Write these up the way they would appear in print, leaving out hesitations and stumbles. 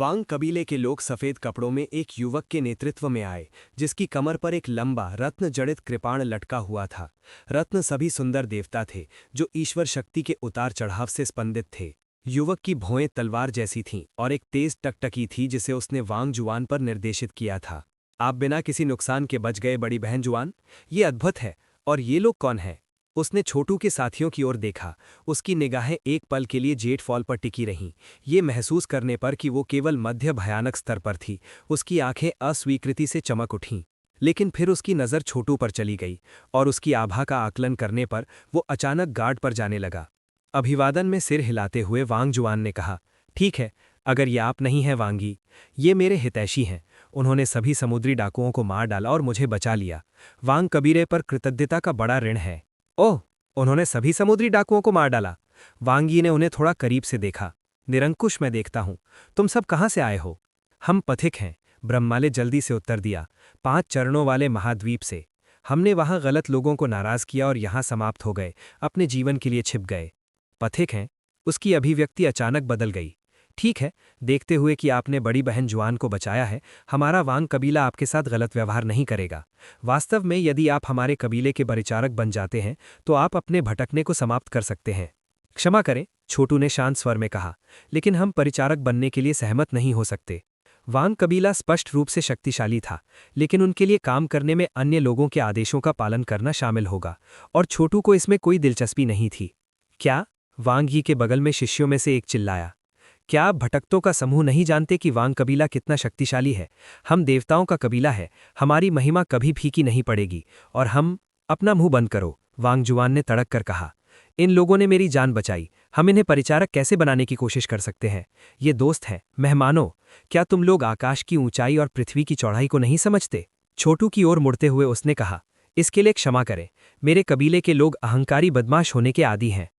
वांग कबीले के लोग सफेद कपड़ों में एक युवक के नेतृत्व में आए, जिसकी कमर पर एक लंबा रत्न जड़ित कृपाण लटका हुआ था। रत्न सभी सुंदर देवता थे, जो ईश्वर शक्ति के उतार चढ़ाव से स्पंदित थे। युवक की भौएं तलवार जैसी थीं और एक तेज टकटकी थी जिसे उसने वांग जुआन पर निर्देशित किया था। आप बिना किसी नुकसान के बच गए बड़ी बहन जुआन, ये अद्भुत है। और ये लोग कौन हैं? उसने छोटू के साथियों की ओर देखा। उसकी निगाहें एक पल के लिए जेट फॉल पर टिकी रहीं, ये महसूस करने पर कि वो केवल मध्य भयानक स्तर पर थी। उसकी आंखें अस्वीकृति से चमक उठीं, लेकिन फिर उसकी नज़र छोटू पर चली गई और उसकी आभा का आकलन करने पर वो अचानक गार्ड पर जाने लगा। अभिवादन में सिर हिलाते हुए वांग जुआन ने कहा, ठीक है, अगर ये आप नहीं हैं वांगी, ये मेरे हितैषी हैं। उन्होंने सभी समुद्री डाकुओं को मार डाला और मुझे बचा लिया। वांग कबीरे पर कृतज्ञता का बड़ा ऋण है। ओह, उन्होंने सभी समुद्री डाकुओं को मार डाला? वांगी ने उन्हें थोड़ा करीब से देखा। निरंकुश, मैं देखता हूं, तुम सब कहां से आए हो? हम पथिक हैं, ब्रह्मा ने जल्दी से उत्तर दिया। 5 चरणों वाले महाद्वीप से। हमने वहां गलत लोगों को नाराज किया और यहां समाप्त हो गए, अपने जीवन के लिए छिप गए। पथिक हैं? उसकी अभिव्यक्ति अचानक बदल गई। ठीक है, देखते हुए कि आपने बड़ी बहन जुआन को बचाया है, हमारा वांग कबीला आपके साथ गलत व्यवहार नहीं करेगा। वास्तव में यदि आप हमारे कबीले के परिचारक बन जाते हैं तो आप अपने भटकने को समाप्त कर सकते हैं। क्षमा करें, छोटू ने शांत स्वर में कहा, लेकिन हम परिचारक बनने के लिए सहमत नहीं हो सकते। वांग कबीला स्पष्ट रूप से शक्तिशाली था, लेकिन उनके लिए काम करने में अन्य लोगों के आदेशों का पालन करना शामिल होगा, और छोटू को इसमें कोई दिलचस्पी नहीं थी। क्या? वांग ही के बगल में शिष्यों में से एक चिल्लाया। क्या आप भटकतों का समूह नहीं जानते कि वांग कबीला कितना शक्तिशाली है? हम देवताओं का कबीला है, हमारी महिमा कभी फीकी नहीं पड़ेगी। और हम... अपना मुंह बंद करो, वांग जुआन ने तड़क कर कहा। इन लोगों ने मेरी जान बचाई, हम इन्हें परिचारक कैसे बनाने की कोशिश कर सकते हैं? ये दोस्त हैं, मेहमानों। क्या तुम लोग आकाश की ऊंचाई और पृथ्वी की चौड़ाई को नहीं समझते? छोटू की ओर मुड़ते हुए उसने कहा, इसके लिए क्षमा करें, मेरे कबीले के लोग अहंकारी बदमाश होने के आदी हैं।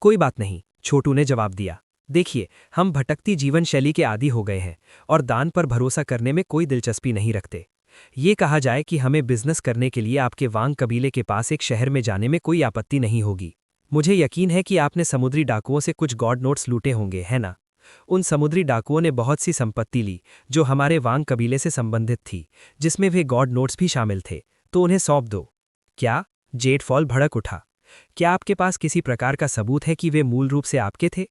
कोई बात नहीं, छोटू ने जवाब दिया। देखिए, हम भटकती जीवन शैली के आदी हो गए हैं और दान पर भरोसा करने में कोई दिलचस्पी नहीं रखते। ये कहा जाए कि हमें बिजनेस करने के लिए आपके वांग कबीले के पास एक शहर में जाने में कोई आपत्ति नहीं होगी। मुझे यकीन है कि आपने समुद्री डाकुओं से कुछ गॉड नोट्स लूटे होंगे, है ना? उन समुद्री डाकुओं ने बहुत सी संपत्ति ली जो हमारे वांग कबीले से संबंधित थी, जिसमें वे गॉड नोट्स भी शामिल थे, तो उन्हें सौंप दो। क्या? जेट फॉल भड़क उठा। क्या आपके पास किसी प्रकार का सबूत है कि वे मूल रूप से आपके थे?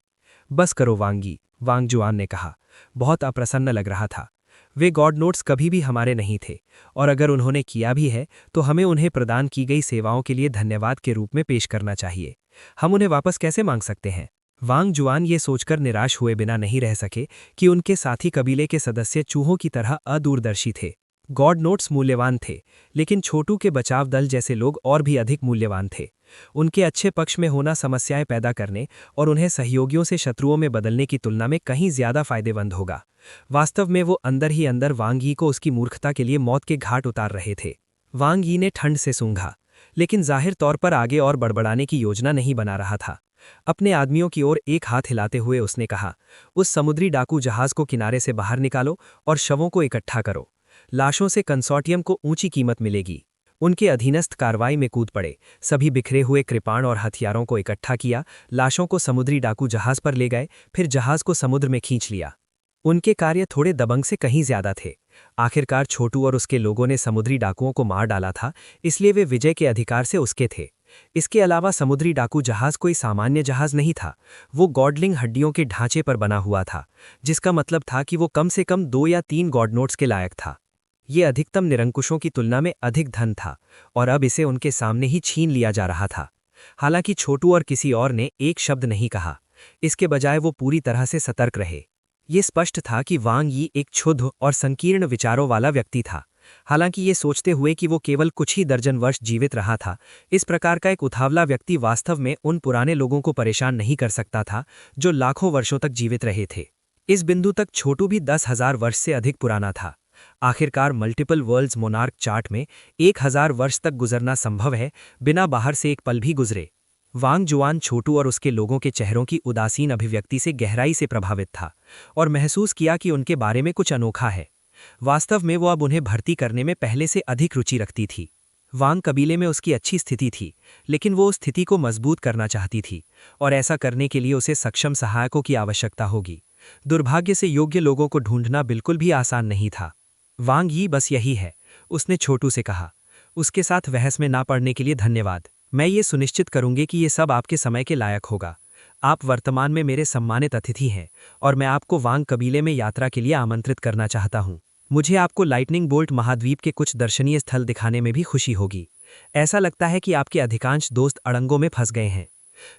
बस करो वांगी, वांग जुआन ने कहा। बहुत अप्रसन्न लग रहा था। वे गॉड नोट्स कभी भी हमारे नहीं थे, और अगर उन्होंने किया भी है तो हमें उन्हें प्रदान की गई सेवाओं के लिए धन्यवाद के रूप में पेश करना चाहिए। हम उन्हें वापस कैसे मांग सकते हैं? वांग जुआन ये सोचकर निराश हुए बिना नहीं रह सके कि उनके साथी कबीले के सदस्य चूहों की तरह अदूरदर्शी थे। गॉड नोट्स मूल्यवान थे, लेकिन छोटू के बचाव दल जैसे लोग और भी अधिक मूल्यवान थे। उनके अच्छे पक्ष में होना समस्याएं पैदा करने और उन्हें सहयोगियों से शत्रुओं में बदलने की तुलना में कहीं ज्यादा फायदेमंद होगा। वास्तव में वो अंदर ही अंदर वांग यी को उसकी मूर्खता के लिए मौत के घाट उतार रहे थे। वांग यी ने ठंड से सूंघा, लेकिन जाहिर तौर पर आगे और बड़बड़ाने की योजना नहीं बना रहा था। अपने आदमियों की ओर एक हाथ हिलाते हुए उसने कहा, उस समुद्री डाकू जहाज को किनारे से बाहर निकालो और शवों को इकट्ठा करो। लाशों से कंसोर्टियम को ऊंची कीमत मिलेगी। उनके अधीनस्थ कार्रवाई में कूद पड़े। सभी बिखरे हुए कृपाण और हथियारों को इकट्ठा किया, लाशों को समुद्री डाकू जहाज पर ले गए, फिर जहाज को समुद्र में खींच लिया। उनके कार्य थोड़े दबंग से कहीं ज्यादा थे। आखिरकार छोटू और उसके लोगों ने समुद्री डाकुओं को मार डाला था, इसलिए वे विजय के अधिकार से उसके थे। इसके अलावा समुद्री डाकू जहाज कोई सामान्य जहाज नहीं था। वो गॉडलिंग हड्डियों के ढांचे पर बना हुआ था, जिसका मतलब था कि वो कम से कम 2 या 3 गॉड नोट्स के लायक था। ये अधिकतम निरंकुशों की तुलना में अधिक धन था, और अब इसे उनके सामने ही छीन लिया जा रहा था। हालांकि छोटू और किसी और ने एक शब्द नहीं कहा। इसके बजाय वो पूरी तरह से सतर्क रहे। ये स्पष्ट था कि वांग यी एक क्षुद्र और संकीर्ण विचारों वाला व्यक्ति था। हालांकि ये सोचते हुए कि वो केवल कुछ ही दर्जन वर्ष जीवित रहा था, इस प्रकार का एक उतावला व्यक्ति वास्तव में उन पुराने लोगों को परेशान नहीं कर सकता था जो लाखों वर्षों तक जीवित रहे थे। इस बिंदु तक छोटू भी 10,000 वर्ष से अधिक पुराना था। आखिरकार मल्टीपल वर्ल्ड्स मोनार्क चार्ट में 1000 वर्ष तक गुजरना संभव है बिना बाहर से एक पल भी गुजरे। वांग जुआन छोटू और उसके लोगों के चेहरों की उदासीन अभिव्यक्ति से गहराई से प्रभावित था और महसूस किया कि उनके बारे में कुछ अनोखा है। वास्तव में वो अब उन्हें भर्ती करने में पहले से अधिक रुचि रखती थी। वांग कबीले में उसकी अच्छी स्थिति थी, लेकिन वो उस स्थिति को मजबूत करना चाहती थी, और ऐसा करने के लिए उसे सक्षम सहायकों की आवश्यकता होगी। दुर्भाग्य से योग्य लोगों को ढूंढना बिल्कुल भी आसान नहीं था। वांग यी बस यही है, उसने छोटू से कहा। उसके साथ बहस में ना पड़ने के लिए धन्यवाद। मैं ये सुनिश्चित करूंगी कि ये सब आपके समय के लायक होगा। आप वर्तमान में मेरे सम्मानित अतिथि हैं और मैं आपको वांग कबीले में यात्रा के लिए आमंत्रित करना चाहता हूं। मुझे आपको लाइटनिंग बोल्ट महाद्वीप के कुछ दर्शनीय स्थल दिखाने में भी खुशी होगी। ऐसा लगता है कि आपके अधिकांश दोस्त अड़ंगों में फंस गए हैं।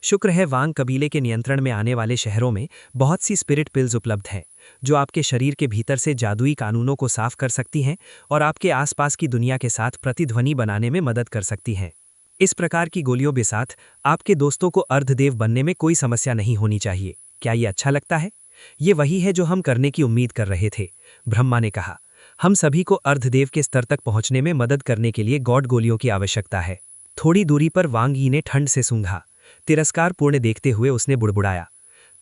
शुक्र है वांग कबीले के नियंत्रण में आने वाले शहरों में बहुत सी स्पिरिट पिल्स उपलब्ध हैं, जो आपके शरीर के भीतर से जादुई कानूनों को साफ कर सकती हैं और आपके आसपास की दुनिया के साथ प्रतिध्वनि बनाने में मदद कर सकती हैं। इस प्रकार की गोलियों के साथ आपके दोस्तों को अर्धदेव बनने में कोई समस्या नहीं होनी चाहिए। क्या ये अच्छा लगता है? ये वही है जो हम करने की उम्मीद कर रहे थे, ब्रह्मा ने कहा। हम सभी को अर्धदेव के स्तर तक पहुंचने में मदद करने के लिए गॉड गोलियों की आवश्यकता है। थोड़ी दूरी पर वांग यी ने ठंड से सूंघा। तिरस्कारपूर्ण देखते हुए उसने बुड़बुड़ाया,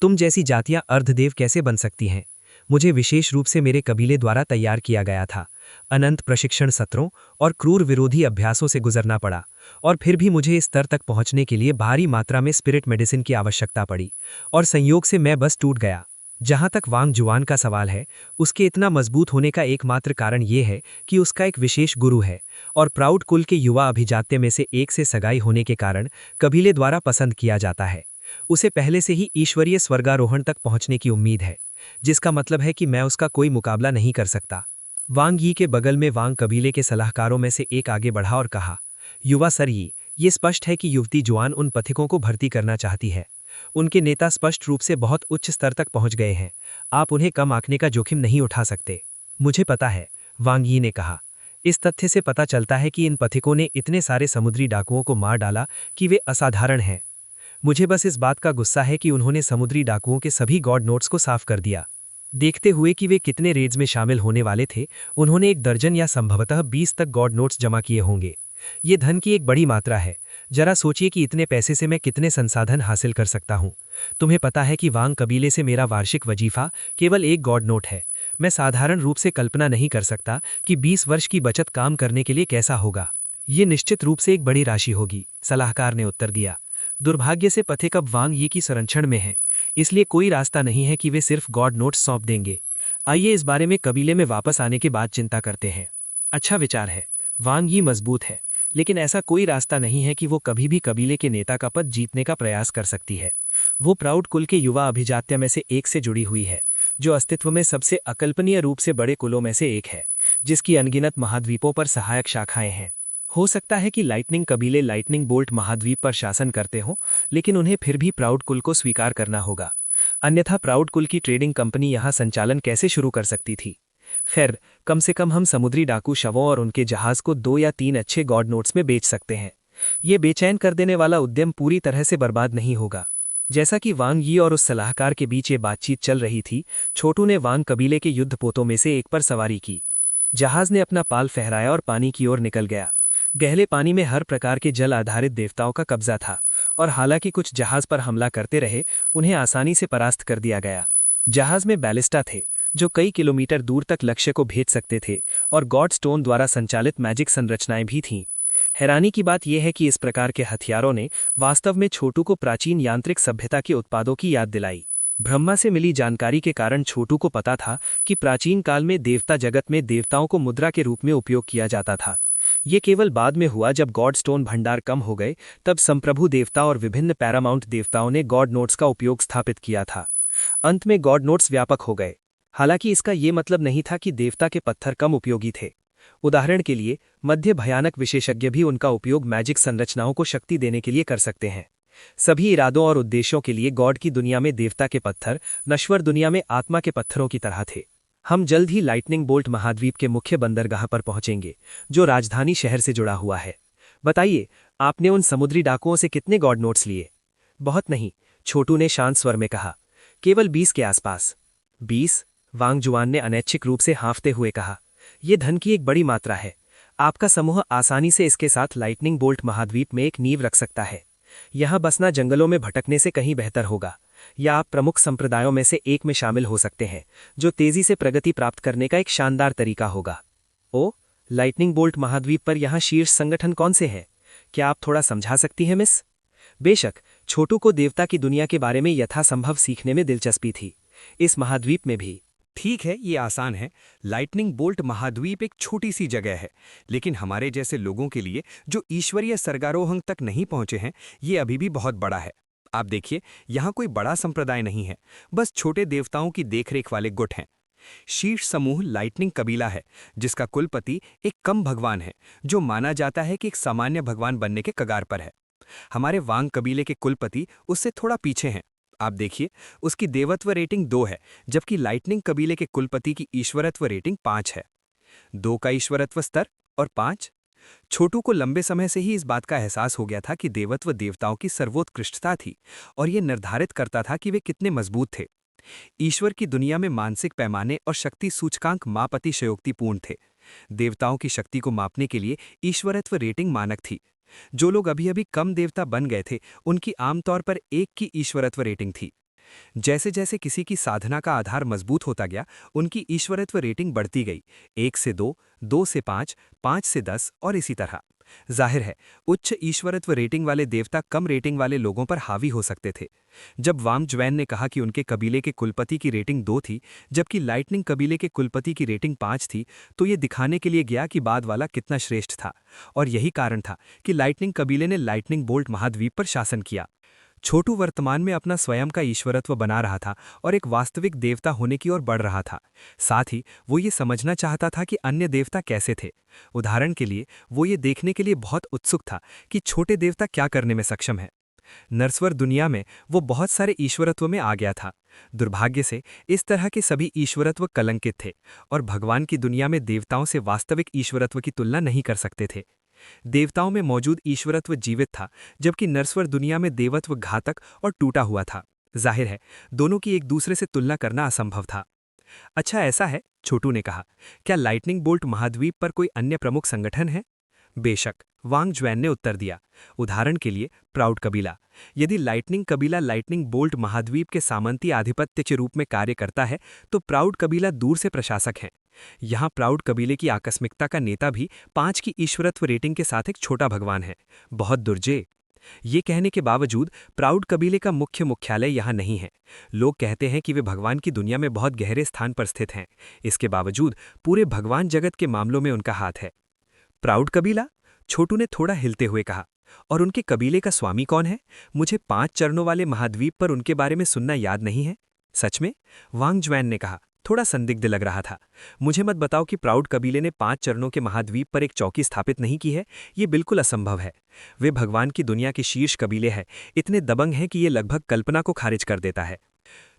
तुम जैसी जातियां अर्धदेव कैसे बन सकती हैं? मुझे विशेष रूप से मेरे कबीले द्वारा तैयार किया गया था। अनंत प्रशिक्षण सत्रों और क्रूर विरोधी अभ्यासों से गुजरना पड़ा, और फिर भी मुझे इस स्तर तक पहुंचने के लिए भारी मात्रा में स्पिरिट मेडिसिन की आवश्यकता पड़ी, और संयोग से मैं बस टूट गया। जहां तक वांग जुआन का सवाल है, उसके इतना मजबूत होने का एकमात्र कारण यह है कि उसका एक विशेष गुरु है, और प्राउड कुल के युवा अभिजात्य में से एक से सगाई होने के कारण कबीले द्वारा पसंद किया जाता है। उसे पहले से ही ईश्वरीय स्वर्गारोहण तक पहुंचने की उम्मीद है, जिसका मतलब है कि मैं उसका कोई मुकाबला नहीं कर सकता। वांग यी के बगल में वांग कबीले के सलाहकारों में से एक आगे बढ़ा और कहा, युवा सर ये स्पष्ट है कि युवती जुआन उन पथिकों को भर्ती करना चाहती है। उनके नेता स्पष्ट रूप से बहुत उच्च स्तर तक पहुंच गए हैं। आप उन्हें कम आंकने का जोखिम नहीं उठा सकते। मुझे पता है, वांग यी ने कहा। इस तथ्य से पता चलता है कि इन पथिकों ने इतने सारे समुद्री डाकुओं को मार डाला कि वे असाधारण हैं। मुझे बस इस बात का गुस्सा है कि उन्होंने समुद्री डाकुओं के सभी गॉड नोट्स को साफ कर दिया। देखते हुए कि वे कितने रेड्स में शामिल होने वाले थे, उन्होंने 1 दर्जन या संभवतः 20 तक गॉड नोट्स जमा किए होंगे। ये धन की एक बड़ी मात्रा है। जरा सोचिए कि इतने पैसे से मैं कितने संसाधन हासिल कर सकता हूँ। तुम्हें पता है कि वांग कबीले से मेरा वार्षिक वजीफा केवल 1 गॉड नोट है। मैं साधारण रूप से कल्पना नहीं कर सकता कि 20 वर्ष की बचत काम करने के लिए कैसा होगा। ये निश्चित रूप से एक बड़ी राशि होगी, सलाहकार ने उत्तर दिया। दुर्भाग्य से पथिक अब वांग यी की संरक्षण में है, इसलिए कोई रास्ता नहीं है कि वे सिर्फ गॉड नोट्स सौंप देंगे। आइए इस बारे में कबीले में वापस आने के बाद चिंता करते हैं। अच्छा विचार है। वांग यी मजबूत है, लेकिन ऐसा कोई रास्ता नहीं है कि वो कभी भी कबीले के नेता का पद जीतने का प्रयास कर सकती है। वो प्राउड कुल के युवा अभिजात्य में से एक से जुड़ी हुई है, जो अस्तित्व में सबसे अकल्पनीय रूप से बड़े कुलों में से एक है, जिसकी अनगिनत महाद्वीपों पर सहायक शाखाएं हैं। हो सकता है कि लाइटनिंग कबीले लाइटनिंग बोल्ट महाद्वीप पर शासन करते हों, लेकिन उन्हें फिर भी प्राउड कुल को स्वीकार करना होगा। अन्यथा प्राउड कुल की ट्रेडिंग कंपनी यहां संचालन कैसे शुरू कर सकती थी? खैर, कम से कम हम समुद्री डाकू शवों और उनके जहाज को 2 या 3 अच्छे गॉड नोट्स में बेच सकते हैं। ये बेचैन कर देने वाला उद्यम पूरी तरह से बर्बाद नहीं होगा। जैसा कि वांग यी और उस सलाहकार के बीच ये बातचीत चल रही थी, छोटू ने वांग कबीले के युद्धपोतों में से एक पर सवारी की। जहाज ने अपना पाल फहराया और पानी की ओर निकल गया। गहरे पानी में हर प्रकार के जल आधारित देवताओं का कब्जा था, और हालांकि कुछ जहाज पर हमला करते रहे, उन्हें आसानी से परास्त कर दिया गया। जहाज में बैलिस्टा थे, जो कई किलोमीटर दूर तक लक्ष्य को भेज सकते थे, और गॉड स्टोन द्वारा संचालित मैजिक संरचनाएं भी थीं। हैरानी की बात यह है कि इस प्रकार के हथियारों ने वास्तव में छोटू को प्राचीन यांत्रिक सभ्यता के उत्पादों की याद दिलाई। ब्रह्मा से मिली जानकारी के कारण छोटू को पता था कि प्राचीन काल में देवता जगत में देवताओं को मुद्रा के रूप में उपयोग किया जाता था। ये केवल बाद में हुआ जब गॉड स्टोन भंडार कम हो गए, तब संप्रभु देवता और विभिन्न पैरामाउंट देवताओं ने गॉड नोट्स का उपयोग स्थापित किया था। अंत में गॉड नोट्स व्यापक हो गए। हालांकि इसका ये मतलब नहीं था कि देवता के पत्थर कम उपयोगी थे। उदाहरण के लिए, मध्य भयानक विशेषज्ञ भी उनका उपयोग मैजिक संरचनाओं को शक्ति देने के लिए कर सकते हैं। सभी इरादों और उद्देश्यों के लिए गॉड की दुनिया में देवता के पत्थर नश्वर दुनिया में आत्मा के पत्थरों की तरह थे। हम जल्द ही लाइटनिंग बोल्ट महाद्वीप के मुख्य बंदरगाह पर पहुंचेंगे, जो राजधानी शहर से जुड़ा हुआ है। बताइए, आपने उन समुद्री डाकुओं से कितने गॉड नोट्स लिए? बहुत नहीं, छोटू ने शांत स्वर में कहा। केवल 20 के आसपास। 20? वांग जुआन ने अनैच्छिक रूप से हाँफते हुए कहा। यह धन की एक बड़ी मात्रा है। आपका समूह आसानी से इसके साथ लाइटनिंग बोल्ट महाद्वीप में एक नींव रख सकता है। यहां बसना जंगलों में भटकने से कहीं बेहतर होगा, या आप प्रमुख संप्रदायों में से एक में शामिल हो सकते हैं, जो तेजी से प्रगति प्राप्त करने का एक शानदार तरीका होगा। ओ, लाइटनिंग बोल्ट महाद्वीप पर यहाँ शीर्ष संगठन कौन से हैं? क्या आप थोड़ा समझा सकती हैं मिस? बेशक, छोटू को देवता की दुनिया के बारे में यथासंभव सीखने में दिलचस्पी थी। इस महाद्वीप में भी। ठीक है, ये आसान है। लाइटनिंग बोल्ट महाद्वीप एक छोटी सी जगह है, लेकिन हमारे जैसे लोगों के लिए जो ईश्वरीय स्वर्गारोहण तक नहीं पहुंचे हैं, ये अभी भी बहुत बड़ा है। आप देखिए, यहाँ कोई बड़ा संप्रदाय नहीं है, बस छोटे देवताओं की देखरेख वाले गुट हैं। शीर्ष समूह लाइटनिंग कबीला है, जिसका कुलपति एक कम भगवान है, जो माना जाता है कि एक सामान्य भगवान बनने के कगार पर है। हमारे वांग कबीले के कुलपति उससे थोड़ा पीछे हैं। आप देखिए, उसकी देवत्व रेटिंग 2 है, जबकि लाइटनिंग कबीले के कुलपति की ईश्वरत्व रेटिंग 5 है। 2 का ईश्वरत्व स्तर और 5। छोटू को लंबे समय से ही इस बात का एहसास हो गया था कि देवत्व देवताओं की सर्वोत्कृष्टता थी, और यह निर्धारित करता था कि वे कितने मजबूत थे। ईश्वर की दुनिया में मानसिक पैमाने और शक्ति सूचकांक मापतिशयोक्तिपूर्ण थे। देवताओं की शक्ति को मापने के लिए ईश्वरत्व रेटिंग मानक थी। जो लोग अभी अभी कम देवता बन गए थे, उनकी आमतौर पर 1 की ईश्वरत्व रेटिंग थी। जैसे जैसे किसी की साधना का आधार मजबूत होता गया, उनकी ईश्वरत्व रेटिंग बढ़ती गई, 1 से 2, 2 से 5, 5 से 10 और इसी तरह। जाहिर है, उच्च ईश्वरत्व रेटिंग वाले देवता कम रेटिंग वाले लोगों पर हावी हो सकते थे। जब वांग ज्वैन ने कहा कि उनके कबीले के कुलपति की रेटिंग 2 थी, जबकि लाइटनिंग कबीले के कुलपति की रेटिंग 5 थी, तो ये दिखाने के लिए गया कि बाद वाला कितना श्रेष्ठ था। और यही कारण था कि लाइटनिंग कबीले ने लाइटनिंग बोल्ट महाद्वीप पर शासन किया। छोटू वर्तमान में अपना स्वयं का ईश्वरत्व बना रहा था और एक वास्तविक देवता होने की ओर बढ़ रहा था। साथ ही वो ये समझना चाहता था कि अन्य देवता कैसे थे। उदाहरण के लिए, वो ये देखने के लिए बहुत उत्सुक था कि छोटे देवता क्या करने में सक्षम है। नरस्वर दुनिया में वो बहुत सारे ईश्वरत्व में आ गया था। दुर्भाग्य से इस तरह के सभी ईश्वरत्व कलंकित थे और भगवान की दुनिया में देवताओं से वास्तविक ईश्वरत्व की तुलना नहीं कर सकते थे। देवताओं में मौजूद ईश्वरत्व जीवित था, जबकि नरस्वर दुनिया में देवत्व घातक और टूटा हुआ था। जाहिर है, दोनों की एक दूसरे से तुलना करना असंभव था। अच्छा, ऐसा है, छोटू ने कहा, क्या लाइटनिंग बोल्ट महाद्वीप पर कोई अन्य प्रमुख संगठन है? बेशक, वांग ज्वैन ने उत्तर दिया। उदाहरण के लिए, प्राउड कबीला। यदि लाइटनिंग कबीला लाइटनिंग बोल्ट महाद्वीप के सामंती आधिपत्य के रूप में कार्य करता है, तो प्राउड कबीला दूर से प्रशासक है। यहाँ प्राउड कबीले की आकस्मिकता का नेता भी 5 की ईश्वरत्व रेटिंग के साथ एक छोटा भगवान है। बहुत दुर्जेय। ये कहने के बावजूद प्राउड कबीले का मुख्य मुख्यालय यहाँ नहीं है। लोग कहते हैं कि वे भगवान की दुनिया में बहुत गहरे स्थान पर स्थित हैं। इसके बावजूद पूरे भगवान जगत के मामलों में उनका हाथ है। प्राउड कबीला? छोटू ने थोड़ा हिलते हुए कहा। और उनके कबीले का स्वामी कौन है? मुझे 5 चरणों वाले महाद्वीप पर उनके बारे में सुनना याद नहीं है। सच में? वांग ज्वैन ने कहा, थोड़ा संदिग्ध लग रहा था। मुझे मत बताओ कि प्राउड कबीले ने 5 चरणों के महाद्वीप पर एक चौकी स्थापित नहीं की है। ये बिल्कुल असंभव है। वे भगवान की दुनिया के शीर्ष कबीले हैं, इतने दबंग हैं कि ये लगभग कल्पना को खारिज कर देता है।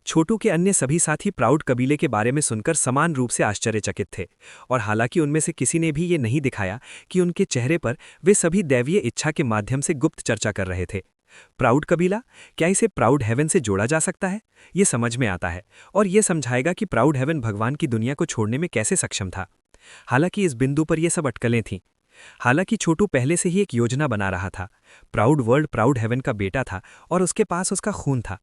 छोटू के अन्य सभी साथी प्राउड कबीले के बारे में सुनकर समान रूप से आश्चर्यचकित थे, और हालांकि उनमें से किसी ने भी ये नहीं दिखाया कि उनके चेहरे पर वे सभी दैवीय इच्छा के माध्यम से गुप्त चर्चा कर रहे थे। प्राउड कबीला? क्या इसे प्राउड हेवन से जोड़ा जा सकता है? ये समझ में आता है, और ये समझाएगा कि प्राउड हेवन भगवान की दुनिया को छोड़ने में कैसे सक्षम था। हालांकि इस बिंदु पर यह सब अटकलें थीं। हालांकि छोटू पहले से ही एक योजना बना रहा था। प्राउड वर्ल्ड प्राउड हेवन का बेटा था और उसके पास उसका खून था।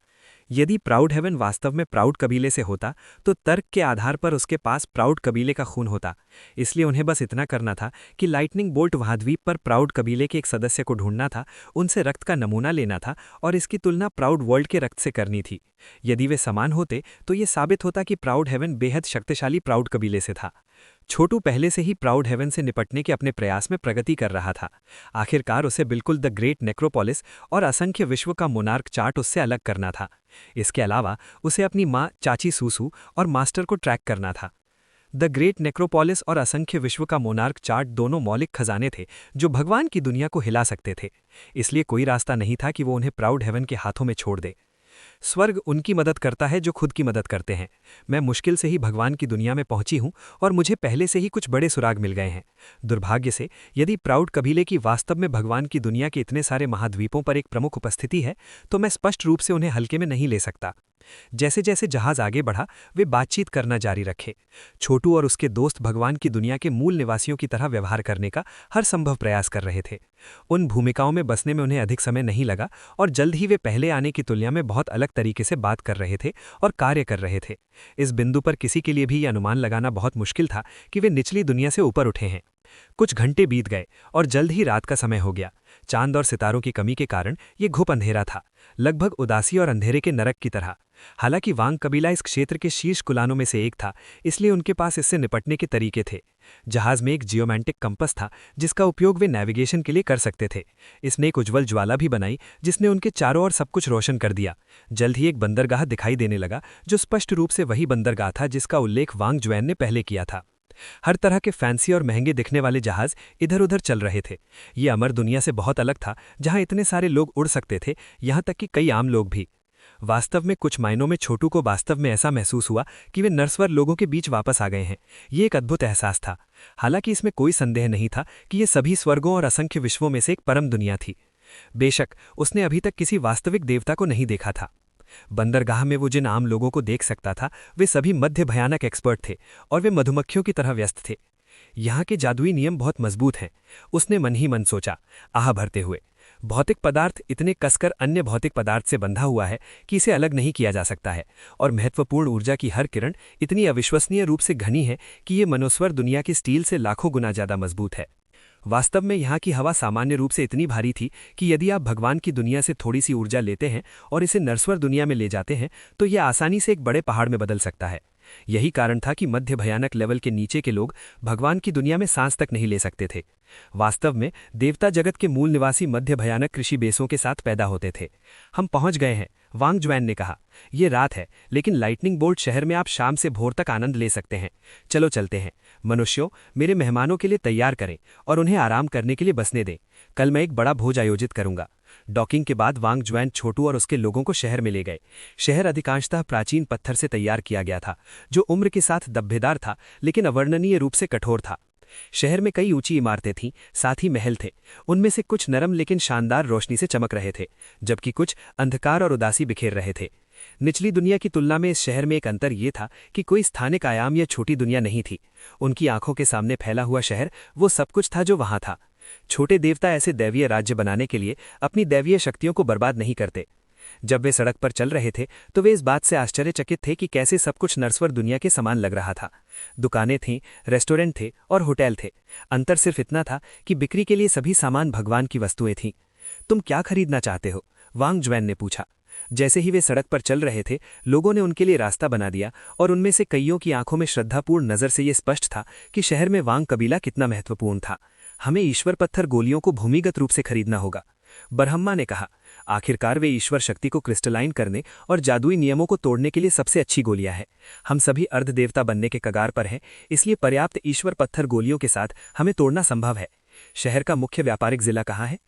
यदि प्राउड हेवन वास्तव में प्राउड कबीले से होता, तो तर्क के आधार पर उसके पास प्राउड कबीले का खून होता। इसलिए उन्हें बस इतना करना था कि लाइटनिंग बोल्ट महाद्वीप पर प्राउड कबीले के एक सदस्य को ढूंढना था, उनसे रक्त का नमूना लेना था और इसकी तुलना प्राउड वर्ल्ड के रक्त से करनी थी। यदि वे समान होते तो ये साबित होता कि प्राउड हेवन बेहद शक्तिशाली प्राउड कबीले से था। छोटू पहले से ही प्राउड हेवन से निपटने के अपने प्रयास में प्रगति कर रहा था। आखिरकार उसे बिल्कुल द ग्रेट नेक्रोपोलिस और असंख्य विश्व का मोनार्क चार्ट उससे अलग करना था। इसके अलावा उसे अपनी माँ चाची सूसू और मास्टर को ट्रैक करना था। द ग्रेट नेक्रोपोलिस और असंख्य विश्व का मोनार्क चार्ट दोनों मौलिक खजाने थे जो भगवान की दुनिया को हिला सकते थे। इसलिए कोई रास्ता नहीं था कि वो उन्हें प्राउड हेवन के हाथों में छोड़ दे। स्वर्ग उनकी मदद करता है जो खुद की मदद करते हैं। मैं मुश्किल से ही भगवान की दुनिया में पहुंची हूं और मुझे पहले से ही कुछ बड़े सुराग मिल गए हैं। दुर्भाग्य से, यदि प्राउड कबीले की वास्तव में भगवान की दुनिया के इतने सारे महाद्वीपों पर एक प्रमुख उपस्थिति है, तो मैं स्पष्ट रूप से उन्हें हल्के में नहीं ले सकता। जैसे जैसे जहाज आगे बढ़ा, वे बातचीत करना जारी रखे। छोटू और उसके दोस्त भगवान की दुनिया के मूल निवासियों की तरह व्यवहार करने का हर संभव प्रयास कर रहे थे। उन भूमिकाओं में बसने में उन्हें अधिक समय नहीं लगा और जल्द ही वे पहले आने की तुलना में बहुत अलग तरीके से बात कर रहे थे और कार्य कर रहे थे। इस बिंदु पर किसी के लिए भी यह अनुमान लगाना बहुत मुश्किल था कि वे निचली दुनिया से ऊपर उठे हैं। कुछ घंटे बीत गए और जल्द ही रात का समय हो गया। चांद और सितारों की कमी के कारण ये घुप अंधेरा था, लगभग उदासी और अंधेरे के नरक की तरह। हालांकि वांग कबीला इस क्षेत्र के शीर्ष कुलानों में से एक था, इसलिए उनके पास इससे निपटने के तरीके थे। जहाज में एक जियोमेंटिक कंपस था जिसका उपयोग वे नेविगेशन के लिए कर सकते थे। इसने एक उज्ज्वल ज्वाला भी बनाई जिसने उनके चारों ओर सब कुछ रोशन कर दिया। जल्द ही एक बंदरगाह दिखाई देने लगा जो स्पष्ट रूप से वही बंदरगाह था जिसका उल्लेख वांग जुएन ने पहले किया था। हर तरह के फैंसी और महंगे दिखने वाले जहाज इधर उधर चल रहे थे। ये अमर दुनिया से बहुत अलग था जहां इतने सारे लोग उड़ सकते थे, यहां तक कि कई आम लोग भी। वास्तव में कुछ मायनों में छोटू को वास्तव में ऐसा महसूस हुआ कि वे नर्सवर लोगों के बीच वापस आ गए हैं। ये एक अद्भुत एहसास था। हालांकि इसमें कोई संदेह नहीं था कि ये सभी स्वर्गों और असंख्य विश्वों में से एक परम दुनिया थी। बेशक उसने अभी तक किसी वास्तविक देवता को नहीं देखा था। बंदरगाह में वो जिन आम लोगों को देख सकता था वे सभी मध्य भयानक एक्सपर्ट थे और वे मधुमक्खियों की तरह व्यस्त थे। यहाँ के जादुई नियम बहुत मजबूत हैं, उसने मन ही मन सोचा, आह भरते हुए। भौतिक पदार्थ इतने कसकर अन्य भौतिक पदार्थ से बंधा हुआ है कि इसे अलग नहीं किया जा सकता है, और महत्वपूर्ण ऊर्जा की हर किरण इतनी अविश्वसनीय रूप से घनी है कि ये मनोस्वर दुनिया की स्टील से लाखों गुना ज्यादा मजबूत है। वास्तव में यहाँ की हवा सामान्य रूप से इतनी भारी थी कि यदि आप भगवान की दुनिया से थोड़ी सी ऊर्जा लेते हैं और इसे नरस्वर दुनिया में ले जाते हैं तो यह आसानी से एक बड़े पहाड़ में बदल सकता है। यही कारण था कि मध्य भयानक लेवल के नीचे के लोग भगवान की दुनिया में सांस तक नहीं ले सकते थे। वास्तव में देवता जगत के मूल निवासी मध्य भयानक कृषि बेसों के साथ पैदा होते थे। हम पहुंच गए हैं, वांग जुएन ने कहा। ये रात है लेकिन लाइटनिंग बोल्ट शहर में आप शाम से भोर तक आनंद ले सकते हैं। चलो चलते हैं। मनुष्यों, मेरे मेहमानों के लिए तैयार करें और उन्हें आराम करने के लिए बसने दें। कल मैं एक बड़ा भोज आयोजित करूंगा। डॉकिंग के बाद वांग जुएन छोटू और उसके लोगों को शहर में ले गए। शहर अधिकांशतः प्राचीन पत्थर से तैयार किया गया था जो उम्र के साथ दब्बेदार था लेकिन अवर्णनीय रूप से कठोर था। शहर में कई ऊंची इमारतें थीं, साथ ही महल थे। उनमें से कुछ नरम लेकिन शानदार रोशनी से चमक रहे थे, जबकि कुछ अंधकार और उदासी बिखेर रहे थे। निचली दुनिया की तुलना में इस शहर में एक अंतर ये था कि कोई स्थानिक आयाम या छोटी दुनिया नहीं थी। उनकी आंखों के सामने फैला हुआ शहर वो सब कुछ था जो वहां था। छोटे देवता ऐसे दैवीय राज्य बनाने के लिए अपनी दैवीय शक्तियों को बर्बाद नहीं करते। जब वे सड़क पर चल रहे थे तो वे इस बात से आश्चर्यचकित थे कि कैसे सब कुछ नरस्वर दुनिया के समान लग रहा था। दुकानें थीं, रेस्टोरेंट थे और होटल थे। अंतर सिर्फ इतना था कि बिक्री के लिए सभी सामान भगवान की वस्तुएं थीं। तुम क्या खरीदना चाहते हो? वांग जुएन ने पूछा। जैसे ही वे सड़क पर चल रहे थे लोगों ने उनके लिए रास्ता बना दिया और उनमें से कईयों की आंखों में श्रद्धापूर्ण नजर से ये स्पष्ट था कि शहर में वांग कबीला कितना महत्वपूर्ण था। हमें ईश्वर पत्थर गोलियों को भूमिगत रूप से खरीदना होगा, बरहम्मा ने कहा। आखिरकार वे ईश्वर शक्ति को क्रिस्टलाइन करने और जादुई नियमों को तोड़ने के लिए सबसे अच्छी गोलियां हैं। हम सभी अर्धदेवता बनने के कगार पर हैं, इसलिए पर्याप्त ईश्वर पत्थर गोलियों के साथ हमें तोड़ना संभव है। शहर का मुख्य व्यापारिक जिला कहाँ है?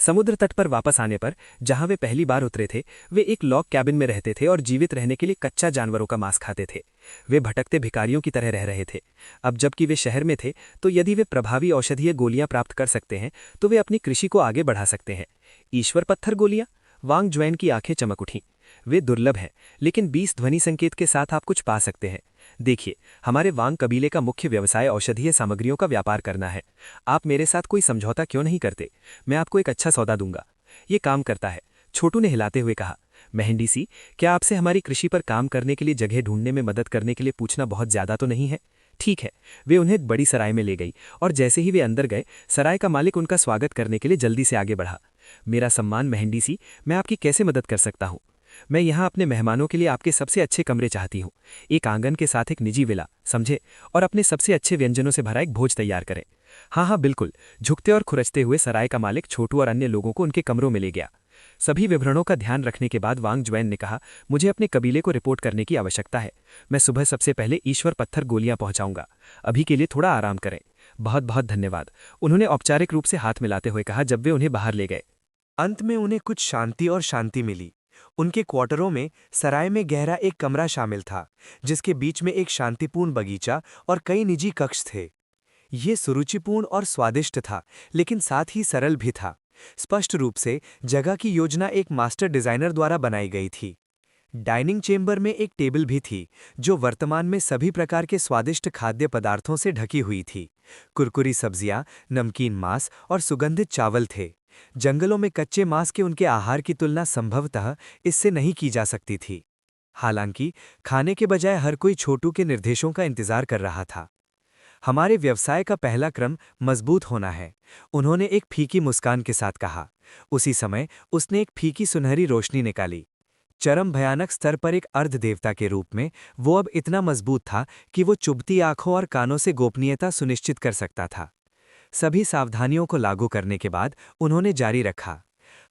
समुद्र तट पर वापस आने पर जहां वे पहली बार उतरे थे वे एक लॉग कैबिन में रहते थे और जीवित रहने के लिए कच्चा जानवरों का मांस खाते थे। वे भटकते भिखारियों की तरह रह रहे थे। अब जबकि वे शहर में थे तो यदि वे प्रभावी औषधीय गोलियां प्राप्त कर सकते हैं तो वे अपनी कृषि को आगे बढ़ा सकते हैं। ईश्वर पत्थर गोलियां? वांग जुएन की आंखें चमक उठीं। वे दुर्लभ हैं लेकिन 20 ध्वनि संकेत के साथ आप कुछ पा सकते हैं। देखिए, हमारे वांग कबीले का मुख्य व्यवसाय औषधीय सामग्रियों का व्यापार करना है। आप मेरे साथ कोई समझौता क्यों नहीं करते? मैं आपको एक अच्छा सौदा दूंगा। ये काम करता है, छोटू ने हिलाते हुए कहा। मेहंडीसी, क्या आपसे हमारी कृषि पर काम करने के लिए जगह ढूंढने में मदद करने के लिए पूछना बहुत ज्यादा तो नहीं है? ठीक है। वे उन्हें एक बड़ी सराय में ले गई और जैसे ही वे अंदर गए सराय का मालिक उनका स्वागत करने के लिए जल्दी से आगे बढ़ा। मेरा सम्मान मेहंडीसी, मैं आपकी कैसे मदद कर सकता हूँ? मैं यहाँ अपने मेहमानों के लिए आपके सबसे अच्छे कमरे चाहती हूँ। एक आंगन के साथ एक निजी विला, समझे? और अपने सबसे अच्छे व्यंजनों से भरा एक भोज तैयार करें। हाँ हाँ बिल्कुल। झुकते और खुरचते हुए सराय का मालिक छोटू और अन्य लोगों को उनके कमरों में ले गया। सभी विवरणों का ध्यान रखने के बाद वांग जुएन ने कहा, मुझे अपने कबीले को रिपोर्ट करने की आवश्यकता है। मैं सुबह सबसे पहले ईश्वर पत्थर गोलियां पहुंचाऊंगा। अभी के लिए थोड़ा आराम करें। बहुत बहुत धन्यवाद, उन्होंने औपचारिक रूप से हाथ मिलाते हुए कहा जब वे उन्हें बाहर ले गए। अंत में उन्हें कुछ शांति मिली। उनके क्वार्टरों में सराय में गहरा एक कमरा शामिल था जिसके बीच में एक शांतिपूर्ण बगीचा और कई निजी कक्ष थे। ये सुरुचिपूर्ण और स्वादिष्ट था लेकिन साथ ही सरल भी था। स्पष्ट रूप से जगह की योजना एक मास्टर डिजाइनर द्वारा बनाई गई थी। डाइनिंग चेंबर में एक टेबल भी थी जो वर्तमान में सभी प्रकार के स्वादिष्ट खाद्य पदार्थों से ढकी हुई थी। कुरकुरी सब्जियां, नमकीन मांस और सुगंधित चावल थे। जंगलों में कच्चे मांस के उनके आहार की तुलना संभवतः इससे नहीं की जा सकती थी। हालांकि खाने के बजाय हर कोई छोटू के निर्देशों का इंतजार कर रहा था। हमारे व्यवसाय का पहला क्रम मजबूत होना है, उन्होंने एक फीकी मुस्कान के साथ कहा। उसी समय उसने एक फीकी सुनहरी रोशनी निकाली। चरम भयानक स्तर पर एक अर्ध देवता के रूप में वो अब इतना मजबूत था कि वो चुभती आंखों और कानों से गोपनीयता सुनिश्चित कर सकता था। सभी सावधानियों को लागू करने के बाद उन्होंने जारी रखा,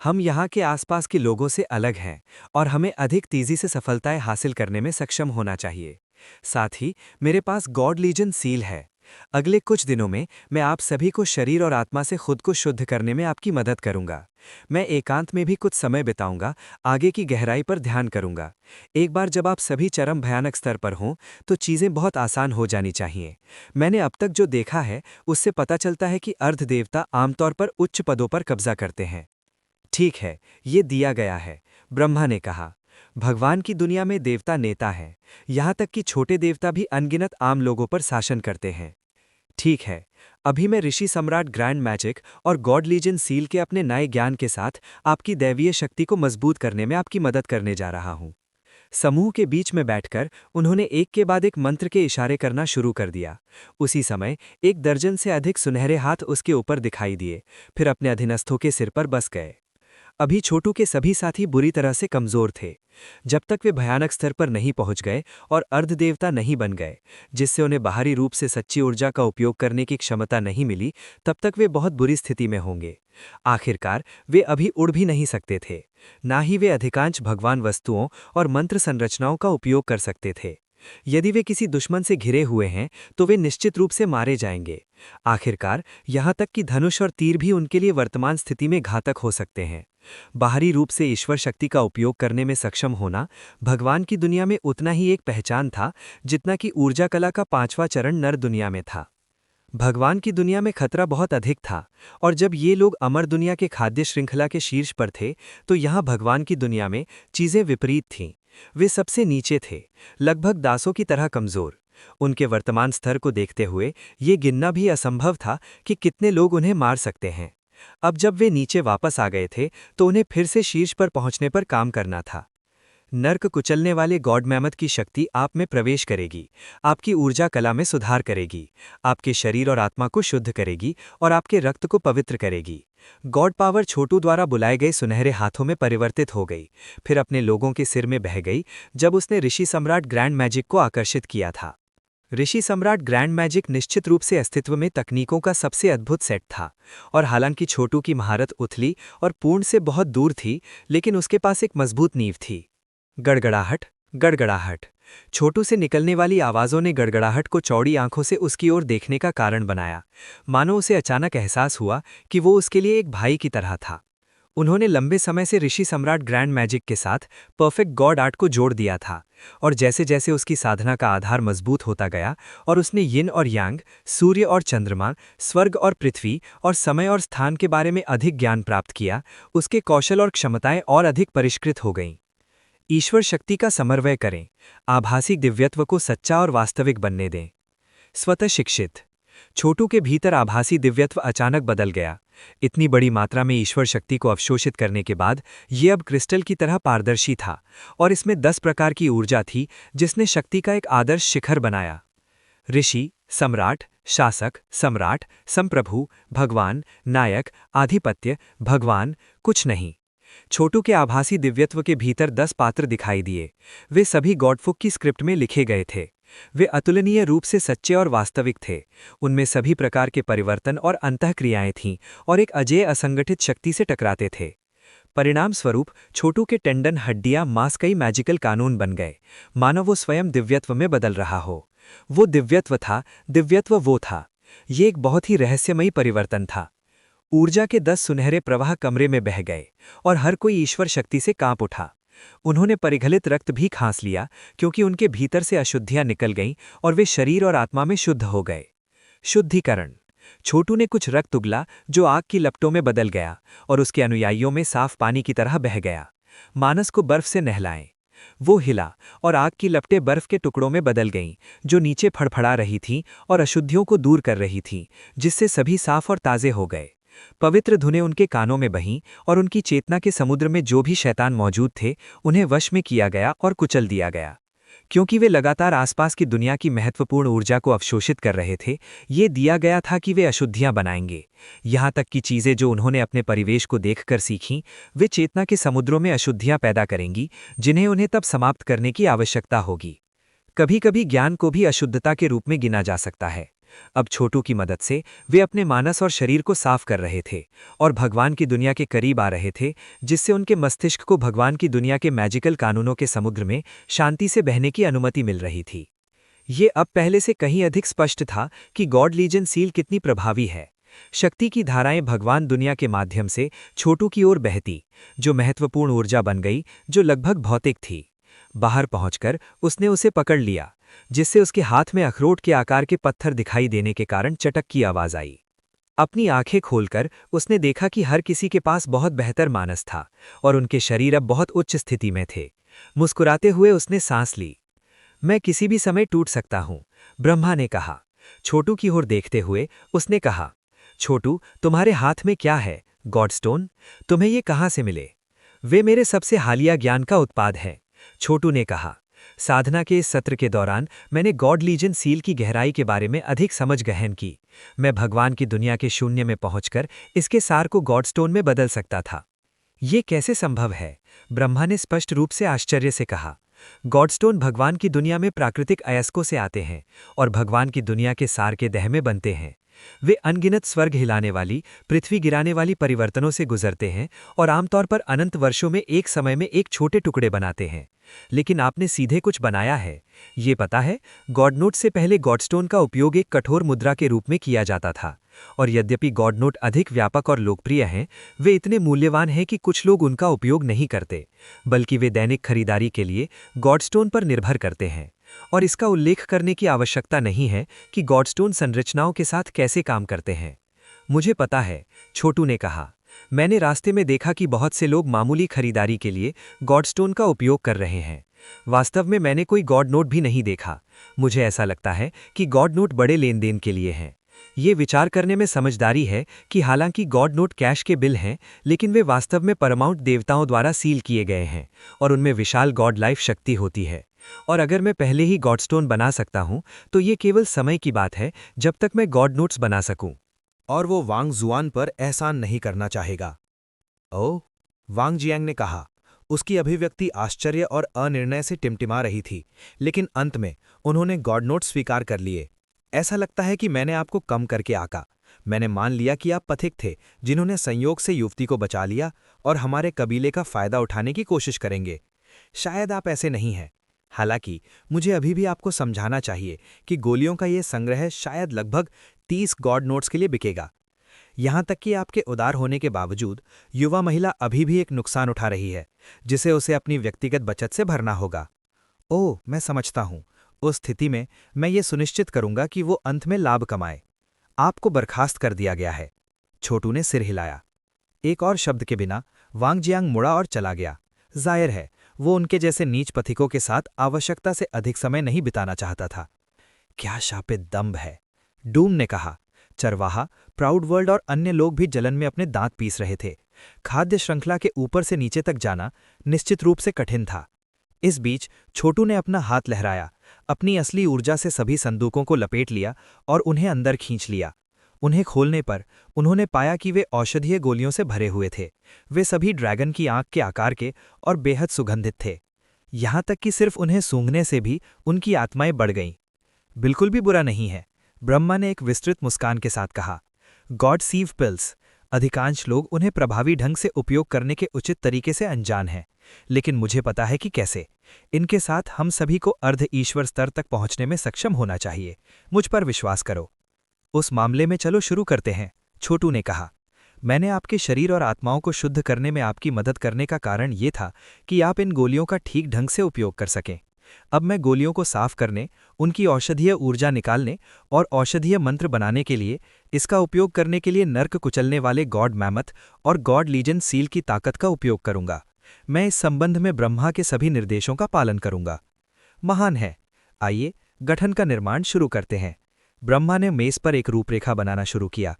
हम यहाँ के आसपास के लोगों से अलग हैं और हमें अधिक तेजी से सफलताएं हासिल करने में सक्षम होना चाहिए। साथ ही मेरे पास गॉड लीजन सील है। अगले कुछ दिनों में मैं आप सभी को शरीर और आत्मा से खुद को शुद्ध करने में आपकी मदद करूंगा। मैं एकांत में भी कुछ समय बिताऊंगा, आगे की गहराई पर ध्यान करूंगा। एक बार जब आप सभी चरम भयानक स्तर पर हों तो चीज़ें बहुत आसान हो जानी चाहिए। मैंने अब तक जो देखा है उससे पता चलता है कि अर्ध देवता आमतौर पर उच्च पदों पर कब्जा करते हैं। ठीक है, ये दिया गया है, ब्रह्मा ने कहा। भगवान की दुनिया में देवता नेता हैं, यहाँ तक कि छोटे देवता भी अनगिनत आम लोगों पर शासन करते हैं। ठीक है, अभी मैं ऋषि सम्राट ग्रैंड मैजिक और गॉड लीजन सील के अपने नए ज्ञान के साथ आपकी दैवीय शक्ति को मजबूत करने में आपकी मदद करने जा रहा हूँ। समूह के बीच में बैठकर उन्होंने एक के बाद एक मंत्र के इशारे करना शुरू कर दिया। उसी समय एक दर्जन से अधिक सुनहरे हाथ उसके ऊपर दिखाई दिए, फिर अपने अधीनस्थों के सिर पर बस गए। अभी छोटू के सभी साथी बुरी तरह से कमजोर थे। जब तक वे भयानक स्तर पर नहीं पहुंच गए और अर्धदेवता नहीं बन गए, जिससे उन्हें बाहरी रूप से सच्ची ऊर्जा का उपयोग करने की क्षमता नहीं मिली, तब तक वे बहुत बुरी स्थिति में होंगे। आखिरकार वे अभी उड़ भी नहीं सकते थे, ना ही वे अधिकांश भगवान वस्तुओं और मंत्र संरचनाओं का उपयोग कर सकते थे। यदि वे किसी दुश्मन से घिरे हुए हैं तो वे निश्चित रूप से मारे जाएंगे। आखिरकार यहाँ तक कि धनुष और तीर भी उनके लिए वर्तमान स्थिति में घातक हो सकते हैं। बाहरी रूप से ईश्वर शक्ति का उपयोग करने में सक्षम होना भगवान की दुनिया में उतना ही एक पहचान था जितना कि ऊर्जा कला का 5वां चरण नर दुनिया में था। भगवान की दुनिया में खतरा बहुत अधिक था, और जब ये लोग अमर दुनिया के खाद्य श्रृंखला के शीर्ष पर थे तो यहाँ भगवान की दुनिया में चीजें विपरीत थीं। वे सबसे नीचे थे, लगभग दासों की तरह कमजोर। उनके वर्तमान स्तर को देखते हुए ये गिनना भी असंभव था कि कितने लोग उन्हें मार सकते हैं। अब जब वे नीचे वापस आ गए थे तो उन्हें फिर से शीर्ष पर पहुंचने पर काम करना था। नर्क कुचलने वाले गॉड मैमथ की शक्ति आप में प्रवेश करेगी, आपकी ऊर्जा कला में सुधार करेगी, आपके शरीर और आत्मा को शुद्ध करेगी और आपके रक्त को पवित्र करेगी। गॉड पावर छोटू द्वारा बुलाए गए सुनहरे हाथों में परिवर्तित हो गई, फिर अपने लोगों के सिर में बह गई जब उसने ऋषि सम्राट ग्रैंड मैजिक को आकर्षित किया था। ऋषि सम्राट ग्रैंड मैजिक निश्चित रूप से अस्तित्व में तकनीकों का सबसे अद्भुत सेट था, और हालांकि छोटू की महारत उथली और पूर्ण से बहुत दूर थी, लेकिन उसके पास एक मजबूत नींव थी। गड़गड़ाहट, गड़गड़ाहट। छोटू से निकलने वाली आवाज़ों ने गड़गड़ाहट को चौड़ी आंखों से उसकी ओर देखने का कारण बनाया, मानो उसे अचानक एहसास हुआ कि वो उसके लिए एक भाई की तरह था। उन्होंने लंबे समय से ऋषि सम्राट ग्रैंड मैजिक के साथ परफेक्ट गॉड आर्ट को जोड़ दिया था, और जैसे जैसे उसकी साधना का आधार मजबूत होता गया और उसने यिन और यांग, सूर्य और चंद्रमा, स्वर्ग और पृथ्वी और समय और स्थान के बारे में अधिक ज्ञान प्राप्त किया, उसके कौशल और क्षमताएं और अधिक परिष्कृत हो गईं। ईश्वर शक्ति का समन्वय करें, आभासी दिव्यत्व को सच्चा और वास्तविक बनने दें। स्वतः शिक्षित। छोटू के भीतर आभासी दिव्यत्व अचानक बदल गया। इतनी बड़ी मात्रा में ईश्वर शक्ति को अवशोषित करने के बाद ये अब क्रिस्टल की तरह पारदर्शी था, और इसमें 10 प्रकार की ऊर्जा थी जिसने शक्ति का एक आदर्श शिखर बनाया। ऋषि, सम्राट, शासक, सम्राट, संप्रभु, भगवान, नायक, आधिपत्य, भगवान, कुछ नहीं। छोटू के आभासी दिव्यत्व के भीतर 10 पात्र दिखाई दिए। वे सभी गॉडफुक की स्क्रिप्ट में लिखे गए थे। वे अतुलनीय रूप से सच्चे और वास्तविक थे। उनमें सभी प्रकार के परिवर्तन और अंतःक्रियाएं थीं और एक अजेय असंगठित शक्ति से टकराते थे। परिणाम स्वरूप छोटू के टेंडन, हड्डियां, मांस कई मैजिकल कानून बन गए, मानो वो स्वयं दिव्यत्व में बदल रहा हो। वो दिव्यत्व था, दिव्यत्व वो था। ये एक बहुत ही रहस्यमयी परिवर्तन था। ऊर्जा के 10 सुनहरे प्रवाह कमरे में बह गए और हर कोई ईश्वर शक्ति से कांप उठा। उन्होंने परिघलित रक्त भी खांस लिया, क्योंकि उनके भीतर से अशुद्धियां निकल गईं और वे शरीर और आत्मा में शुद्ध हो गए। शुद्धिकरण। छोटू ने कुछ रक्त उगला जो आग की लपटों में बदल गया और उसके अनुयायियों में साफ पानी की तरह बह गया। मानस को बर्फ से नहलाएं। वो हिला और आग की लपटें बर्फ के टुकड़ों में बदल गईं, जो नीचे फड़फड़ा रही थीं और अशुद्धियों को दूर कर रही थीं, जिससे सभी साफ और ताजे हो गए। पवित्र धुनें उनके कानों में बहीं और उनकी चेतना के समुद्र में जो भी शैतान मौजूद थे उन्हें वश में किया गया और कुचल दिया गया। क्योंकि वे लगातार आसपास की दुनिया की महत्वपूर्ण ऊर्जा को अवशोषित कर रहे थे, ये दिया गया था कि वे अशुद्धियां बनाएंगे। यहाँ तक कि चीज़ें जो उन्होंने अपने परिवेश को देखकर सीखीं, वे चेतना के समुद्रों में अशुद्धियां पैदा करेंगी, जिन्हें उन्हें तब समाप्त करने की आवश्यकता होगी। कभी कभी ज्ञान को भी अशुद्धता के रूप में गिना जा सकता है। अब छोटू की मदद से वे अपने मानस और शरीर को साफ कर रहे थे और भगवान की दुनिया के करीब आ रहे थे, जिससे उनके मस्तिष्क को भगवान की दुनिया के मैजिकल कानूनों के समुद्र में शांति से बहने की अनुमति मिल रही थी। ये अब पहले से कहीं अधिक स्पष्ट था कि गॉड लीजन सील कितनी प्रभावी है। शक्ति की धाराएं भगवान दुनिया के माध्यम से छोटू की ओर बहती, जो महत्वपूर्ण ऊर्जा बन गई, जो लगभग भौतिक थी। बाहर पहुंचकर उसने उसे पकड़ लिया, जिससे उसके हाथ में अखरोट के आकार के पत्थर दिखाई देने के कारण चटक की आवाज आई। अपनी आंखें खोलकर उसने देखा कि हर किसी के पास बहुत बेहतर मानस था और उनके शरीर अब बहुत उच्च स्थिति में थे। मुस्कुराते हुए उसने सांस ली। मैं किसी भी समय टूट सकता हूं, ब्रह्मा ने कहा। छोटू की ओर देखते हुए उसने कहा, छोटू, तुम्हारे हाथ में क्या है? गॉडस्टोन? तुम्हें ये कहाँ से मिले? वे मेरे सबसे हालिया ज्ञान का उत्पाद हैं, छोटू ने कहा। साधना के इस सत्र के दौरान मैंने गॉड लीजन सील की गहराई के बारे में अधिक समझ गहन की। मैं भगवान की दुनिया के शून्य में पहुंचकर इसके सार को गॉडस्टोन में बदल सकता था। ये कैसे संभव है? ब्रह्मा ने स्पष्ट रूप से आश्चर्य से कहा। गॉडस्टोन भगवान की दुनिया में प्राकृतिक अयस्कों से आते हैं और भगवान की दुनिया के सार के दह में बनते हैं। वे अनगिनत स्वर्ग हिलाने वाली, पृथ्वी गिराने वाली परिवर्तनों से गुजरते हैं और आमतौर पर अनंत वर्षों में एक समय में एक छोटे टुकड़े बनाते हैं। लेकिन आपने सीधे कुछ बनाया है, ये पता है? गॉडनोट से पहले गॉडस्टोन का उपयोग एक कठोर मुद्रा के रूप में किया जाता था, और यद्यपि गॉडनोट अधिक व्यापक और लोकप्रिय हैं, वे इतने मूल्यवान हैं कि कुछ लोग उनका उपयोग नहीं करते, बल्कि वे दैनिक खरीदारी के लिए गॉडस्टोन पर निर्भर करते हैं। और इसका उल्लेख करने की आवश्यकता नहीं है कि गॉडस्टोन संरचनाओं के साथ कैसे काम करते हैं। मुझे पता है, छोटू ने कहा। मैंने रास्ते में देखा कि बहुत से लोग मामूली खरीदारी के लिए गॉडस्टोन का उपयोग कर रहे हैं। वास्तव में मैंने कोई गॉड नोट भी नहीं देखा। मुझे ऐसा लगता है कि गॉड नोट बड़े लेन देन के लिए हैं। ये विचार करने में समझदारी है कि हालांकि गॉड नोट कैश के बिल हैं, लेकिन वे वास्तव में परमाउंट देवताओं द्वारा सील किए गए हैं और उनमें विशाल गॉड लाइफ शक्ति होती है। और अगर मैं पहले ही गॉडस्टोन बना सकता हूं, तो ये केवल समय की बात है जब तक मैं गॉड नोट्स बना सकूं। और वो वांग जुआन पर एहसान नहीं करना चाहेगा। ओह, वांग जियांग ने कहा। उसकी अभिव्यक्ति आश्चर्य और अनिर्णय से टिमटिमा रही थी, लेकिन अंत में उन्होंने गॉड नोट स्वीकार कर लिए। ऐसा लगता है कि मैंने आपको कम करके आका। मैंने मान लिया कि आप पथिक थे जिन्होंने संयोग से युवती को बचा लिया और हमारे कबीले का फायदा उठाने की कोशिश करेंगे। शायद आप ऐसे नहीं हैं। हालांकि मुझे अभी भी आपको समझाना चाहिए कि गोलियों का ये संग्रह शायद लगभग 30 गॉड नोट्स के लिए बिकेगा। यहां तक कि आपके उदार होने के बावजूद युवा महिला अभी भी एक नुकसान उठा रही है, जिसे उसे अपनी व्यक्तिगत बचत से भरना होगा। ओह, मैं समझता हूं। उस स्थिति में मैं ये सुनिश्चित करूंगा कि वो अंत में लाभ कमाए। आपको बर्खास्त कर दिया गया है। छोटू ने सिर हिलाया। एक और शब्द के बिना वांग जियांग मुड़ा और चला गया। जाहिर है, वो उनके जैसे नीच पथिकों के साथ आवश्यकता से अधिक समय नहीं बिताना चाहता था। क्या शापित दम्भ है, डूम ने कहा। चरवाहा, प्राउड वर्ल्ड और अन्य लोग भी जलन में अपने दांत पीस रहे थे। खाद्य श्रृंखला के ऊपर से नीचे तक जाना निश्चित रूप से कठिन था। इस बीच छोटू ने अपना हाथ लहराया, अपनी असली ऊर्जा से सभी संदूकों को लपेट लिया और उन्हें अंदर खींच लिया। उन्हें खोलने पर उन्होंने पाया कि वे औषधीय गोलियों से भरे हुए थे। वे सभी ड्रैगन की आंख के आकार के और बेहद सुगंधित थे। यहां तक कि सिर्फ उन्हें सूंघने से भी उनकी आत्माएं बढ़ गईं। बिल्कुल भी बुरा नहीं है, ब्रह्मा ने एक विस्तृत मुस्कान के साथ कहा। गॉड सीव पिल्स। अधिकांश लोग उन्हें प्रभावी ढंग से उपयोग करने के उचित तरीके से अनजान हैं, लेकिन मुझे पता है कि कैसे। इनके साथ हम सभी को अर्ध ईश्वर स्तर तक पहुंचने में सक्षम होना चाहिए। मुझ पर विश्वास करो। उस मामले में चलो शुरू करते हैं, छोटू ने कहा। मैंने आपके शरीर और आत्माओं को शुद्ध करने में आपकी मदद करने का कारण ये था कि आप इन गोलियों का ठीक ढंग से उपयोग कर सकें। अब मैं गोलियों को साफ करने, उनकी औषधीय ऊर्जा निकालने और औषधीय मंत्र बनाने के लिए इसका उपयोग करने के लिए नर्क कुचलने वाले गॉड मैमथ और गॉड लीजन सील की ताकत का उपयोग करूंगा। मैं इस संबंध में ब्रह्मा के सभी निर्देशों का पालन करूंगा। महान है। आइए गठन का निर्माण शुरू करते हैं। ब्रह्मा ने मेज पर एक रूपरेखा बनाना शुरू किया।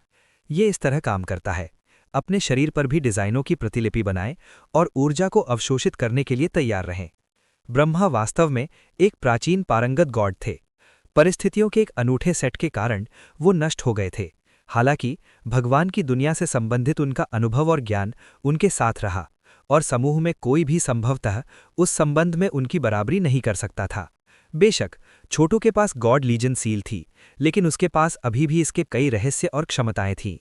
ये इस तरह काम करता है। अपने शरीर पर भी डिजाइनों की प्रतिलिपि बनाएं और ऊर्जा को अवशोषित करने के लिए तैयार रहें। ब्रह्मा वास्तव में एक प्राचीन पारंगत गॉड थे। परिस्थितियों के एक अनूठे सेट के कारण वो नष्ट हो गए थे। हालांकि भगवान की दुनिया से संबंधित उनका अनुभव और ज्ञान उनके साथ रहा, और समूह में कोई भी संभवतः उस संबंध में उनकी बराबरी नहीं कर सकता था। बेशक छोटू के पास गॉड लीजन सील थी, लेकिन उसके पास अभी भी इसके कई रहस्य और क्षमताएं थीं।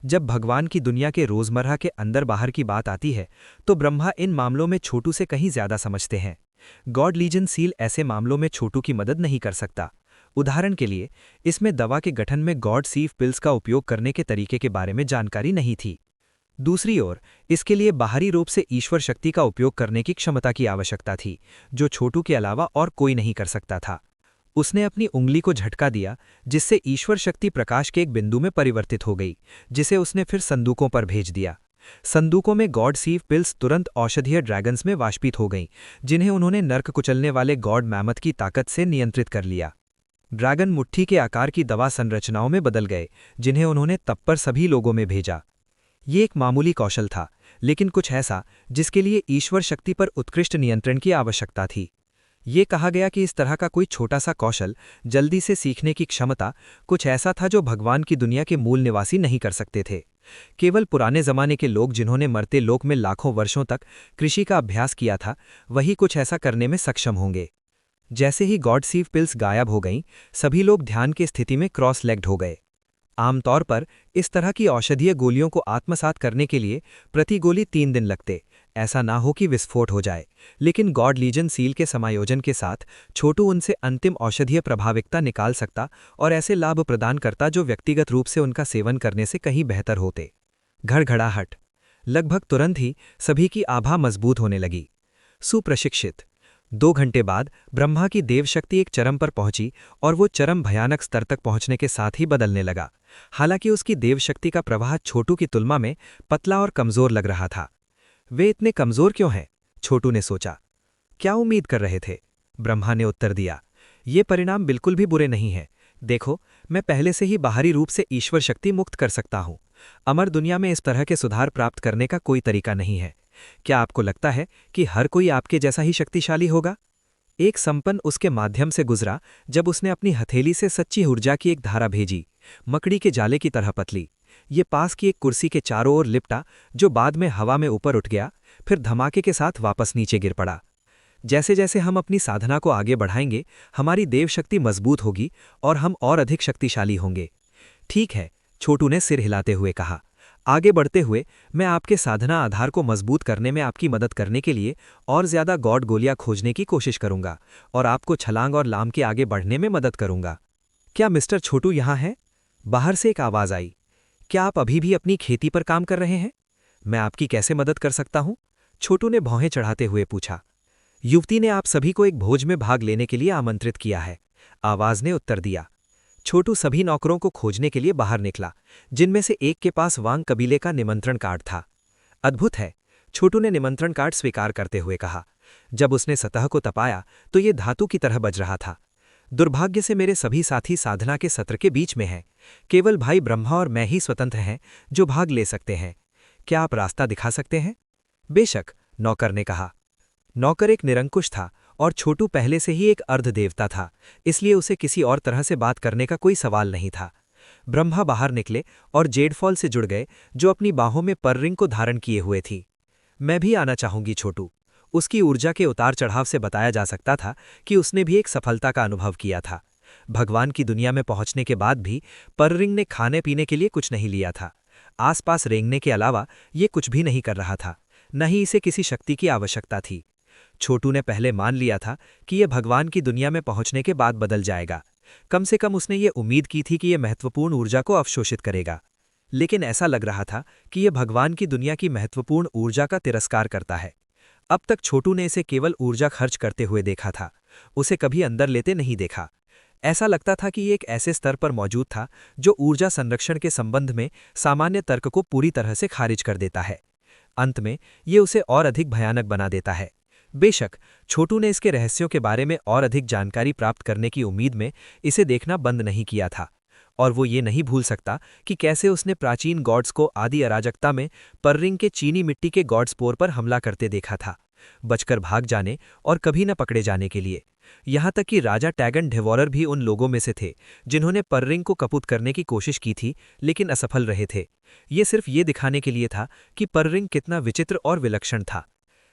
जब भगवान की दुनिया के रोजमर्रा के अंदर बाहर की बात आती है, तो ब्रह्मा इन मामलों में छोटू से कहीं ज्यादा समझते हैं। गॉड लीजन सील ऐसे मामलों में छोटू की मदद नहीं कर सकता। उदाहरण के लिए, इसमें दवा के गठन में गॉड सीफ पिल्स का उपयोग करने के तरीके के बारे में जानकारी नहीं थी। दूसरी ओर, इसके लिए बाहरी रूप से ईश्वर शक्ति का उपयोग करने की क्षमता की आवश्यकता थी, जो छोटू के अलावा और कोई नहीं कर सकता था। उसने अपनी उंगली को झटका दिया, जिससे ईश्वर शक्ति प्रकाश के एक बिंदु में परिवर्तित हो गई, जिसे उसने फिर संदूकों पर भेज दिया। संदूकों में गॉड सीव पिल्स तुरंत औषधीय ड्रैगन्स में वाष्पित हो गईं, जिन्हें उन्होंने नर्क कुचलने वाले गॉड मैमथ की ताकत से नियंत्रित कर लिया। ड्रैगन मुट्ठी के आकार की दवा संरचनाओं में बदल गए, जिन्हें उन्होंने तब पर सभी लोगों में भेजा। ये एक मामूली कौशल था, लेकिन कुछ ऐसा जिसके लिए ईश्वर शक्ति पर उत्कृष्ट नियंत्रण की आवश्यकता थी। ये कहा गया कि इस तरह का कोई छोटा सा कौशल, जल्दी से सीखने की क्षमता, कुछ ऐसा था जो भगवान की दुनिया के मूल निवासी नहीं कर सकते थे। केवल पुराने जमाने के लोग, जिन्होंने मरते लोक में लाखों वर्षों तक कृषि का अभ्यास किया था, वही कुछ ऐसा करने में सक्षम होंगे। जैसे ही गॉड सीव पिल्स गायब हो गईं, सभी लोग ध्यान की स्थिति में क्रॉस लेग्ड हो गए। आमतौर पर इस तरह की औषधीय गोलियों को आत्मसात करने के लिए प्रति गोली 3 दिन लगते, ऐसा ना हो कि विस्फोट हो जाए। लेकिन गॉड लीजन सील के समायोजन के साथ छोटू उनसे अंतिम औषधीय प्रभाविकता निकाल सकता और ऐसे लाभ प्रदान करता जो व्यक्तिगत रूप से उनका सेवन करने से कहीं बेहतर होते। घड़घड़ाहट। लगभग तुरंत ही सभी की आभा मजबूत होने लगी। सुप्रशिक्षित। 2 घंटे बाद ब्रह्मा की देवशक्ति एक चरम पर पहुंची, और वो चरम भयानक स्तर तक पहुंचने के साथ ही बदलने लगा। हालांकि उसकी देवशक्ति का प्रवाह छोटू की तुलना में पतला और कमजोर लग रहा था। वे इतने कमजोर क्यों हैं? छोटू ने सोचा। क्या उम्मीद कर रहे थे? ब्रह्मा ने उत्तर दिया, ये परिणाम बिल्कुल भी बुरे नहीं हैं। देखो, मैं पहले से ही बाहरी रूप से ईश्वर शक्ति मुक्त कर सकता हूं। अमर दुनिया में इस तरह के सुधार प्राप्त करने का कोई तरीका नहीं है। क्या आपको लगता है कि हर कोई आपके जैसा ही शक्तिशाली होगा? एक संपन्न उसके माध्यम से गुजरा, जब उसने अपनी हथेली से सच्ची ऊर्जा की एक धारा भेजी, मकड़ी के जाले की तरह पतली। ये पास की एक कुर्सी के चारों ओर लिपटा, जो बाद में हवा में ऊपर उठ गया, फिर धमाके के साथ वापस नीचे गिर पड़ा। जैसे जैसे हम अपनी साधना को आगे बढ़ाएंगे, हमारी देवशक्ति मजबूत होगी और हम और अधिक शक्तिशाली होंगे। ठीक है, छोटू ने सिर हिलाते हुए कहा। आगे बढ़ते हुए मैं आपके साधना आधार को मजबूत करने में आपकी मदद करने के लिए और ज्यादा गॉड गोलियां खोजने की कोशिश करूंगा, और आपको छलांग और लाम के आगे बढ़ने में मदद करूंगा। क्या मिस्टर छोटू यहाँ हैं? बाहर से एक आवाज आई। क्या आप अभी भी अपनी खेती पर काम कर रहे हैं? मैं आपकी कैसे मदद कर सकता हूं? छोटू ने भौहें चढ़ाते हुए पूछा। युवती ने आप सभी को एक भोज में भाग लेने के लिए आमंत्रित किया है, आवाज ने उत्तर दिया। छोटू सभी नौकरों को खोजने के लिए बाहर निकला, जिनमें से एक के पास वांग कबीले का निमंत्रण कार्ड था। अद्भुत है, छोटू ने निमंत्रण कार्ड स्वीकार करते हुए कहा। जब उसने सतह को तपाया तो ये धातु की तरह बज रहा था। दुर्भाग्य से मेरे सभी साथी साधना के सत्र के बीच में हैं। केवल भाई ब्रह्मा और मैं ही स्वतंत्र हैं जो भाग ले सकते हैं। क्या आप रास्ता दिखा सकते हैं? बेशक, नौकर ने कहा। नौकर एक निरंकुश था, और छोटू पहले से ही एक अर्ध देवता था, इसलिए उसे किसी और तरह से बात करने का कोई सवाल नहीं था। ब्रह्मा बाहर निकले और जेडफॉल से जुड़ गए, जो अपनी बाहों में पररिंग को धारण किए हुए थी। मैं भी आना चाहूंगी छोटू। उसकी ऊर्जा के उतार चढ़ाव से बताया जा सकता था कि उसने भी एक सफलता का अनुभव किया था। भगवान की दुनिया में पहुंचने के बाद भी पररिंग ने खाने पीने के लिए कुछ नहीं लिया था। आसपास रेंगने के अलावा ये कुछ भी नहीं कर रहा था, न ही इसे किसी शक्ति की आवश्यकता थी। छोटू ने पहले मान लिया था कि यह भगवान की दुनिया में पहुंचने के बाद बदल जाएगा। कम से कम उसने ये उम्मीद की थी कि यह महत्वपूर्ण ऊर्जा को अवशोषित करेगा। लेकिन ऐसा लग रहा था कि यह भगवान की दुनिया की महत्वपूर्ण ऊर्जा का तिरस्कार करता है। अब तक छोटू ने इसे केवल ऊर्जा खर्च करते हुए देखा था, उसे कभी अंदर लेते नहीं देखा। ऐसा लगता था कि ये एक ऐसे स्तर पर मौजूद था जो ऊर्जा संरक्षण के संबंध में सामान्य तर्क को पूरी तरह से खारिज कर देता है। अंत में ये उसे और अधिक भयानक बना देता है। बेशक, छोटू ने इसके रहस्यों के बारे में और अधिक जानकारी प्राप्त करने की उम्मीद में इसे देखना बंद नहीं किया था, और वो ये नहीं भूल सकता कि कैसे उसने प्राचीन गॉड्स को आदि अराजकता में पररिंग के चीनी मिट्टी के गॉड स्पोर पर हमला करते देखा था, बचकर भाग जाने और कभी न पकड़े जाने के लिए। यहाँ तक कि राजा टैगन डेवॉरर भी उन लोगों में से थे जिन्होंने पररिंग को कपूत करने की कोशिश की थी लेकिन असफल रहे थे। ये सिर्फ ये दिखाने के लिए था कि पररिंग कितना विचित्र और विलक्षण था।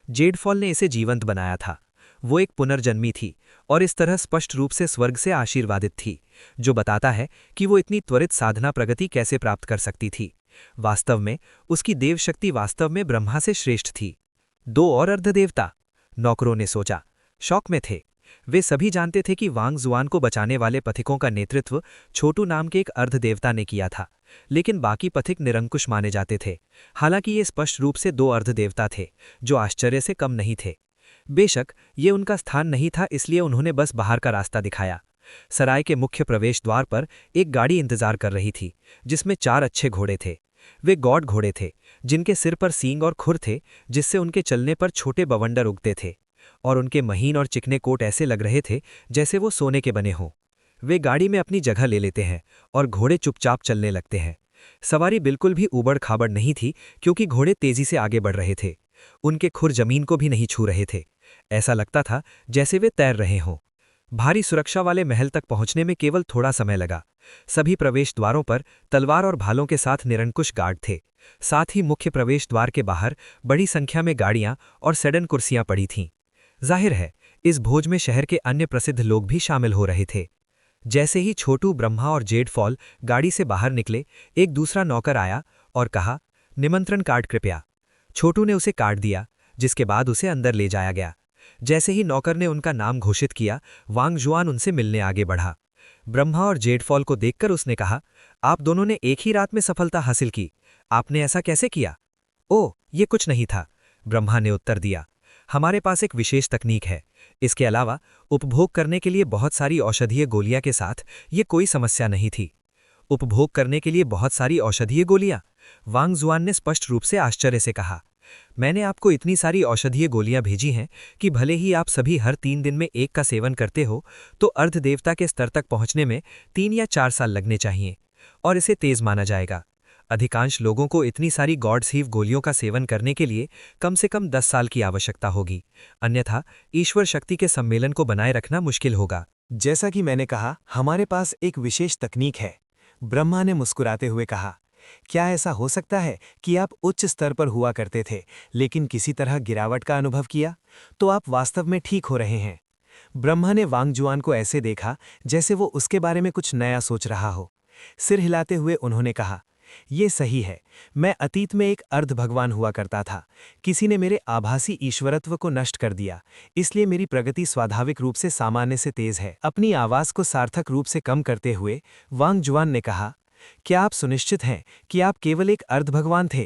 जेडफॉल ने इसे जीवंत बनाया था। वो एक पुनर्जन्मी थी और इस तरह स्पष्ट रूप से स्वर्ग से आशीर्वादित थी, जो बताता है कि वो इतनी त्वरित साधना प्रगति कैसे प्राप्त कर सकती थी। वास्तव में उसकी देवशक्ति वास्तव में ब्रह्मा से श्रेष्ठ थी। 2 और अर्धदेवता, नौकरों ने सोचा, शौक में थे। वे सभी जानते थे कि वांग जुआन को बचाने वाले पथिकों का नेतृत्व छोटू नाम के एक अर्धदेवता ने किया था, लेकिन बाकी पथिक निरंकुश माने जाते थे। हालांकि ये स्पष्ट रूप से 2 अर्धदेवता थे, जो आश्चर्य से कम नहीं थे। बेशक ये उनका स्थान नहीं था, इसलिए उन्होंने बस बाहर का रास्ता दिखाया। सराय के मुख्य प्रवेश द्वार पर एक गाड़ी इंतजार कर रही थी, जिसमें 4 अच्छे घोड़े थे। वे गौड़ घोड़े थे, जिनके सिर पर सींग और खुर थे, जिससे उनके चलने पर छोटे बवंडर उगते थे, और उनके महीन और चिकने कोट ऐसे लग रहे थे जैसे वो सोने के बने हों। वे गाड़ी में अपनी जगह ले लेते हैं और घोड़े चुपचाप चलने लगते हैं। सवारी बिल्कुल भी ऊबड़ खाबड़ नहीं थी, क्योंकि घोड़े तेजी से आगे बढ़ रहे थे। उनके खुर जमीन को भी नहीं छू रहे थे। ऐसा लगता था जैसे वे तैर रहे हों। भारी सुरक्षा वाले महल तक पहुंचने में केवल थोड़ा समय लगा। सभी प्रवेश द्वारों पर तलवार और भालों के साथ निरंकुश गार्ड थे। साथ ही मुख्य प्रवेश द्वार के बाहर बड़ी संख्या में गाड़ियां और सेडन कुर्सियां पड़ी थीं। जाहिर है, इस भोज में शहर के अन्य प्रसिद्ध लोग भी शामिल हो रहे थे। जैसे ही छोटू, ब्रह्मा और जेडफॉल गाड़ी से बाहर निकले, एक दूसरा नौकर आया और कहा, निमंत्रण कार्ड कृपया। छोटू ने उसे काट दिया, जिसके बाद उसे अंदर ले जाया गया। जैसे ही नौकर ने उनका नाम घोषित किया, वांग जुआन उनसे मिलने आगे बढ़ा। ब्रह्मा और जेडफॉल को देखकर उसने कहा, आप दोनों ने एक ही रात में सफलता हासिल की। आपने ऐसा कैसे किया? ओह, ये कुछ नहीं था, ब्रह्मा ने उत्तर दिया। हमारे पास एक विशेष तकनीक है। इसके अलावा उपभोग करने के लिए बहुत सारी औषधीय गोलियां के साथ ये कोई समस्या नहीं थी। उपभोग करने के लिए बहुत सारी औषधीय गोलियां? वांग जुआन ने स्पष्ट रूप से आश्चर्य से कहा, मैंने आपको इतनी सारी औषधीय गोलियां भेजी हैं कि भले ही आप सभी हर 3 दिन में एक का सेवन करते हो, तो अर्धदेवता के स्तर तक पहुंचने में 3 या 4 साल लगने चाहिए, और इसे तेज माना जाएगा। अधिकांश लोगों को इतनी सारी गॉड्स हीव गोलियों का सेवन करने के लिए कम से कम 10 साल की आवश्यकता होगी, अन्यथा ईश्वर शक्ति के सम्मेलन को बनाए रखना मुश्किल होगा। जैसा कि मैंने कहा, हमारे पास एक विशेष तकनीक है, ब्रह्मा ने मुस्कुराते हुए कहा। क्या ऐसा हो सकता है कि आप उच्च स्तर पर हुआ करते थे, लेकिन किसी तरह गिरावट का अनुभव किया? तो आप वास्तव में ठीक हो रहे हैं। ब्रह्मा ने वांग जुआन को ऐसे देखा जैसे वो उसके बारे में कुछ नया सोच रहा हो। सिर हिलाते हुए उन्होंने कहा, ये सही है, मैं अतीत में एक अर्ध भगवान हुआ करता था। किसी ने मेरे आभासी ईश्वरत्व को नष्ट कर दिया, इसलिए मेरी प्रगति स्वाभाविक रूप से सामान्य से तेज है। अपनी आवाज को सार्थक रूप से कम करते हुए वांग जुआन ने कहा, क्या आप सुनिश्चित हैं कि आप केवल एक अर्ध भगवान थे?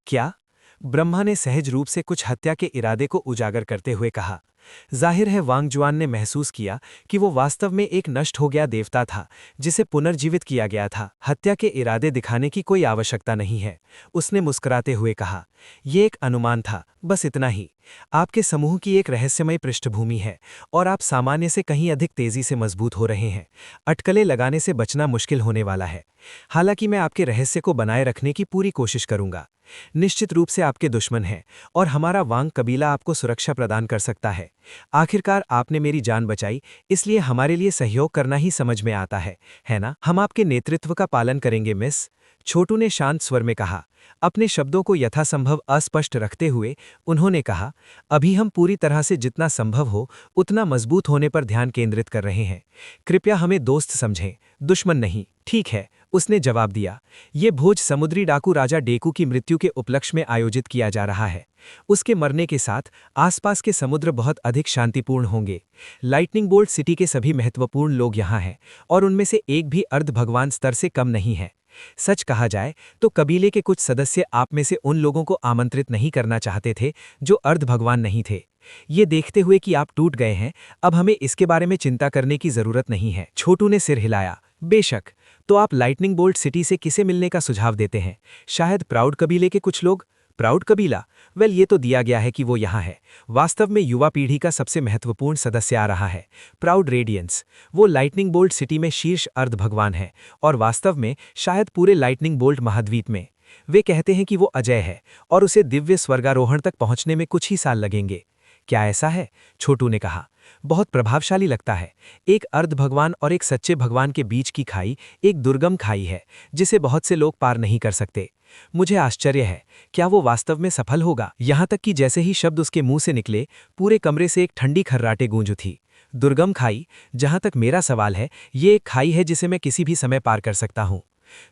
क्या? ब्रह्मा ने सहज रूप से कुछ हत्या के इरादे को उजागर करते हुए कहा। जाहिर है, वांग जुआन ने महसूस किया कि वो वास्तव में एक नष्ट हो गया देवता था, जिसे पुनर्जीवित किया गया था। हत्या के इरादे दिखाने की कोई आवश्यकता नहीं है, उसने मुस्कुराते हुए कहा। ये एक अनुमान था, बस इतना ही। आपके समूह की एक रहस्यमय पृष्ठभूमि है और आप सामान्य से कहीं अधिक तेजी से मजबूत हो रहे हैं। अटकलें लगाने से बचना मुश्किल होने वाला है। हालांकि मैं आपके रहस्य को बनाए रखने की पूरी कोशिश करूंगा। निश्चित रूप से आपके दुश्मन हैं और हमारा वांग कबीला आपको सुरक्षा प्रदान कर सकता है। आखिरकार आपने मेरी जान बचाई, इसलिए हमारे लिए सहयोग करना ही समझ में आता है ना? हम आपके नेतृत्व का पालन करेंगे मिस, छोटू ने शांत स्वर में कहा। अपने शब्दों को यथासंभव अस्पष्ट रखते हुए उन्होंने कहा, अभी हम पूरी तरह से जितना संभव हो उतना मजबूत होने पर ध्यान केंद्रित कर रहे हैं। कृपया हमें दोस्त समझें, दुश्मन नहीं। ठीक है, उसने जवाब दिया। ये भोज समुद्री डाकू राजा डेकू की मृत्यु के उपलक्ष्य में आयोजित किया जा रहा है। उसके मरने के साथ आसपास के समुद्र बहुत अधिक शांतिपूर्ण होंगे। लाइटनिंग बोल्ट सिटी के सभी महत्वपूर्ण लोग यहाँ हैं और उनमें से एक भी अर्ध भगवान स्तर से कम नहीं है। सच कहा जाए तो कबीले के कुछ सदस्य आप में से उन लोगों को आमंत्रित नहीं करना चाहते थे जो अर्ध भगवान नहीं थे। ये देखते हुए कि आप टूट गए हैं, अब हमें इसके बारे में चिंता करने की जरूरत नहीं है। छोटू ने सिर हिलाया। बेशक, तो आप लाइटनिंग बोल्ट सिटी से किसे मिलने का सुझाव देते हैं? शायद प्राउड कबीले के कुछ लोग। प्राउड कबीला? वेल, ये तो दिया गया है कि वो यहाँ है। वास्तव में युवा पीढ़ी का सबसे महत्वपूर्ण सदस्य आ रहा है, प्राउड रेडियंस। वो लाइटनिंग बोल्ट सिटी में शीर्ष अर्ध भगवान है और वास्तव में शायद पूरे लाइटनिंग बोल्ट महाद्वीप में। वे कहते हैं कि वो अजय है और उसे दिव्य स्वर्गारोहण तक पहुंचने में कुछ ही साल लगेंगे। क्या ऐसा है? छोटू ने कहा। बहुत प्रभावशाली लगता है। एक अर्ध भगवान और एक सच्चे भगवान के बीच की खाई एक दुर्गम खाई है जिसे बहुत से लोग पार नहीं कर सकते। मुझे आश्चर्य है, क्या वो वास्तव में सफल होगा? यहां तक कि जैसे ही शब्द उसके मुंह से निकले, पूरे कमरे से एक ठंडी खर्राटे गूंज उठी। दुर्गम खाई, जहां तक मेरा सवाल है, ये एक खाई है जिसे मैं किसी भी समय पार कर सकता हूं।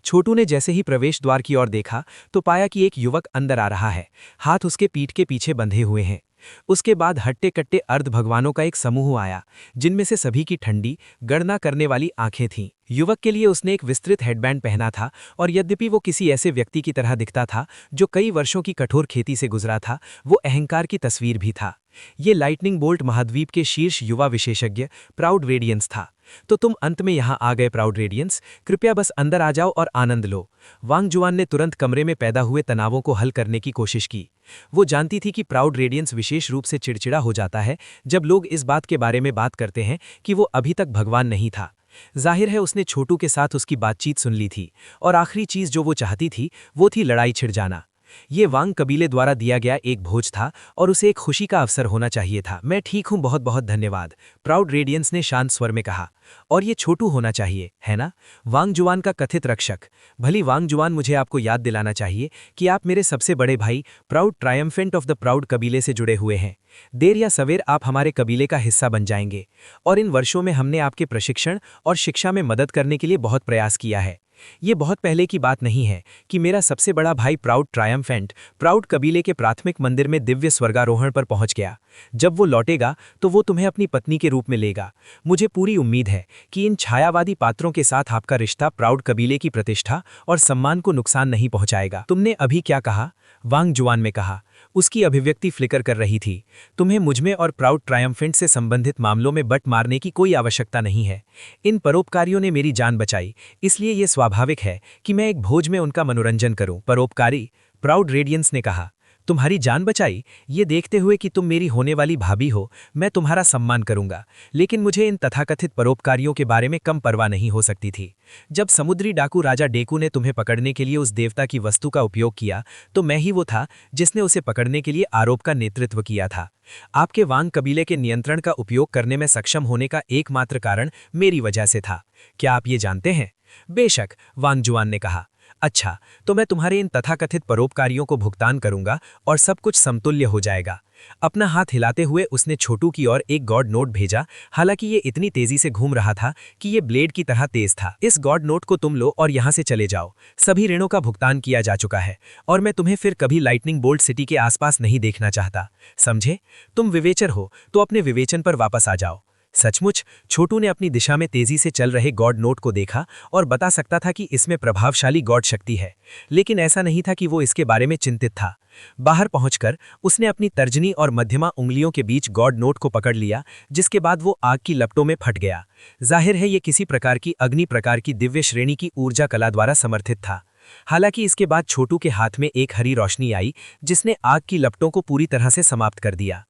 छोटू ने जैसे ही प्रवेश द्वार की ओर देखा तो पाया कि एक युवक अंदर आ रहा है। हाथ उसके पीठ के पीछे बंधे हुए हैं। उसके बाद हट्टे कट्टे अर्ध भगवानों का एक समूह आया, जिनमें से सभी की ठंडी, गणना करने वाली आंखें थीं। युवक के लिए उसने एक विस्तृत हेडबैंड पहना था, और यद्यपि वो किसी ऐसे व्यक्ति की तरह दिखता था जो कई वर्षों की कठोर खेती से गुजरा था, वो अहंकार की तस्वीर भी था। ये लाइटनिंग बोल्ट महाद्वीप के शीर्ष युवा विशेषज्ञ प्राउड रेडियंस था। तो तुम अंत में यहां आ गए प्राउड रेडियंस, कृपया बस अंदर आ जाओ और आनंद लो। वांग जुआन ने तुरंत कमरे में पैदा हुए तनावों को हल करने की कोशिश की। वो जानती थी कि प्राउड रेडियंस विशेष रूप से चिड़चिड़ा हो जाता है जब लोग इस बात के बारे में बात करते हैं कि वो अभी तक भगवान नहीं था। जाहिर है उसने छोटू के साथ उसकी बातचीत सुन ली थी, और आखिरी चीज जो वो चाहती थी वो थी लड़ाई छिड़ जाना। ये वांग कबीले द्वारा दिया गया एक भोज था और उसे एक खुशी का अवसर होना चाहिए था। मैं ठीक हूं, बहुत बहुत धन्यवाद, प्राउड रेडियंस ने शांत स्वर में कहा। और ये छोटू होना चाहिए, है ना? वांग जुआन का कथित रक्षक। भली वांग जुआन, मुझे आपको याद दिलाना चाहिए कि आप मेरे सबसे बड़े भाई proud triumphant of the proud कबीले से जुड़े हुए हैं। देर या सवेर आप हमारे कबीले का हिस्सा बन जाएंगे, और इन वर्षों में हमने आपके प्रशिक्षण और शिक्षा में मदद करने के लिए बहुत प्रयास किया है। ये बहुत पहले की बात नहीं है कि मेरा सबसे बड़ा भाई प्राउड ट्रायम्फेंट प्राउड कबीले के प्राथमिक मंदिर में दिव्य स्वर्गारोहण पर पहुंच गया। जब वो लौटेगा तो वो तुम्हें अपनी पत्नी के रूप में लेगा। मुझे पूरी उम्मीद है कि इन छायावादी पात्रों के साथ आपका रिश्ता प्राउड कबीले की प्रतिष्ठा और सम्मान को नुकसान नहीं पहुंचाएगा। तुमने अभी क्या कहा? वांग जुआन में कहा। उसकी अभिव्यक्ति फ्लिकर कर रही थी। तुम्हें मुझमें और प्राउड ट्रायम्फेंट से संबंधित मामलों में बट मारने की कोई आवश्यकता नहीं है। इन परोपकारियों ने मेरी जान बचाई, इसलिए यह स्वाभाविक है कि मैं एक भोज में उनका मनोरंजन करूं। परोपकारी, प्राउड रेडियंस ने कहा। तुम्हारी जान बचाई? ये देखते हुए कि तुम मेरी होने वाली भाभी हो, मैं तुम्हारा सम्मान करूंगा, लेकिन मुझे इन तथाकथित परोपकारियों के बारे में कम परवाह नहीं हो सकती थी। जब समुद्री डाकू राजा डेकू ने तुम्हें पकड़ने के लिए उस देवता की वस्तु का उपयोग किया, तो मैं ही वो था जिसने उसे पकड़ने के लिए आरोप का नेतृत्व किया था। आपके वांग कबीले के नियंत्रण का उपयोग करने में सक्षम होने का एकमात्र कारण मेरी वजह से था। क्या आप ये जानते हैं? बेशक, वांग जुआन ने कहा। अच्छा, तो मैं तुम्हारे इन तथाकथित परोपकारियों को भुगतान करूंगा और सब कुछ समतुल्य हो जाएगा। अपना हाथ हिलाते हुए उसने छोटू की ओर एक गॉड नोट भेजा। हालांकि ये इतनी तेजी से घूम रहा था कि ये ब्लेड की तरह तेज था। इस गॉड नोट को तुम लो और यहां से चले जाओ। सभी ऋणों का भुगतान किया जा चुका है, और मैं तुम्हें फिर कभी लाइटनिंग बोल्ट सिटी के आसपास नहीं देखना चाहता, समझे? तुम विवेचर हो तो अपने विवेचन पर वापस आ जाओ। सचमुच, छोटू ने अपनी दिशा में तेजी से चल रहे गॉड नोट को देखा और बता सकता था कि इसमें प्रभावशाली गॉड शक्ति है, लेकिन ऐसा नहीं था कि वो इसके बारे में चिंतित था। बाहर पहुंचकर उसने अपनी तर्जनी और मध्यमा उंगलियों के बीच गॉड नोट को पकड़ लिया, जिसके बाद वो आग की लपटों में फट गया। जाहिर है ये किसी प्रकार की अग्नि प्रकार की दिव्य श्रेणी की ऊर्जा कला द्वारा समर्थित था। हालांकि इसके बाद छोटू के हाथ में एक हरी रोशनी आई, जिसने आग की लपटों को पूरी तरह से समाप्त कर दिया।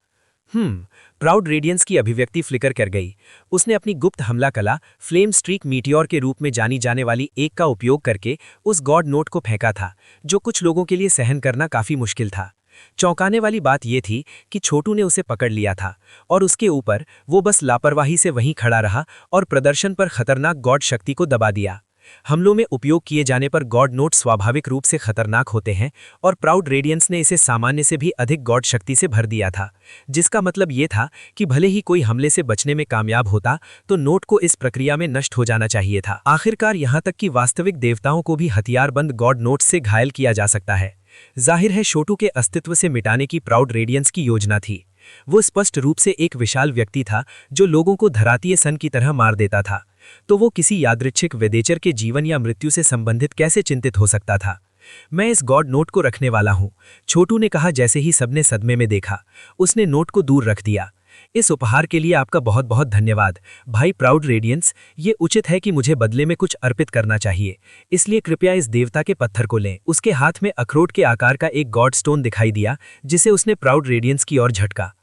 प्राउड रेडियंस की अभिव्यक्ति फ्लिकर कर गई। उसने अपनी गुप्त हमला कला फ्लेम स्ट्रीक मीटियोर के रूप में जानी जाने वाली एक का उपयोग करके उस गॉड नोट को फेंका था, जो कुछ लोगों के लिए सहन करना काफी मुश्किल था। चौंकाने वाली बात यह थी कि छोटू ने उसे पकड़ लिया था, और उसके ऊपर वो बस लापरवाही से वहीं खड़ा रहा और प्रदर्शन पर खतरनाक गॉड शक्ति को दबा दिया। हमलों में उपयोग किए जाने पर गॉड नोट स्वाभाविक रूप से खतरनाक होते हैं, और प्राउड रेडियंस ने इसे सामान्य से भी अधिक गॉड शक्ति से भर दिया था, जिसका मतलब ये था कि भले ही कोई हमले से बचने में कामयाब होता तो नोट को इस प्रक्रिया में नष्ट हो जाना चाहिए था। आखिरकार यहां तक कि वास्तविक देवताओं को भी हथियारबंद गॉड नोट से घायल किया जा सकता है। जाहिर है छोटू के अस्तित्व से मिटाने की प्राउड रेडियंस की योजना थी। वो स्पष्ट रूप से एक विशाल व्यक्ति था जो लोगों को धरातीय सन की तरह मार देता था, तो वो किसी यादृच्छिक विदेचर के जीवन या मृत्यु से संबंधित कैसे चिंतित हो सकता था? मैं इस गॉड नोट को रखने वाला हूं, छोटू ने कहा। जैसे ही सबने सदमे में देखा, उसने नोट को दूर रख दिया। इस उपहार के लिए आपका बहुत बहुत धन्यवाद भाई प्राउड रेडियंस। ये उचित है कि मुझे बदले में कुछ अर्पित करना चाहिए, इसलिए कृपया इस देवता के पत्थर को लें। उसके हाथ में अखरोट के आकार का एक गॉड स्टोन दिखाई दिया, जिसे उसने प्राउड रेडियंस की ओर झटका।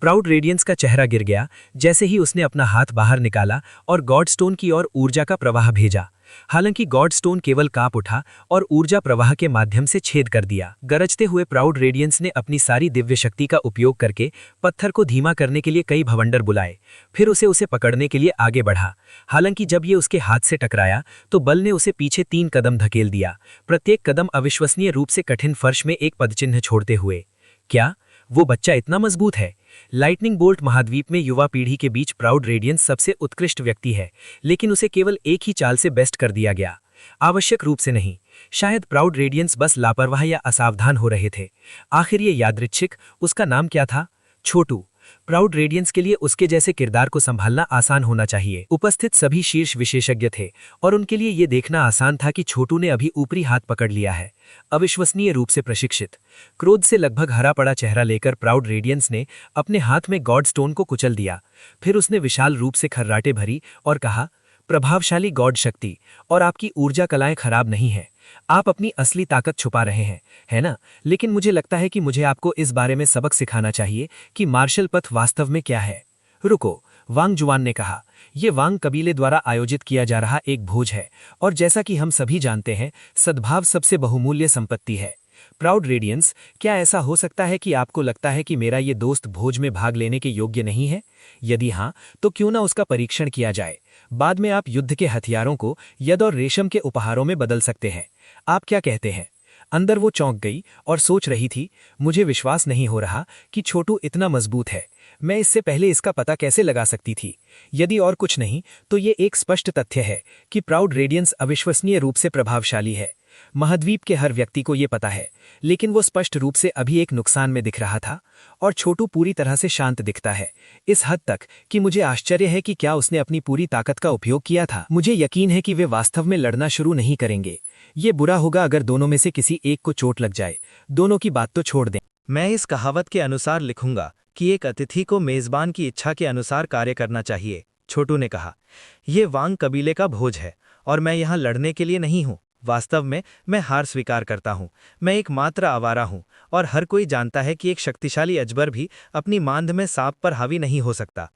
प्राउड रेडियंस का चेहरा गिर गया जैसे ही उसने अपना हाथ बाहर निकाला और गॉड स्टोन की ओर ऊर्जा का प्रवाह भेजा। हालांकि गॉड स्टोन केवल कांप उठा और ऊर्जा प्रवाह के माध्यम से छेद कर दिया। गरजते हुए प्राउड रेडियंस ने अपनी सारी दिव्य शक्ति का उपयोग करके पत्थर को धीमा करने के लिए कई भवंडर बुलाए, फिर उसे पकड़ने के लिए आगे बढ़ा। हालांकि जब ये उसके हाथ से टकराया तो बल ने उसे पीछे 3 कदम धकेल दिया, प्रत्येक कदम अविश्वसनीय रूप से कठिन फर्श में एक पदचिन्ह छोड़ते हुए। क्या वो बच्चा इतना मजबूत है? लाइटनिंग बोल्ट महाद्वीप में युवा पीढ़ी के बीच प्राउड रेडियंस सबसे उत्कृष्ट व्यक्ति है, लेकिन उसे केवल एक ही चाल से बेस्ट कर दिया गया। आवश्यक रूप से नहीं, शायद प्राउड रेडियंस बस लापरवाह या असावधान हो रहे थे। आखिर ये यादृच्छिक, उसका नाम क्या था? छोटू। प्राउड रेडियंस के लिए उसके जैसे किरदार को संभालना आसान होना चाहिए। उपस्थित सभी शीर्ष विशेषज्ञ थे और उनके लिए यह देखना आसान था कि छोटू ने अभी ऊपरी हाथ पकड़ लिया है। अविश्वसनीय रूप से प्रशिक्षित। क्रोध से लगभग हरा पड़ा चेहरा लेकर प्राउड रेडियंस ने अपने हाथ में गॉड स्टोन को कुचल दिया। फिर उसने विशाल रूप से खर्राटे भरी और कहा, प्रभावशाली गॉड शक्ति और आपकी ऊर्जा कलाएं खराब नहीं है। आप अपनी असली ताकत छुपा रहे हैं, है ना? लेकिन मुझे लगता है कि मुझे आपको इस बारे में सबक सिखाना चाहिए कि मार्शल पथ वास्तव में क्या है। रुको, वांग जुआन ने कहा। यह वांग कबीले द्वारा आयोजित किया जा रहा एक भोज है और जैसा कि हम सभी जानते हैं, सद्भाव सबसे बहुमूल्य संपत्ति है। प्राउड रेडियंस, क्या ऐसा हो सकता है कि आपको लगता है कि मेरा ये दोस्त भोज में भाग लेने के योग्य नहीं है? यदि हाँ, तो क्यों ना उसका परीक्षण किया जाए। बाद में आप युद्ध के हथियारों को यद और रेशम के उपहारों में बदल सकते हैं। आप क्या कहते हैं? अंदर वो चौंक गई और सोच रही थी, मुझे विश्वास नहीं हो रहा कि छोटू इतना मजबूत है। मैं इससे पहले इसका पता कैसे लगा सकती थी? यदि और कुछ नहीं तो ये एक स्पष्ट तथ्य है कि प्राउड रेडियंस अविश्वसनीय रूप से प्रभावशाली है। महाद्वीप के हर व्यक्ति को ये पता है, लेकिन वो स्पष्ट रूप से अभी एक नुकसान में दिख रहा था और छोटू पूरी तरह से शांत दिखता है, इस हद तक कि मुझे आश्चर्य है कि क्या उसने अपनी पूरी ताकत का उपयोग किया था। मुझे यकीन है कि वे वास्तव में लड़ना शुरू नहीं करेंगे। ये बुरा होगा अगर दोनों में से किसी एक को चोट लग जाए। दोनों की बात तो छोड़ दें। मैं इस कहावत के अनुसार लिखूंगा कि एक अतिथि को मेजबान की इच्छा के अनुसार कार्य करना चाहिए, छोटू ने कहा। ये वांग कबीले का भोज है और मैं यहाँ लड़ने के लिए नहीं हूँ। वास्तव में मैं हार स्वीकार करता हूँ। मैं एक मात्र आवारा हूँ और हर कोई जानता है कि एक शक्तिशाली अजगर भी अपनी मांद में सांप पर हावी नहीं हो सकता।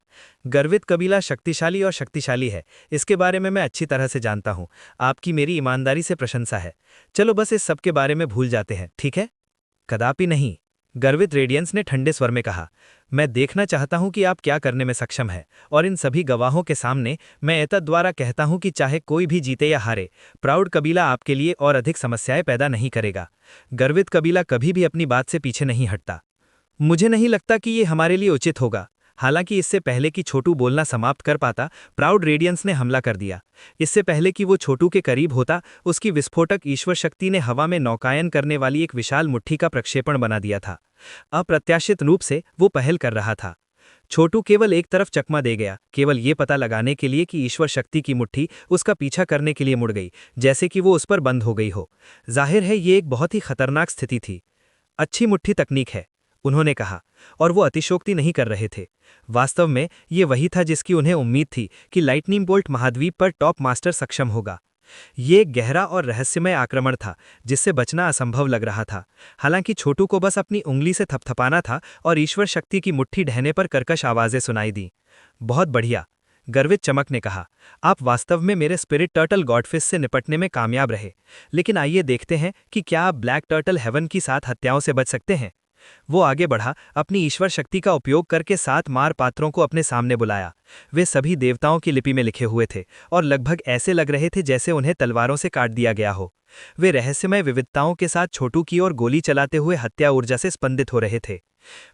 गर्वित कबीला शक्तिशाली और शक्तिशाली है, इसके बारे में मैं अच्छी तरह से जानता हूँ। आपकी मेरी ईमानदारी से प्रशंसा है। चलो बस इस सब के बारे में भूल जाते हैं, ठीक है? कदापि नहीं, गर्वित रेडियंस ने ठंडे स्वर में कहा। मैं देखना चाहता हूं कि आप क्या करने में सक्षम हैं और इन सभी गवाहों के सामने मैं एतद द्वारा कहता हूं कि चाहे कोई भी जीते या हारे, प्राउड कबीला आपके लिए और अधिक समस्याएं पैदा नहीं करेगा। गर्वित कबीला कभी भी अपनी बात से पीछे नहीं हटता। मुझे नहीं लगता कि ये हमारे लिए उचित होगा। हालांकि इससे पहले कि छोटू बोलना समाप्त कर पाता, प्राउड रेडियंस ने हमला कर दिया। इससे पहले कि वो छोटू के करीब होता, उसकी विस्फोटक ईश्वर शक्ति ने हवा में नौकायन करने वाली एक विशाल मुट्ठी का प्रक्षेपण बना दिया था। अप्रत्याशित रूप से वो पहल कर रहा था। छोटू केवल एक तरफ चकमा दे गया, केवल ये पता लगाने के लिए कि ईश्वर शक्ति की मुट्ठी उसका पीछा करने के लिए मुड़ गई, जैसे कि वो उस पर बंद हो गई हो। जाहिर है ये एक बहुत ही खतरनाक स्थिति थी। अच्छी मुट्ठी तकनीक है, उन्होंने कहा, और वो अतिशोक्ति नहीं कर रहे थे। वास्तव में ये वही था जिसकी उन्हें उम्मीद थी कि लाइटनिंग बोल्ट महाद्वीप पर टॉप मास्टर सक्षम होगा। ये एक गहरा और रहस्यमय आक्रमण था जिससे बचना असंभव लग रहा था। हालांकि छोटू को बस अपनी उंगली से थपथपाना था और ईश्वर शक्ति की मुट्ठी ढहने पर कर्कश आवाजें सुनाई दी। बहुत बढ़िया, गर्वित चमक ने कहा। आप वास्तव में मेरे स्पिरिट टर्टल गॉडफिश से निपटने में कामयाब रहे। लेकिन आइए देखते हैं कि क्या आप ब्लैक टर्टल हेवन की 7 हत्याओं से बच सकते हैं। वो आगे बढ़ा, अपनी ईश्वर शक्ति का उपयोग करके 7 मार पात्रों को अपने सामने बुलाया। वे सभी देवताओं की लिपि में लिखे हुए थे और लगभग ऐसे लग रहे थे जैसे उन्हें तलवारों से काट दिया गया हो। वे रहस्यमय विविधताओं के साथ छोटू की ओर गोली चलाते हुए हत्या ऊर्जा से स्पंदित हो रहे थे।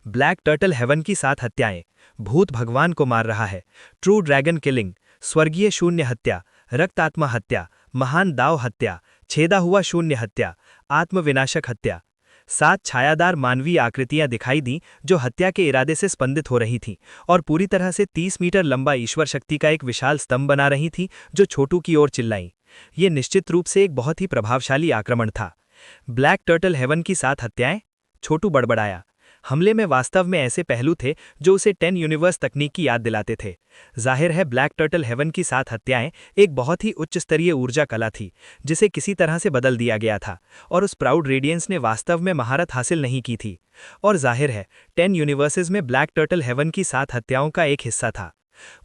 ब्लैक टर्टल हेवन की 7 हत्याएं। भूत भगवान को मार रहा है। ट्रू ड्रैगन किलिंग, स्वर्गीय शून्य हत्या, रक्तात्मा हत्या, महान दाव हत्या, छेदा हुआ शून्य हत्या, आत्मविनाशक हत्या। 7 छायादार मानवीय आकृतियां दिखाई दी जो हत्या के इरादे से स्पंदित हो रही थीं और पूरी तरह से 30 मीटर लंबा ईश्वर शक्ति का एक विशाल स्तंभ बना रही थी जो छोटू की ओर चिल्लाईं। ये निश्चित रूप से एक बहुत ही प्रभावशाली आक्रमण था। ब्लैक टर्टल हेवन की 7 हत्याएं, छोटू बड़बड़ाया। हमले में वास्तव में ऐसे पहलू थे जो उसे 10 यूनिवर्स तकनीक की याद दिलाते थे। जाहिर है ब्लैक टर्टल हेवन की 7 हत्याएं एक बहुत ही उच्च स्तरीय ऊर्जा कला थी जिसे किसी तरह से बदल दिया गया था और उस प्राउड रेडियंस ने वास्तव में महारत हासिल नहीं की थी। और जाहिर है 10 यूनिवर्सेस में ब्लैक टर्टल हेवन की 7 हत्याओं का एक हिस्सा था।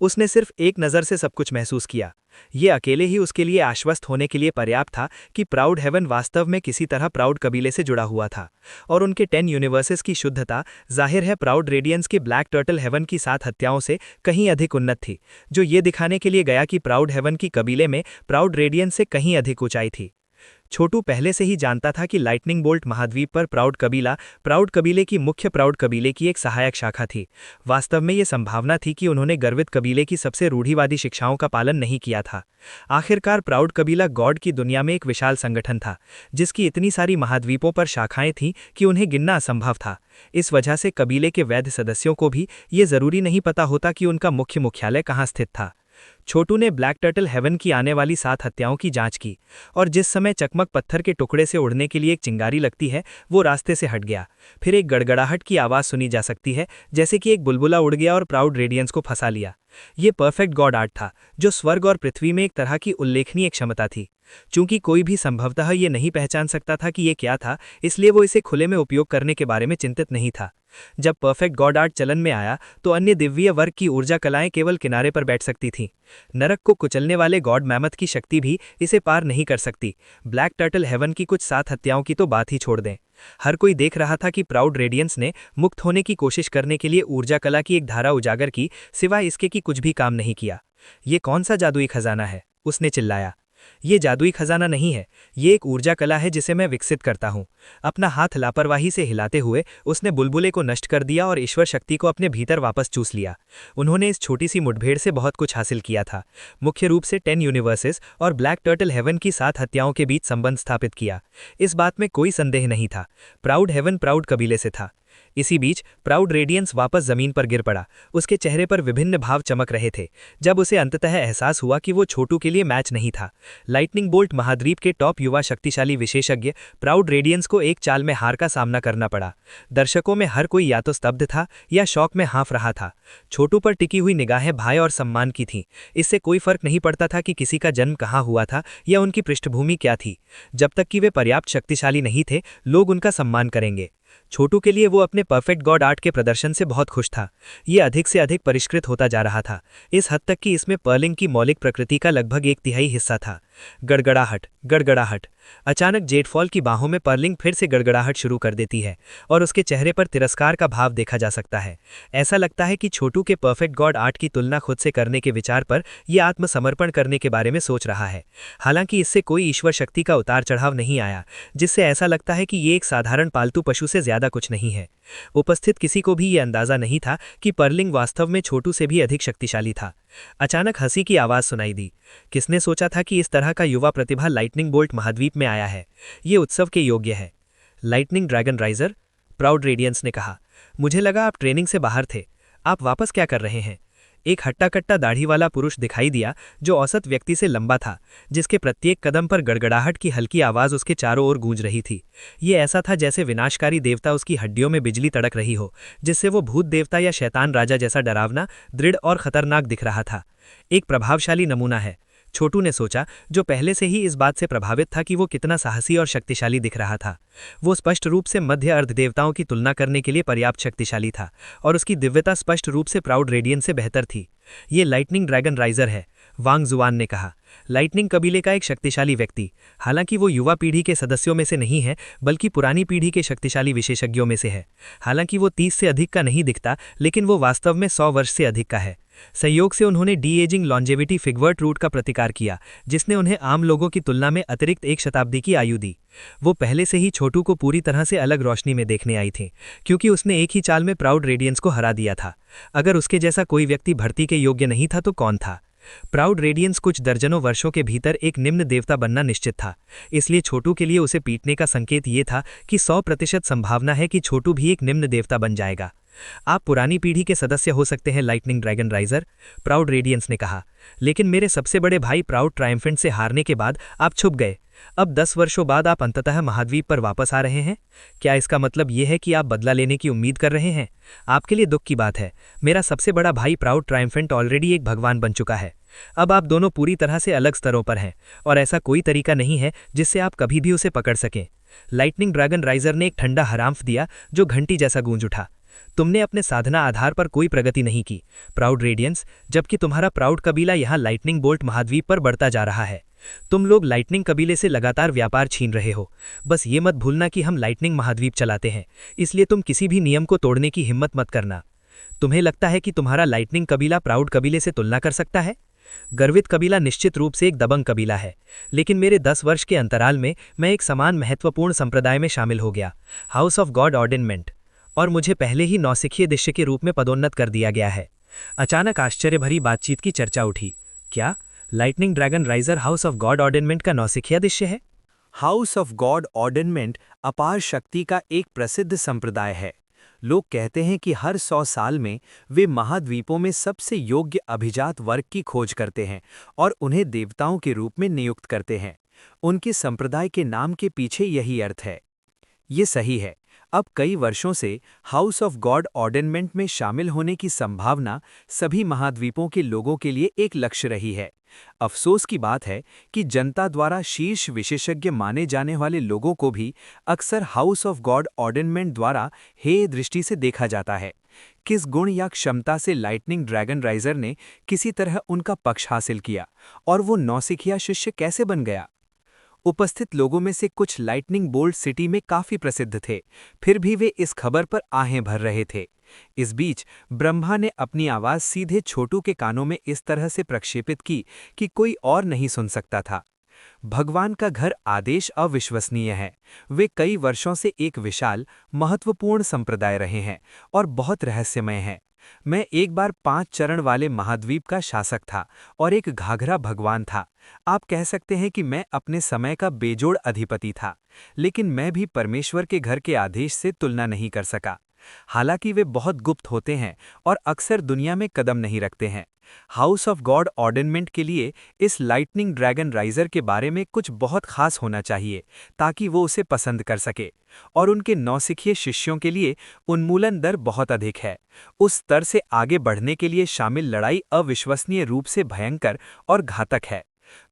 उसने सिर्फ एक नज़र से सब कुछ महसूस किया। ये अकेले ही उसके लिए आश्वस्त होने के लिए पर्याप्त था कि प्राउड हेवन वास्तव में किसी तरह प्राउड कबीले से जुड़ा हुआ था, और उनके 10 यूनिवर्सेस की शुद्धता जाहिर है प्राउड रेडियंस के ब्लैक टर्टल हेवन की 7 हत्याओं से कहीं अधिक उन्नत थी, जो ये दिखाने के लिए गया कि प्राउड हेवन की कबीले में प्राउड रेडियंस से कहीं अधिक ऊंचाई थी। छोटू पहले से ही जानता था कि लाइटनिंग बोल्ट महाद्वीप पर प्राउड कबीले की मुख्य प्राउड कबीले की एक सहायक शाखा थी। वास्तव में ये संभावना थी कि उन्होंने गर्वित कबीले की सबसे रूढ़िवादी शिक्षाओं का पालन नहीं किया था। आखिरकार प्राउड कबीला गॉड की दुनिया में एक विशाल संगठन था, जिसकी इतनी सारी महाद्वीपों पर शाखाएं थीं कि उन्हें गिनना असंभव था। इस वजह से कबीले के वैध सदस्यों को भी ये जरूरी नहीं पता होता कि उनका मुख्य मुख्यालय कहाँ स्थित था। छोटू ने ब्लैक टर्टल हेवन की आने वाली 7 हत्याओं की जांच की, और जिस समय चकमक पत्थर के टुकड़े से उड़ने के लिए एक चिंगारी लगती है, वो रास्ते से हट गया। फिर एक गड़गड़ाहट की आवाज़ सुनी जा सकती है, जैसे कि एक बुलबुला उड़ गया और प्राउड रेडियंस को फंसा लिया। ये परफेक्ट गॉड आर्ट था, जो स्वर्ग और पृथ्वी में एक तरह की उल्लेखनीय क्षमता थी। चूंकि कोई भी संभवतः ये नहीं पहचान सकता था कि ये क्या था, इसलिए वो इसे खुले में उपयोग करने के बारे में चिंतित नहीं था। जब परफेक्ट गॉड आर्ट चलन में आया तो अन्य दिव्य वर्ग की ऊर्जा कलाएं केवल किनारे पर बैठ सकती थीं। नरक को कुचलने वाले गॉड मैमथ की शक्ति भी इसे पार नहीं कर सकती। ब्लैक टर्टल हेवन की कुछ 7 हत्याओं की तो बात ही छोड़ दें। हर कोई देख रहा था कि प्राउड रेडियंस ने मुक्त होने की कोशिश करने के लिए ऊर्जा कला की एक धारा उजागर की, सिवाय इसके कि कुछ भी काम नहीं किया। ये कौन सा जादुई खजाना है? उसने चिल्लाया। ये जादुई खजाना नहीं है, ये एक ऊर्जा कला है जिसे मैं विकसित करता हूँ। अपना हाथ लापरवाही से हिलाते हुए उसने बुलबुले को नष्ट कर दिया और ईश्वर शक्ति को अपने भीतर वापस चूस लिया। उन्होंने इस छोटी सी मुठभेड़ से बहुत कुछ हासिल किया था, मुख्य रूप से 10 यूनिवर्सेस और ब्लैक टर्टल हेवन की 7 हत्याओं के बीच संबंध स्थापित किया। इस बात में कोई संदेह नहीं था, प्राउड हेवन प्राउड कबीले से था। इसी बीच प्राउड रेडियंस वापस जमीन पर गिर पड़ा। उसके चेहरे पर विभिन्न भाव चमक रहे थे, जब उसे अंततः एहसास हुआ कि वो छोटू के लिए मैच नहीं था। लाइटनिंग बोल्ट महाद्वीप के टॉप युवा शक्तिशाली विशेषज्ञ प्राउड रेडियंस को एक चाल में हार का सामना करना पड़ा। दर्शकों में हर कोई या तो स्तब्ध था या शौक में हाँफ रहा था। छोटू पर टिकी हुई निगाहें भय और सम्मान की थीं। इससे कोई फर्क नहीं पड़ता था कि किसी का जन्म कहाँ हुआ था या उनकी पृष्ठभूमि क्या थी। जब तक कि वे पर्याप्त शक्तिशाली नहीं थे, लोग उनका सम्मान करेंगे। छोटू के लिए वो अपने परफेक्ट गॉड आर्ट के प्रदर्शन से बहुत खुश था। ये अधिक से अधिक परिष्कृत होता जा रहा था, इस हद तक कि इसमें पर्लिंग की मौलिक प्रकृति का लगभग 1/3 हिस्सा था। गड़गड़ाहट, गड़गड़ाहट। अचानक जेटफॉल की बाहों में पर्लिंग फिर से गड़गड़ाहट शुरू कर देती है, और उसके चेहरे पर तिरस्कार का भाव देखा जा सकता है। ऐसा लगता है कि छोटू के परफेक्ट गॉड आर्ट की तुलना खुद से करने के विचार पर यह आत्मसमर्पण करने के बारे में सोच रहा है। हालांकि इससे कोई ईश्वर शक्ति का उतार चढ़ाव नहीं आया, जिससे ऐसा लगता है कि ये एक साधारण पालतू पशु से ज्यादा कुछ नहीं है। उपस्थित किसी को भी ये अंदाजा नहीं था कि पर्लिंग वास्तव में छोटू से भी अधिक शक्तिशाली था। अचानक हंसी की आवाज सुनाई दी। किसने सोचा था कि इस तरह का युवा प्रतिभा लाइटनिंग बोल्ट महाद्वीप में आया है? ये उत्सव के योग्य है। Lightning dragon riser, proud radiance ने कहा। मुझे लगा आप ट्रेनिंग से बाहर थे। आप वापस क्या कर रहे हैं? एक हट्टा कट्टा दाढ़ी वाला पुरुष दिखाई दिया, जो औसत व्यक्ति से लंबा था, जिसके प्रत्येक कदम पर गड़गड़ाहट की हल्की आवाज उसके चारों ओर गूंज रही थी। ये ऐसा था जैसे विनाशकारी देवता उसकी हड्डियों में बिजली तड़क रही हो, जिससे वो भूत देवता या शैतान राजा जैसा डरावना, दृढ़ और खतरनाक दिख रहा था। एक प्रभावशाली नमूना है, छोटू ने सोचा, जो पहले से ही इस बात से प्रभावित था कि वो कितना साहसी और शक्तिशाली दिख रहा था। वो स्पष्ट रूप से मध्य अर्ध देवताओं की तुलना करने के लिए पर्याप्त शक्तिशाली था, और उसकी दिव्यता स्पष्ट रूप से प्राउड रेडियंस से बेहतर थी। ये लाइटनिंग ड्रैगन राइजर है, वांग जुआन ने कहा। लाइटनिंग कबीले का एक शक्तिशाली व्यक्ति, हालांकि वो युवा पीढ़ी के सदस्यों में से नहीं है, बल्कि पुरानी पीढ़ी के शक्तिशाली विशेषज्ञों में से है। हालांकि वो 30 से अधिक का नहीं दिखता, लेकिन वो वास्तव में 100 वर्ष से अधिक का है। संयोग से उन्होंने डी एजिंग लॉन्जेविटी फिगवर्ट रूट का प्रतिकार किया, जिसने उन्हें आम लोगों की तुलना में अतिरिक्त 1 शताब्दी की आयु दी। वो पहले से ही छोटू को पूरी तरह से अलग रोशनी में देखने आई थी, क्योंकि उसने एक ही चाल में प्राउड रेडियंस को हरा दिया था। अगर उसके जैसा कोई व्यक्ति भर्ती के योग्य नहीं था तो कौन था? प्राउड रेडियंस कुछ दर्जनों वर्षों के भीतर एक निम्न देवता बनना निश्चित था, इसलिए छोटू के लिए उसे पीटने का संकेत ये था कि 100% संभावना है कि छोटू भी एक निम्न देवता बन जाएगा। आप पुरानी पीढ़ी के सदस्य हो सकते हैं lightning dragon riser, proud radiance ने कहा, लेकिन मेरे सबसे बड़े भाई प्राउड ट्रायम्फेंट से हारने के बाद आप छुप गए। अब 10 वर्षों बाद आप अंततः महाद्वीप पर वापस आ रहे हैं। क्या इसका मतलब यह है कि आप बदला लेने की उम्मीद कर रहे हैं? आपके लिए दुख की बात है, मेरा सबसे बड़ा भाई प्राउड ट्रायम्फेंट ऑलरेडी एक भगवान बन चुका है। अब आप दोनों पूरी तरह से अलग स्तरों पर हैं, और ऐसा कोई तरीका नहीं है जिससे आप कभी भी उसे पकड़ सकें। लाइटनिंग ड्रैगन राइजर ने एक ठंडा हराम्फ दिया, जो घंटी जैसा गूंज उठा। तुमने अपने साधना आधार पर कोई प्रगति नहीं की, प्राउड रेडियंस, जबकि तुम्हारा प्राउड कबीला यहाँ लाइटनिंग बोल्ट महाद्वीप पर बढ़ता जा रहा है। तुम लोग लाइटनिंग कबीले से लगातार व्यापार छीन रहे हो। बस ये मत भूलना कि हम लाइटनिंग महाद्वीप चलाते हैं, इसलिए तुम किसी भी नियम को तोड़ने की हिम्मत मत करना। तुम्हें लगता है कि तुम्हारा लाइटनिंग कबीला प्राउड कबीले से तुलना कर सकता है? गर्वित कबीला निश्चित रूप से एक दबंग कबीला है, लेकिन मेरे 10 वर्ष के अंतराल में मैं एक समान महत्वपूर्ण संप्रदाय में शामिल हो गया, हाउस ऑफ गॉड ऑर्डिनमेंट, और मुझे पहले ही नौसिखिए दिश्य के रूप में पदोन्नत कर दिया गया है। अचानक आश्चर्य भरी बातचीत की चर्चा उठी। क्या lightning dragon riser house of God ordainment का नौसिखिया दिश्य है? हाउस ऑफ गॉड ऑर्डिनमेंट अपार शक्ति का एक प्रसिद्ध संप्रदाय है। लोग कहते हैं कि हर 100 साल में वे महाद्वीपों में सबसे योग्य अभिजात वर्ग की खोज करते हैं और उन्हें देवताओं के रूप में नियुक्त करते हैं। उनके संप्रदाय के नाम के पीछे यही अर्थ है। ये सही है। अब कई वर्षों से हाउस ऑफ गॉड ऑर्डिनमेंट में शामिल होने की संभावना सभी महाद्वीपों के लोगों के लिए एक लक्ष्य रही है। अफसोस की बात है कि जनता द्वारा शीर्ष विशेषज्ञ माने जाने वाले लोगों को भी अक्सर हाउस ऑफ गॉड ऑर्डिनमेंट द्वारा हेय दृष्टि से देखा जाता है। किस गुण या क्षमता से लाइटनिंग ड्रैगन राइजर ने किसी तरह उनका पक्ष हासिल किया और वो नौसिखिया शिष्य कैसे बन गया? उपस्थित लोगों में से कुछ लाइटनिंग बोल्ट सिटी में काफी प्रसिद्ध थे, फिर भी वे इस खबर पर आहें भर रहे थे। इस बीच ब्रह्मा ने अपनी आवाज सीधे छोटू के कानों में इस तरह से प्रक्षेपित की कि कोई और नहीं सुन सकता था। भगवान का घर आदेश अविश्वसनीय है। वे कई वर्षों से एक विशाल, महत्वपूर्ण संप्रदाय रहे हैं और बहुत रहस्यमय हैं। मैं एक बार 5 चरण वाले महाद्वीप का शासक था और एक घाघरा भगवान था। आप कह सकते हैं कि मैं अपने समय का बेजोड़ अधिपति था, लेकिन मैं भी परमेश्वर के घर के आदेश से तुलना नहीं कर सका। हालांकि वे बहुत गुप्त होते हैं और अक्सर दुनिया में कदम नहीं रखते हैं। हाउस ऑफ गॉड ऑर्डिनमेंट के लिए इस लाइटनिंग ड्रैगन राइजर के बारे में कुछ बहुत खास होना चाहिए ताकि वो उसे पसंद कर सके, और उनके नौसिखिए शिष्यों के लिए उन्मूलन दर बहुत अधिक है। उस स्तर से आगे बढ़ने के लिए शामिल लड़ाई अविश्वसनीय रूप से भयंकर और घातक है।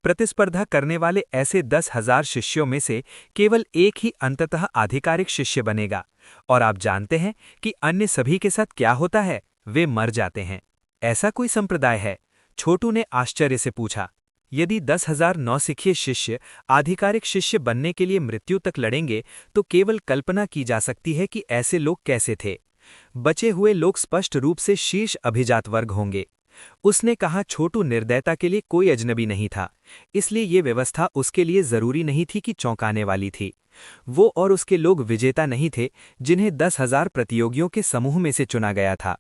प्रतिस्पर्धा करने वाले ऐसे 10,000 शिष्यों में से केवल एक ही अंततः आधिकारिक शिष्य बनेगा, और आप जानते हैं कि अन्य सभी के साथ क्या होता है? वे मर जाते हैं। ऐसा कोई संप्रदाय है? छोटू ने आश्चर्य से पूछा। यदि 10,000 नौसिखिए शिष्य आधिकारिक शिष्य बनने के लिए मृत्यु तक लड़ेंगे तो केवल कल्पना की जा सकती है कि ऐसे लोग कैसे थे। बचे हुए लोग स्पष्ट रूप से शीर्ष अभिजात वर्ग होंगे। उसने कहा छोटू निर्दयता के लिए कोई अजनबी नहीं था, इसलिए ये व्यवस्था उसके लिए जरूरी नहीं थी कि चौंकाने वाली थी। वो और उसके लोग विजेता नहीं थे जिन्हें 10,000 प्रतियोगियों के समूह में से चुना गया था।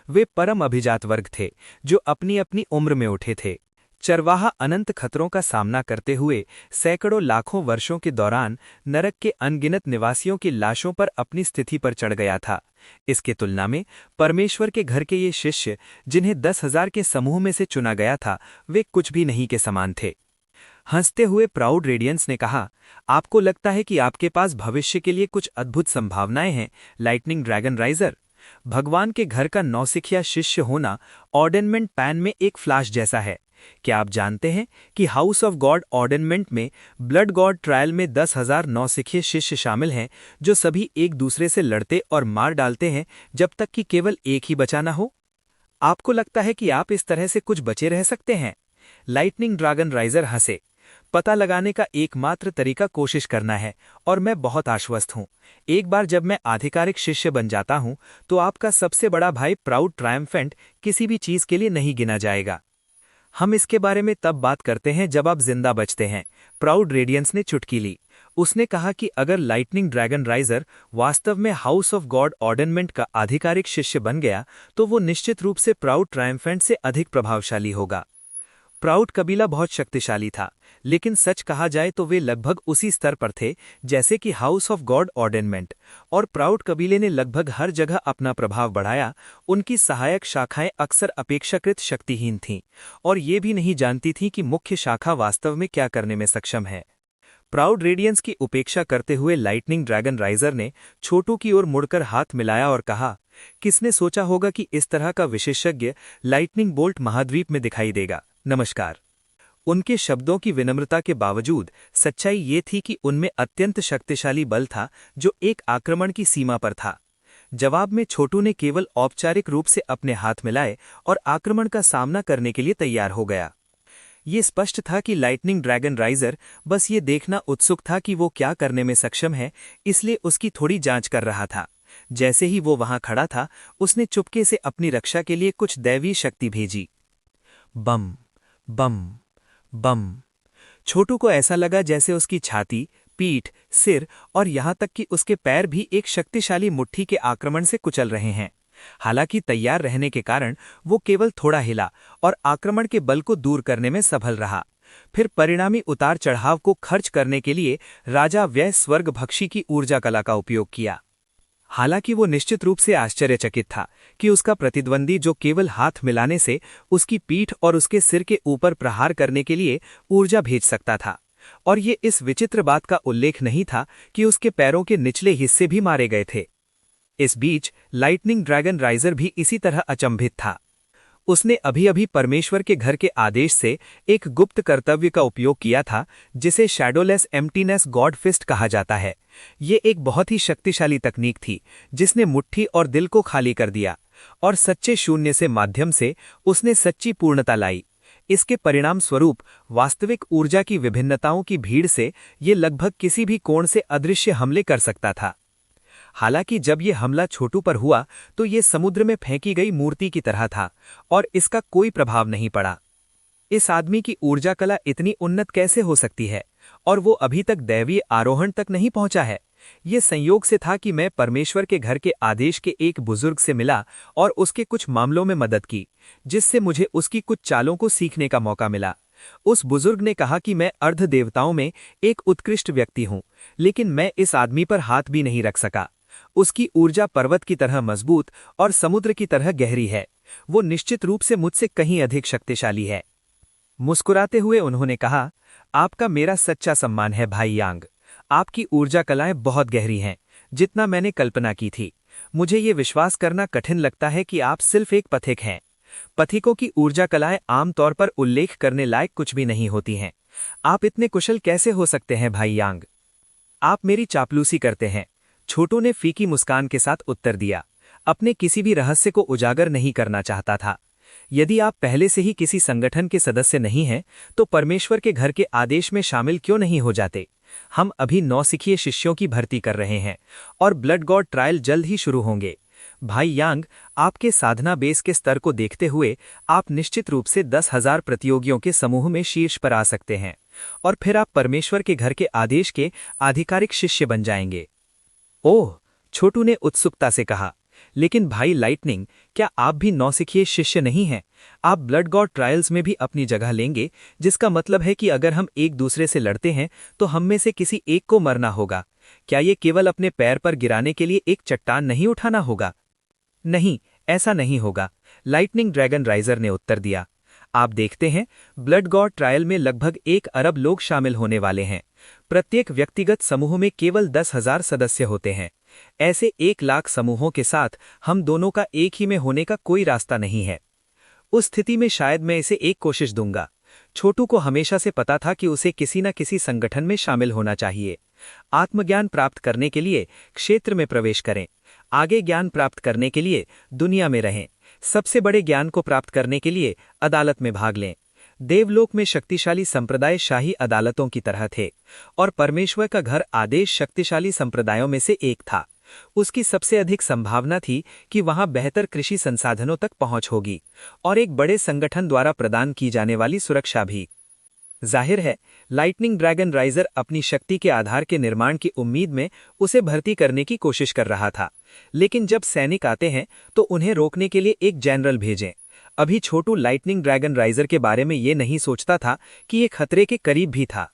वे परम अभिजात वर्ग थे जो अपनी अपनी उम्र में उठे थे। चरवाहा अनंत खतरों का सामना करते हुए सैकड़ों लाखों वर्षों के दौरान नरक के अनगिनत निवासियों की लाशों पर अपनी स्थिति पर चढ़ गया था। इसके तुलना में परमेश्वर के घर के ये शिष्य जिन्हें 10,000 के समूह में से चुना गया था, वे कुछ भी नहीं के समान थे। हंसते हुए प्राउड रेडियंस ने कहा, आपको लगता है कि आपके पास भविष्य के लिए कुछ अद्भुत संभावनाएं हैं लाइटनिंग ड्रैगन राइजर? भगवान के घर का नौसिखिया शिष्य होना ऑर्डिनमेंट पैन में एक फ्लैश जैसा है। क्या आप जानते हैं कि हाउस ऑफ गॉड ऑर्डिनमेंट में ब्लड गॉड ट्रायल में 10,000 नौसिखिए शिष्य शामिल हैं जो सभी एक दूसरे से लड़ते और मार डालते हैं जब तक कि केवल एक ही बचा ना हो? आपको लगता है कि आप इस तरह से कुछ बचे रह सकते हैं? लाइटनिंग ड्रैगन राइजर हंसे। पता लगाने का एकमात्र तरीका कोशिश करना है, और मैं बहुत आश्वस्त हूं। एक बार जब मैं आधिकारिक शिष्य बन जाता हूं तो आपका सबसे बड़ा भाई प्राउड ट्रायम्फेंट किसी भी चीज के लिए नहीं गिना जाएगा। हम इसके बारे में तब बात करते हैं जब आप जिंदा बचते हैं। प्राउड रेडियंस ने चुटकी ली। उसने कहा कि अगर लाइटनिंग ड्रैगन राइजर वास्तव में हाउस ऑफ गॉड ऑर्डिनमेंट का आधिकारिक शिष्य बन गया तो वो निश्चित रूप से प्राउड ट्रायम्फेंट से अधिक प्रभावशाली होगा। प्राउड कबीला बहुत शक्तिशाली था, लेकिन सच कहा जाए तो वे लगभग उसी स्तर पर थे जैसे कि हाउस ऑफ गॉड ऑर्डिनमेंट, और प्राउड कबीले ने लगभग हर जगह अपना प्रभाव बढ़ाया। उनकी सहायक शाखाएं अक्सर अपेक्षाकृत शक्तिहीन थीं और ये भी नहीं जानती थीं कि मुख्य शाखा वास्तव में क्या करने में सक्षम है। प्राउड रेडियंस की उपेक्षा करते हुए लाइटनिंग ड्रैगन राइजर ने छोटू की ओर मुड़कर हाथ मिलाया और कहा, किसने सोचा होगा कि इस तरह का विशेषज्ञ लाइटनिंग बोल्ट महाद्वीप में दिखाई देगा। नमस्कार। उनके शब्दों की विनम्रता के बावजूद सच्चाई ये थी कि उनमें अत्यंत शक्तिशाली बल था जो एक आक्रमण की सीमा पर था। जवाब में छोटू ने केवल औपचारिक रूप से अपने हाथ मिलाए और आक्रमण का सामना करने के लिए तैयार हो गया। ये स्पष्ट था कि लाइटनिंग ड्रैगन राइजर बस ये देखना उत्सुक था कि वो क्या करने में सक्षम है, इसलिए उसकी थोड़ी जांच कर रहा था। जैसे ही वो वहां खड़ा था, उसने चुपके से अपनी रक्षा के लिए कुछ दैवीय शक्ति भेजी। बम बम बम। छोटू को ऐसा लगा जैसे उसकी छाती, पीठ, सिर और यहां तक कि उसके पैर भी एक शक्तिशाली मुट्ठी के आक्रमण से कुचल रहे हैं। हालांकि तैयार रहने के कारण वो केवल थोड़ा हिला और आक्रमण के बल को दूर करने में सफल रहा। फिर परिणामी उतार चढ़ाव को खर्च करने के लिए राजा व्यय स्वर्गभक्षी की ऊर्जा कला का उपयोग किया। हालांकि वो निश्चित रूप से आश्चर्यचकित था कि उसका प्रतिद्वंदी, जो केवल हाथ मिलाने से उसकी पीठ और उसके सिर के ऊपर प्रहार करने के लिए ऊर्जा भेज सकता था, और ये इस विचित्र बात का उल्लेख नहीं था कि उसके पैरों के निचले हिस्से भी मारे गए थे। इस बीच लाइटनिंग ड्रैगन राइजर भी इसी तरह अचंभित था। उसने अभी अभी परमेश्वर के घर के आदेश से एक गुप्त कर्तव्य का उपयोग किया था, जिसे शैडोलेस एम्प्टीनेस गॉड फिस्ट कहा जाता है। ये एक बहुत ही शक्तिशाली तकनीक थी जिसने मुट्ठी और दिल को खाली कर दिया, और सच्चे शून्य से माध्यम से उसने सच्ची पूर्णता लाई। इसके परिणाम स्वरूप वास्तविक ऊर्जा की विभिन्नताओं की भीड़ से ये लगभग किसी भी कोण से अदृश्य हमले कर सकता था। हालांकि जब ये हमला छोटू पर हुआ तो ये समुद्र में फेंकी गई मूर्ति की तरह था और इसका कोई प्रभाव नहीं पड़ा। इस आदमी की ऊर्जा कला इतनी उन्नत कैसे हो सकती है, और वो अभी तक दैवीय आरोहण तक नहीं पहुंचा है? ये संयोग से था कि मैं परमेश्वर के घर के आदेश के एक बुजुर्ग से मिला और उसके कुछ मामलों में मदद की, जिससे मुझे उसकी कुछ चालों को सीखने का मौका मिला। उस बुजुर्ग ने कहा कि मैं अर्ध देवताओं में एक उत्कृष्ट व्यक्ति हूं, लेकिन मैं इस आदमी पर हाथ भी नहीं रख सका। उसकी ऊर्जा पर्वत की तरह मजबूत और समुद्र की तरह गहरी है। वो निश्चित रूप से मुझसे कहीं अधिक शक्तिशाली है। मुस्कुराते हुए उन्होंने कहा, आपका मेरा सच्चा सम्मान है भाई यांग। आपकी ऊर्जा कलाएं बहुत गहरी हैं, जितना मैंने कल्पना की थी। मुझे ये विश्वास करना कठिन लगता है कि आप सिर्फ एक पथिक हैं। पथिकों की ऊर्जा कलाएं आमतौर पर उल्लेख करने लायक कुछ भी नहीं होती हैं। आप इतने कुशल कैसे हो सकते हैं भाई यांग? आप मेरी चापलूसी करते हैं, छोटू ने फीकी मुस्कान के साथ उत्तर दिया। अपने किसी भी रहस्य को उजागर नहीं करना चाहता था। यदि आप पहले से ही किसी संगठन के सदस्य नहीं हैं, तो परमेश्वर के घर के आदेश में शामिल क्यों नहीं हो जाते? हम अभी नौसिखिए शिष्यों की भर्ती कर रहे हैं और ब्लड गॉड ट्रायल जल्द ही शुरू होंगे। भाई यांग, आपके साधना बेस के स्तर को देखते हुए आप निश्चित रूप से 10,000 प्रतियोगियों के समूह में शीर्ष पर आ सकते हैं, और फिर आप परमेश्वर के घर के आदेश के आधिकारिक शिष्य बन जाएंगे। ओह, छोटू ने उत्सुकता से कहा, लेकिन भाई लाइटनिंग, क्या आप भी नौसिखिए शिष्य नहीं हैं? आप ब्लड गॉड ट्रायल्स में भी अपनी जगह लेंगे, जिसका मतलब है कि अगर हम एक दूसरे से लड़ते हैं तो हम में से किसी एक को मरना होगा। क्या ये केवल अपने पैर पर गिराने के लिए एक चट्टान नहीं उठाना होगा? नहीं, ऐसा नहीं होगा, लाइटनिंग ड्रैगन राइजर ने उत्तर दिया। आप देखते हैं, ब्लड गॉड ट्रायल में लगभग 1 अरब लोग शामिल होने वाले हैं। प्रत्येक व्यक्तिगत समूह में केवल 10,000 सदस्य होते हैं। ऐसे 1 लाख समूहों के साथ हम दोनों का एक ही में होने का कोई रास्ता नहीं है। उस स्थिति में शायद मैं इसे एक कोशिश दूंगा। छोटू को हमेशा से पता था कि उसे किसी न किसी संगठन में शामिल होना चाहिए। आत्मज्ञान प्राप्त करने के लिए क्षेत्र में प्रवेश करें, आगे ज्ञान प्राप्त करने के लिए दुनिया में रहें, सबसे बड़े ज्ञान को प्राप्त करने के लिए अदालत में भाग लें। देवलोक में शक्तिशाली संप्रदाय शाही अदालतों की तरह थे, और परमेश्वर का घर आदेश शक्तिशाली संप्रदायों में से एक था। उसकी सबसे अधिक संभावना थी कि वहां बेहतर कृषि संसाधनों तक पहुंच होगी, और एक बड़े संगठन द्वारा प्रदान की जाने वाली सुरक्षा भी। जाहिर है, लाइटनिंग ड्रैगन राइजर अपनी शक्ति के आधार के निर्माण की उम्मीद में उसे भर्ती करने की कोशिश कर रहा था, लेकिन जब सैनिक आते हैं तो उन्हें रोकने के लिए एक जनरल भेजें। अभी छोटू लाइटनिंग ड्रैगन राइजर के बारे में ये नहीं सोचता था कि ये खतरे के करीब भी था।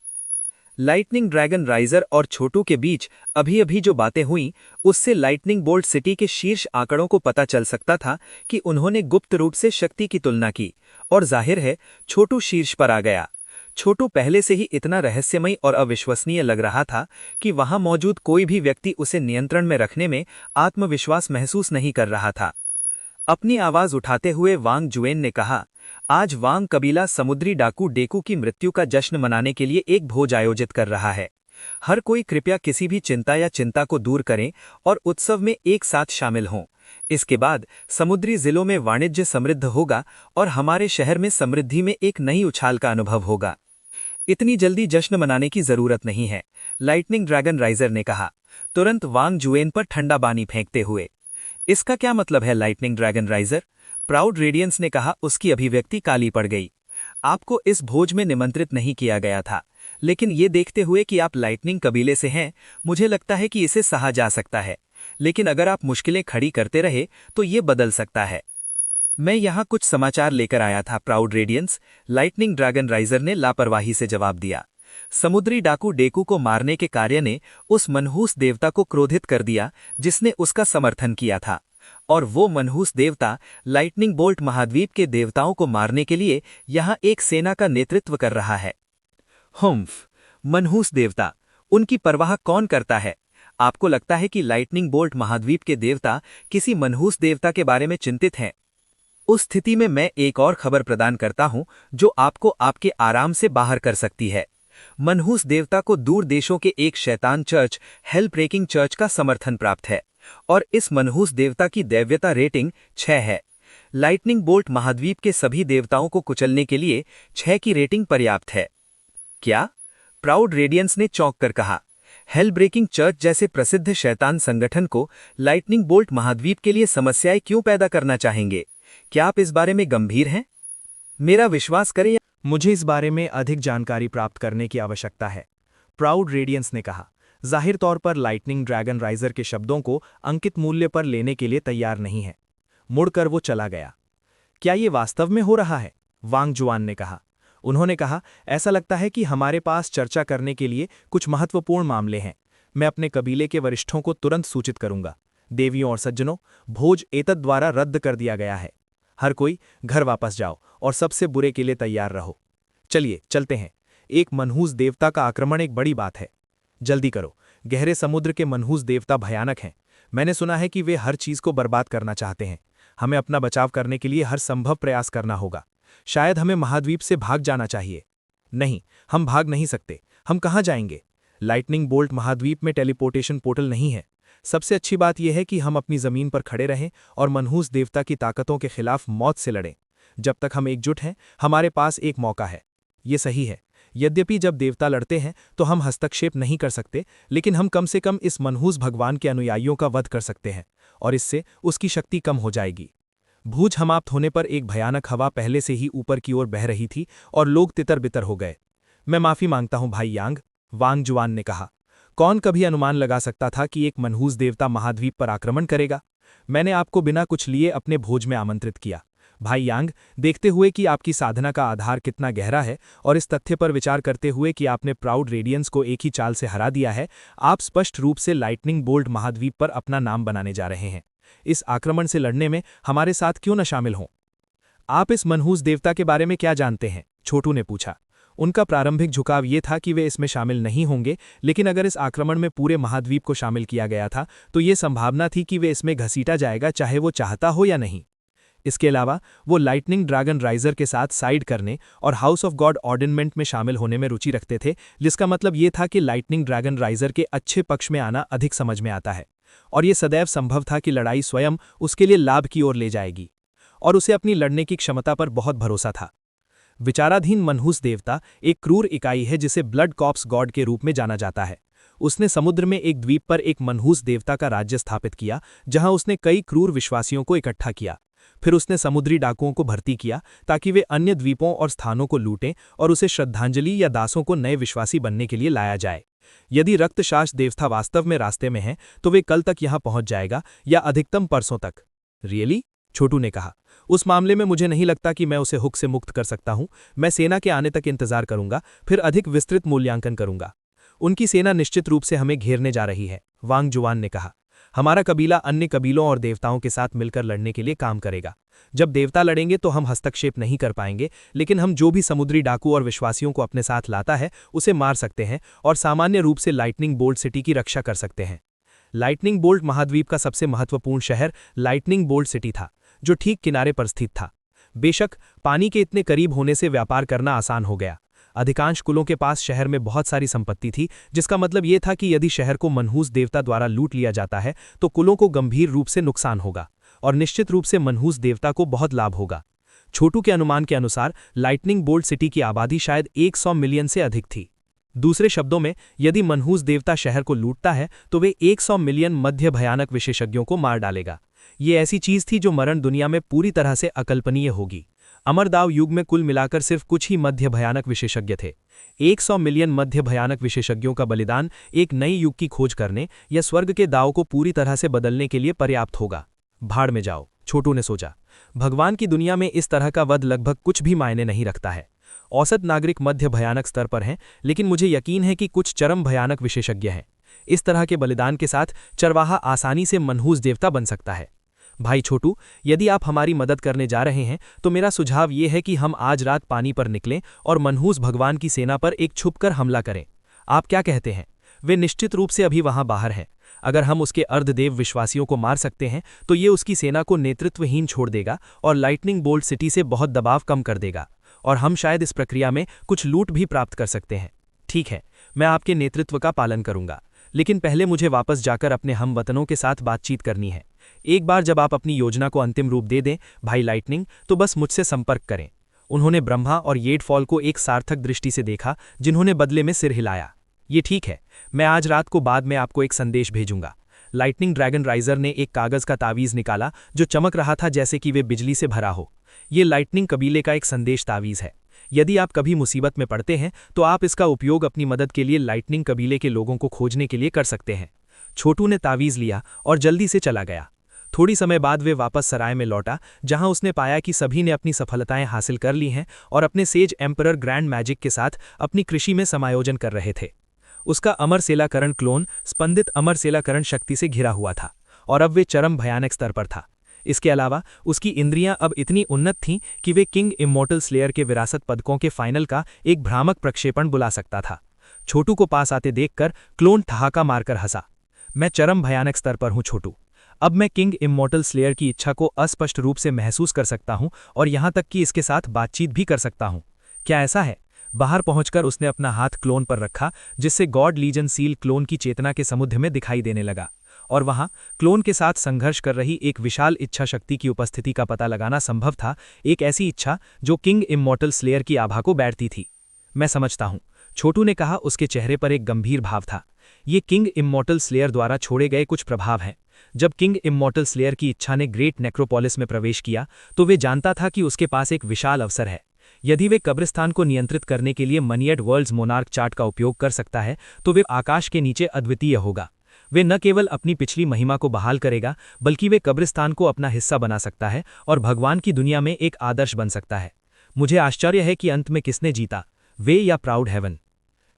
लाइटनिंग ड्रैगन राइजर और छोटू के बीच अभी अभी जो बातें हुईं, उससे लाइटनिंग बोल्ट सिटी के शीर्ष आंकड़ों को पता चल सकता था कि उन्होंने गुप्त रूप से शक्ति की तुलना की, और जाहिर है छोटू शीर्ष पर आ गया। छोटू पहले से ही इतना रहस्यमयी और अविश्वसनीय लग रहा था कि वहां मौजूद कोई भी व्यक्ति उसे नियंत्रण में रखने में आत्मविश्वास महसूस नहीं कर रहा था। अपनी आवाज उठाते हुए वांग जुएन ने कहा, आज वांग कबीला समुद्री डाकू डेकू की मृत्यु का जश्न मनाने के लिए एक भोज आयोजित कर रहा है। हर कोई कृपया किसी भी चिंता या चिंता को दूर करें और उत्सव में एक साथ शामिल हों। इसके बाद समुद्री जिलों में वाणिज्य समृद्ध होगा और हमारे शहर में समृद्धि में एक नई उछाल का अनुभव होगा। इतनी जल्दी जश्न मनाने की जरूरत नहीं है, लाइटनिंग ड्रैगन राइजर ने कहा, तुरंत वांग जुएन पर ठंडा पानी फेंकते हुए। इसका क्या मतलब है lightning dragon riser? Proud radiance ने कहा, उसकी अभिव्यक्ति काली पड़ गई। आपको इस भोज में निमंत्रित नहीं किया गया था, लेकिन ये देखते हुए कि आप लाइटनिंग कबीले से हैं, मुझे लगता है कि इसे सहा जा सकता है। लेकिन अगर आप मुश्किलें खड़ी करते रहे तो ये बदल सकता है। मैं यहाँ कुछ समाचार लेकर आया था Proud Radiance, Lightning dragon Riser ने लापरवाही से जवाब दिया। समुद्री डाकू डेकू को मारने के कार्य ने उस मनहूस देवता को क्रोधित कर दिया जिसने उसका समर्थन किया था, और वो मनहूस देवता लाइटनिंग बोल्ट महाद्वीप के देवताओं को मारने के लिए यहाँ एक सेना का नेतृत्व कर रहा है। हुम्फ, मनहूस देवता, उनकी परवाह कौन करता है? आपको लगता है कि लाइटनिंग बोल्ट महाद्वीप के देवता किसी मनहूस देवता के बारे में चिंतित हैं? उस स्थिति में मैं एक और खबर प्रदान करता हूं जो आपको आपके आराम से बाहर कर सकती है। मनहूस देवता को दूर देशों के एक शैतान चर्च, हेल ब्रेकिंग चर्च का समर्थन प्राप्त है, और इस मनहूस देवता की दैव्यता रेटिंग 6 है। लाइटनिंग बोल्ट महाद्वीप के सभी देवताओं को कुचलने के लिए 6 की रेटिंग पर्याप्त है। क्या? प्राउड रेडियंस ने चौंक कर कहा। हेल ब्रेकिंग चर्च जैसे प्रसिद्ध शैतान संगठन को लाइटनिंग बोल्ट महाद्वीप के लिए समस्याएं क्यों पैदा करना चाहेंगे? क्या आप इस बारे में गंभीर हैं? मेरा विश्वास करें, मुझे इस बारे में अधिक जानकारी प्राप्त करने की आवश्यकता है, प्राउड रेडियंस ने कहा, जाहिर तौर पर लाइटनिंग ड्रैगन राइजर के शब्दों को अंकित मूल्य पर लेने के लिए तैयार नहीं है। मुड़कर वो चला गया। क्या ये वास्तव में हो रहा है? वांग जुआन ने कहा। उन्होंने कहा, ऐसा लगता है कि हमारे पास चर्चा करने के लिए कुछ महत्वपूर्ण मामले हैं। मैं अपने कबीले के वरिष्ठों को तुरंत सूचित करूंगा। देवियों और सज्जनों, भोज एतद द्वारा रद्द कर दिया गया है। हर कोई घर वापस जाओ और सबसे बुरे के लिए तैयार रहो। चलिए चलते हैं। एक मनहूस देवता का आक्रमण एक बड़ी बात है। जल्दी करो, गहरे समुद्र के मनहूस देवता भयानक हैं। मैंने सुना है कि वे हर चीज को बर्बाद करना चाहते हैं। हमें अपना बचाव करने के लिए हर संभव प्रयास करना होगा। शायद हमें महाद्वीप से भाग जाना चाहिए। नहीं, हम भाग नहीं सकते। हम कहाँ जाएंगे? लाइटनिंग बोल्ट महाद्वीप में टेलीपोर्टेशन पोर्टल नहीं है। सबसे अच्छी बात यह है कि हम अपनी जमीन पर खड़े रहें और मनहूस देवता की ताकतों के खिलाफ मौत से लड़ें। जब तक हम एकजुट हैं, हमारे पास एक मौका है। ये सही है। यद्यपि जब देवता लड़ते हैं तो हम हस्तक्षेप नहीं कर सकते, लेकिन हम कम से कम इस मनहूस भगवान के अनुयायियों का वध कर सकते हैं, और इससे उसकी शक्ति कम हो जाएगी। भूज समाप्त होने पर एक भयानक हवा पहले से ही ऊपर की ओर बह रही थी और लोग तितर बितर हो गए। मैं माफी मांगता हूं भाई यांग, वांग जुआन ने कहा। कौन कभी अनुमान लगा सकता था कि एक मनहूस देवता महाद्वीप पर आक्रमण करेगा? मैंने आपको बिना कुछ लिए अपने भोज में आमंत्रित किया। भाई यांग, देखते हुए कि आपकी साधना का आधार कितना गहरा है और इस तथ्य पर विचार करते हुए कि आपने प्राउड रेडियंस को एक ही चाल से हरा दिया है, आप स्पष्ट रूप से लाइटनिंग बोल्ट महाद्वीप पर अपना नाम बनाने जा रहे हैं। इस आक्रमण से लड़ने में हमारे साथ क्यों न शामिल हों? आप इस मनहूस देवता के बारे में क्या जानते हैं? छोटू ने पूछा। उनका प्रारंभिक झुकाव ये था कि वे इसमें शामिल नहीं होंगे, लेकिन अगर इस आक्रमण में पूरे महाद्वीप को शामिल किया गया था तो ये संभावना थी कि वे इसमें घसीटा जाएगा, चाहे वो चाहता हो या नहीं। इसके अलावा वो लाइटनिंग ड्रैगन राइजर के साथ साइड करने और हाउस ऑफ गॉड ऑर्डिनमेंट में शामिल होने में रुचि रखते थे, जिसका मतलब ये था कि लाइटनिंग ड्रैगन राइजर के अच्छे पक्ष में आना अधिक समझ में आता है, और ये सदैव संभव था कि लड़ाई स्वयं उसके लिए लाभ की ओर ले जाएगी, और उसे अपनी लड़ने की क्षमता पर बहुत भरोसा था। विचाराधीन मनहूस देवता एक क्रूर इकाई है जिसे ब्लड कॉप्स गॉड के रूप में जाना जाता है। उसने समुद्र में एक द्वीप पर एक मनहूस देवता का राज्य स्थापित किया, जहां उसने कई क्रूर विश्वासियों को इकट्ठा किया। फिर उसने समुद्री डाकुओं को भर्ती किया ताकि वे अन्य द्वीपों और स्थानों को लूटें और उसे श्रद्धांजलि या दासों को नए विश्वासी बनने के लिए लाया जाए। यदि रक्तशास देवता वास्तव में रास्ते में है तो वे कल तक यहां पहुंच जाएगा, या अधिकतम परसों तक। रियली? छोटू ने कहा। उस मामले में मुझे नहीं लगता कि मैं उसे हुक से मुक्त कर सकता हूं। मैं सेना के आने तक इंतजार करूंगा, फिर अधिक विस्तृत मूल्यांकन करूंगा। उनकी सेना निश्चित रूप से हमें घेरने जा रही है, वांग जुआन ने कहा। हमारा कबीला अन्य कबीलों और देवताओं के साथ मिलकर लड़ने के लिए काम करेगा। जब देवता लड़ेंगे तो हम हस्तक्षेप नहीं कर पाएंगे, लेकिन हम जो भी समुद्री डाकू और विश्वासियों को अपने साथ लाता है उसे मार सकते हैं और सामान्य रूप से लाइटनिंग बोल्ट सिटी की रक्षा कर सकते हैं। लाइटनिंग बोल्ट महाद्वीप का सबसे महत्वपूर्ण शहर लाइटनिंग बोल्ट सिटी था, जो ठीक किनारे पर स्थित था। बेशक पानी के इतने करीब होने से व्यापार करना आसान हो गया। अधिकांश कुलों के पास शहर में बहुत सारी संपत्ति थी, जिसका मतलब ये था कि यदि शहर को मनहूस देवता द्वारा लूट लिया जाता है तो कुलों को गंभीर रूप से नुकसान होगा और निश्चित रूप से मनहूस देवता को बहुत लाभ होगा। छोटू के अनुमान के अनुसार लाइटनिंग बोल्ट सिटी की आबादी शायद 100 मिलियन से अधिक थी। दूसरे शब्दों में, यदि मनहूस देवता शहर को लूटता है तो वे 100 मिलियन मध्य भयानक विशेषज्ञों को मार डालेगा। ये ऐसी चीज थी जो मरण दुनिया में पूरी तरह से अकल्पनीय होगी। अमरदाव युग में कुल मिलाकर सिर्फ कुछ ही मध्य भयानक विशेषज्ञ थे। 100 मिलियन मध्य भयानक विशेषज्ञों का बलिदान एक नई युग की खोज करने या स्वर्ग के दाव को पूरी तरह से बदलने के लिए पर्याप्त होगा। भाड़ में जाओ, छोटू ने सोचा। भगवान की दुनिया में इस तरह का वध लगभग कुछ भी मायने नहीं रखता है। औसत नागरिक मध्य भयानक स्तर पर हैं, लेकिन मुझे यकीन है कि कुछ चरम भयानक विशेषज्ञ हैं। इस तरह के बलिदान के साथ चरवाहा आसानी से मनहूस देवता बन सकता है। भाई छोटू, यदि आप हमारी मदद करने जा रहे हैं तो मेरा सुझाव ये है कि हम आज रात पानी पर निकलें और मनहूस भगवान की सेना पर एक छुपकर हमला करें। आप क्या कहते हैं? वे निश्चित रूप से अभी वहां बाहर हैं। अगर हम उसके अर्धदेव विश्वासियों को मार सकते हैं तो ये उसकी सेना को नेतृत्वहीन छोड़ देगा और लाइटनिंग बोल्ट सिटी से बहुत दबाव कम कर देगा, और हम शायद इस प्रक्रिया में कुछ लूट भी प्राप्त कर सकते हैं। ठीक है, मैं आपके नेतृत्व का पालन करूंगा, लेकिन पहले मुझे वापस जाकर अपने हमवतनों के साथ बातचीत करनी है। एक बार जब आप अपनी योजना को अंतिम रूप दे दें भाई लाइटनिंग, तो बस मुझसे संपर्क करें। उन्होंने ब्रह्मा और येडफॉल को एक सार्थक दृष्टि से देखा, जिन्होंने बदले में सिर हिलाया। ये ठीक है, मैं आज रात को बाद में आपको एक संदेश भेजूंगा। लाइटनिंग ड्रैगन राइजर ने एक कागज का तावीज निकाला जो चमक रहा था जैसे कि वे बिजली से भरा हो। ये लाइटनिंग कबीले का एक संदेश तावीज है। यदि आप कभी मुसीबत में पड़ते हैं तो आप इसका उपयोग अपनी मदद के लिए लाइटनिंग कबीले के लोगों को खोजने के लिए कर सकते हैं। छोटू ने तावीज लिया और जल्दी से चला गया। थोड़ी समय बाद वे वापस सराय में लौटा, जहां उसने पाया कि सभी ने अपनी सफलताएं हासिल कर ली हैं और अपने सेज एम्परर ग्रैंड मैजिक के साथ अपनी कृषि में समायोजन कर रहे थे। उसका अमर सेलाकरण क्लोन स्पंदित अमर सेलाकरण शक्ति से घिरा हुआ था और अब वे चरम भयानक स्तर पर था। इसके अलावा उसकी इंद्रियां अब इतनी उन्नत थीं कि वे किंग इमॉर्टल स्लेयर के विरासत पदकों के फाइनल का एक भ्रामक प्रक्षेपण बुला सकता था। छोटू को पास आते देखकर क्लोन ठहाका मारकर हंसा। मैं चरम भयानक स्तर पर हूं छोटू। अब मैं किंग इमॉर्टल स्लेयर की इच्छा को अस्पष्ट रूप से महसूस कर सकता हूं और यहां तक कि इसके साथ बातचीत भी कर सकता हूं। क्या ऐसा है? बाहर पहुंचकर उसने अपना हाथ क्लोन पर रखा, जिससे गॉड लीजन सील क्लोन की चेतना के समुद्र में दिखाई देने लगा, और वहां क्लोन के साथ संघर्ष कर रही एक विशाल इच्छा शक्ति की उपस्थिति का पता लगाना संभव था। एक ऐसी इच्छा जो किंग इमॉर्टल स्लेयर की आभा को बैठती थी। मैं समझता हूं, छोटू ने कहा। उसके चेहरे पर एक गंभीर भाव था। ये किंग इमॉर्टल स्लेयर द्वारा छोड़े गए कुछ प्रभाव हैं। जब किंग इमॉर्टल स्लेयर की इच्छा ने ग्रेट नेक्रोपोलिस में प्रवेश किया तो वे जानता था कि उसके पास एक विशाल अवसर है। यदि वे कब्रिस्तान को नियंत्रित करने के लिए मनियड वर्ल्ड्स मोनार्क चार्ट का उपयोग कर सकता है तो वे आकाश के नीचे अद्वितीय होगा। वे न केवल अपनी पिछली महिमा को बहाल करेगा, बल्कि वे कब्रिस्तान को अपना हिस्सा बना सकता है और भगवान की दुनिया में एक आदर्श बन सकता है। मुझे आश्चर्य है कि अंत में किसने जीता, वे या प्राउड हेवन।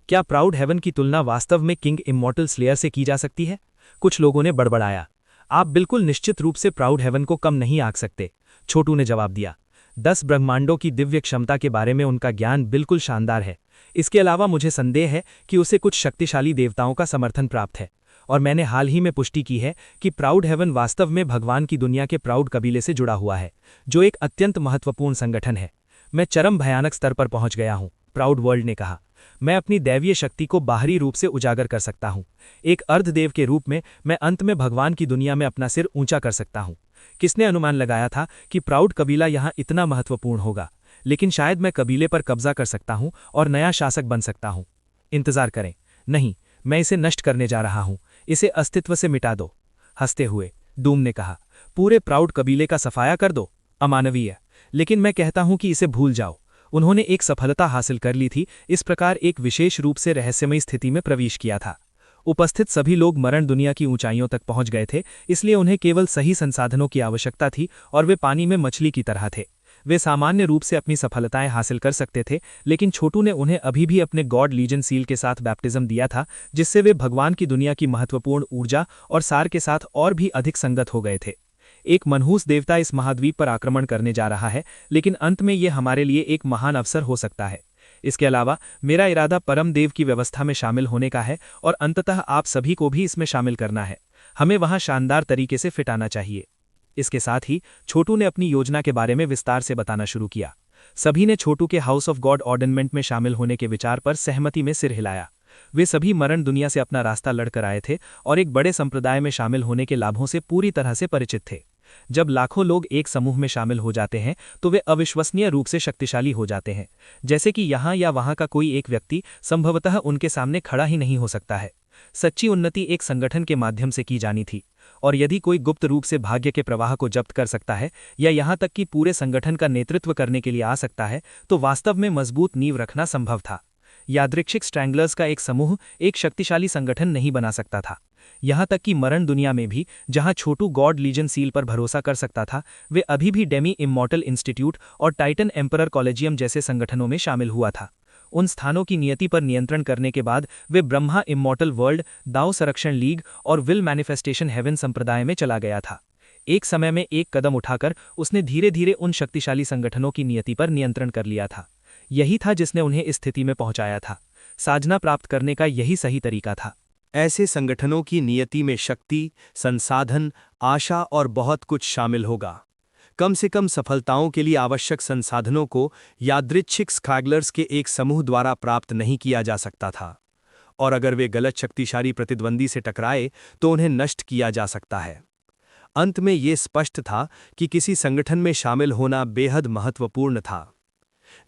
क्या प्राउड हेवन की तुलना वास्तव में किंग इमॉर्टल स्लेयर से की जा सकती है? कुछ लोगों ने बड़बड़ाया। आप बिल्कुल निश्चित रूप से प्राउड हेवन को कम नहीं आंक सकते, छोटू ने जवाब दिया। 10 ब्रह्मांडों की दिव्य क्षमता के बारे में उनका ज्ञान बिल्कुल शानदार है। इसके अलावा मुझे संदेह है कि उसे कुछ शक्तिशाली देवताओं का समर्थन प्राप्त है, और मैंने हाल ही में पुष्टि की है कि प्राउड हेवन वास्तव में भगवान की दुनिया के प्राउड कबीले से जुड़ा हुआ है, जो एक अत्यंत महत्वपूर्ण संगठन है। मैं चरम भयानक स्तर पर पहुंच गया हूं, प्राउड वर्ल्ड ने कहा। मैं अपनी दैवीय शक्ति को बाहरी रूप से उजागर कर सकता हूं। एक अर्धदेव के रूप में मैं अंत में भगवान की दुनिया में अपना सिर ऊंचा कर सकता हूं। किसने अनुमान लगाया था कि प्राउड कबीला यहां इतना महत्वपूर्ण होगा? लेकिन शायद मैं कबीले पर कब्जा कर सकता हूं और नया शासक बन सकता हूं। इंतजार करें। नहीं, मैं इसे नष्ट करने जा रहा हूं। इसे अस्तित्व से मिटा दो। हंसते हुए डूम ने कहा, पूरे प्राउड कबीले का सफाया कर दो? अमानवीय। लेकिन मैं कहता हूं कि इसे भूल जाओ। उन्होंने एक सफलता हासिल कर ली थी, इस प्रकार एक विशेष रूप से रहस्यमयी स्थिति में प्रवेश किया था। उपस्थित सभी लोग मरण दुनिया की ऊंचाइयों तक पहुंच गए थे, इसलिए उन्हें केवल सही संसाधनों की आवश्यकता थी और वे पानी में मछली की तरह थे। वे सामान्य रूप से अपनी सफलताएं हासिल कर सकते थे, लेकिन छोटू ने उन्हें अभी भी अपने गॉड लीजन सील के साथ बैप्टिज्म दिया था, जिससे वे भगवान की दुनिया की महत्वपूर्ण ऊर्जा और सार के साथ और भी अधिक संगत हो गए थे। एक मनहूस देवता इस महाद्वीप पर आक्रमण करने जा रहा है, लेकिन अंत में यह हमारे लिए एक महान अवसर हो सकता है। इसके अलावा मेरा इरादा परम देव की व्यवस्था में शामिल होने का है और अंततः आप सभी को भी इसमें शामिल करना है। हमें वहां शानदार तरीके से फिट आना चाहिए। इसके साथ ही छोटू ने अपनी योजना के बारे में विस्तार से बताना शुरू किया। सभी ने छोटू के हाउस ऑफ गॉड ऑर्डिनमेंट में शामिल होने के विचार पर सहमति में सिर हिलाया। वे सभी मरण दुनिया से अपना रास्ता लड़कर आए थे और एक बड़े संप्रदाय में शामिल होने के लाभों से पूरी तरह से परिचित थे। जब लाखों लोग एक समूह में शामिल हो जाते हैं तो वे अविश्वसनीय रूप से शक्तिशाली हो जाते हैं, जैसे कि यहाँ या वहाँ का कोई एक व्यक्ति संभवतः उनके सामने खड़ा ही नहीं हो सकता है। सच्ची उन्नति एक संगठन के माध्यम से की जानी थी, और यदि कोई गुप्त रूप से भाग्य के प्रवाह को जब्त कर सकता है या यहाँ तक कि पूरे संगठन का नेतृत्व करने के लिए आ सकता है, तो वास्तव में मजबूत नींव रखना संभव था। यादृच्छिक स्ट्रैंगलर्स का एक समूह एक शक्तिशाली संगठन नहीं बना सकता था। यहाँ तक कि मरण दुनिया में भी, जहाँ छोटू गॉड लीजन सील पर भरोसा कर सकता था, वे अभी भी डेमी इमॉर्टल इंस्टीट्यूट और टाइटन एम्परर कॉलेजियम जैसे संगठनों में शामिल हुआ था। उन स्थानों की नियति पर नियंत्रण करने के बाद वे ब्रह्मा इमॉर्टल वर्ल्ड, दाओ संरक्षण लीग और विल मैनिफेस्टेशन हेवन संप्रदाय में चला गया था। एक समय में एक कदम उठाकर उसने धीरे धीरे उन शक्तिशाली संगठनों की नियति पर नियंत्रण कर लिया था। यही था जिसने उन्हें इस स्थिति में पहुंचाया था। साधना प्राप्त करने का यही सही तरीका था। ऐसे संगठनों की नियति में शक्ति, संसाधन, आशा और बहुत कुछ शामिल होगा। कम से कम सफलताओं के लिए आवश्यक संसाधनों को यादृच्छिक स्क्रैगलर्स के एक समूह द्वारा प्राप्त नहीं किया जा सकता था, और अगर वे गलत शक्तिशाली प्रतिद्वंदी से टकराए तो उन्हें नष्ट किया जा सकता है। अंत में ये स्पष्ट था कि किसी संगठन में शामिल होना बेहद महत्वपूर्ण था।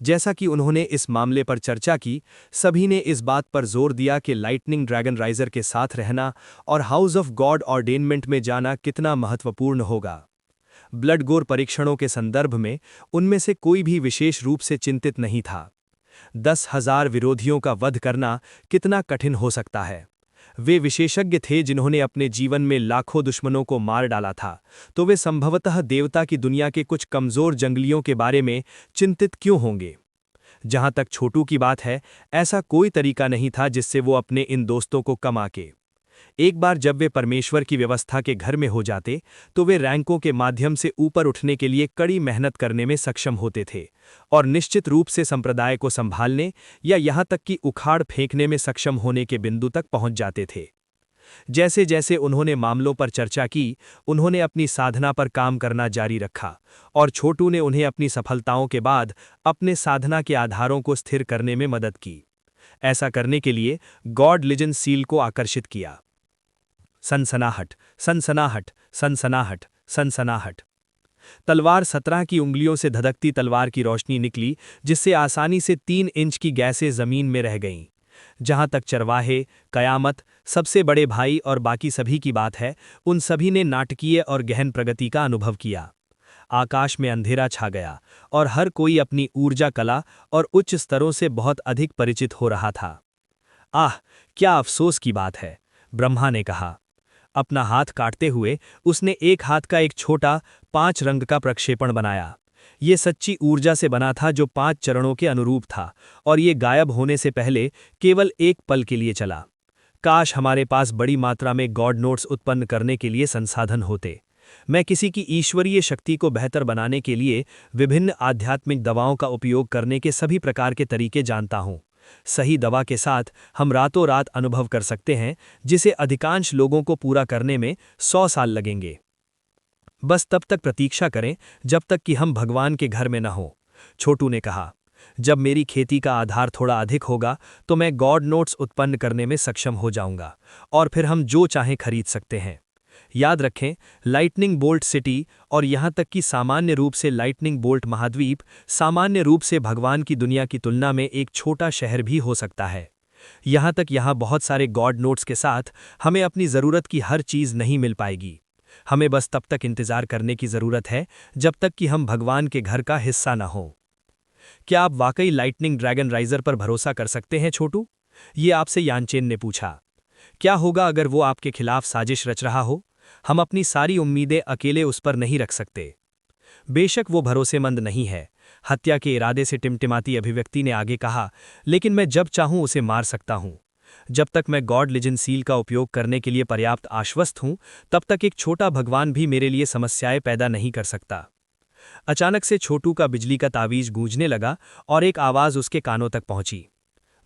जैसा कि उन्होंने इस मामले पर चर्चा की, सभी ने इस बात पर जोर दिया कि लाइटनिंग ड्रैगन राइजर के साथ रहना और हाउस ऑफ गॉड ऑर्डेनमेंट में जाना कितना महत्वपूर्ण होगा। ब्लड गोर परीक्षणों के संदर्भ में उनमें से कोई भी विशेष रूप से चिंतित नहीं था। 10,000 विरोधियों का वध करना कितना कठिन हो सकता है। वे विशेषज्ञ थे जिन्होंने अपने जीवन में लाखों दुश्मनों को मार डाला था, तो वे संभवतः देवता की दुनिया के कुछ कमजोर जंगलियों के बारे में चिंतित क्यों होंगे। जहां तक छोटू की बात है, ऐसा कोई तरीका नहीं था जिससे वो अपने इन दोस्तों को कम आके। एक बार जब वे परमेश्वर की व्यवस्था के घर में हो जाते तो वे रैंकों के माध्यम से ऊपर उठने के लिए कड़ी मेहनत करने में सक्षम होते थे और निश्चित रूप से संप्रदाय को संभालने या यहाँ तक कि उखाड़ फेंकने में सक्षम होने के बिंदु तक पहुंच जाते थे। जैसे जैसे उन्होंने मामलों पर चर्चा की, उन्होंने अपनी साधना पर काम करना जारी रखा और छोटू ने उन्हें अपनी सफलताओं के बाद अपने साधना के आधारों को स्थिर करने में मदद की। ऐसा करने के लिए गॉड लीजन सील को आकर्षित किया। सनसनाहट, सनसनाहट, सनसनाहट, सनसनाहट। तलवार 17 की उंगलियों से धधकती तलवार की रोशनी निकली, जिससे आसानी से 3 इंच की गैसें जमीन में रह गईं। जहां तक चरवाहे, कयामत, सबसे बड़े भाई और बाकी सभी की बात है, उन सभी ने नाटकीय और गहन प्रगति का अनुभव किया। आकाश में अंधेरा छा गया और हर कोई अपनी ऊर्जा कला और उच्च स्तरों से बहुत अधिक परिचित हो रहा था। आह, क्या अफसोस की बात है, ब्रह्मा ने कहा। अपना हाथ काटते हुए उसने एक हाथ का एक छोटा 5 रंग का प्रक्षेपण बनाया। ये सच्ची ऊर्जा से बना था जो 5 चरणों के अनुरूप था, और ये गायब होने से पहले केवल एक पल के लिए चला। काश हमारे पास बड़ी मात्रा में गॉड नोट्स उत्पन्न करने के लिए संसाधन होते। मैं किसी की ईश्वरीय शक्ति को बेहतर बनाने के लिए विभिन्न आध्यात्मिक दवाओं का उपयोग करने के सभी प्रकार के तरीके जानता हूँ। सही दवा के साथ हम रातों रात अनुभव कर सकते हैं, जिसे अधिकांश लोगों को पूरा करने में 100 साल लगेंगे। बस तब तक प्रतीक्षा करें जब तक कि हम भगवान के घर में न हों, छोटू ने कहा। जब मेरी खेती का आधार थोड़ा अधिक होगा तो मैं गॉड नोट्स उत्पन्न करने में सक्षम हो जाऊंगा, और फिर हम जो चाहें खरीद सकते हैं। याद रखें, लाइटनिंग बोल्ट सिटी और यहाँ तक कि सामान्य रूप से लाइटनिंग बोल्ट महाद्वीप सामान्य रूप से भगवान की दुनिया की तुलना में एक छोटा शहर भी हो सकता है। यहाँ तक यहाँ बहुत सारे गॉड नोट्स के साथ हमें अपनी ज़रूरत की हर चीज़ नहीं मिल पाएगी। हमें बस तब तक इंतज़ार करने की ज़रूरत है जब तक कि हम भगवान के घर का हिस्सा न हों। क्या आप वाकई लाइटनिंग ड्रैगन राइजर पर भरोसा कर सकते हैं छोटू? ये आपसे यानचेन ने पूछा। क्या होगा अगर वो आपके खिलाफ साजिश रच रहा हो? हम अपनी सारी उम्मीदें अकेले उस पर नहीं रख सकते। बेशक वो भरोसेमंद नहीं है, हत्या के इरादे से टिमटिमाती अभिव्यक्ति ने आगे कहा, लेकिन मैं जब चाहूं उसे मार सकता हूं। जब तक मैं गॉड लीजन सील का उपयोग करने के लिए पर्याप्त आश्वस्त हूं, तब तक एक छोटा भगवान भी मेरे लिए समस्याएं पैदा नहीं कर सकता। अचानक से छोटू का बिजली का तावीज गूंजने लगा और एक आवाज उसके कानों तक पहुंची।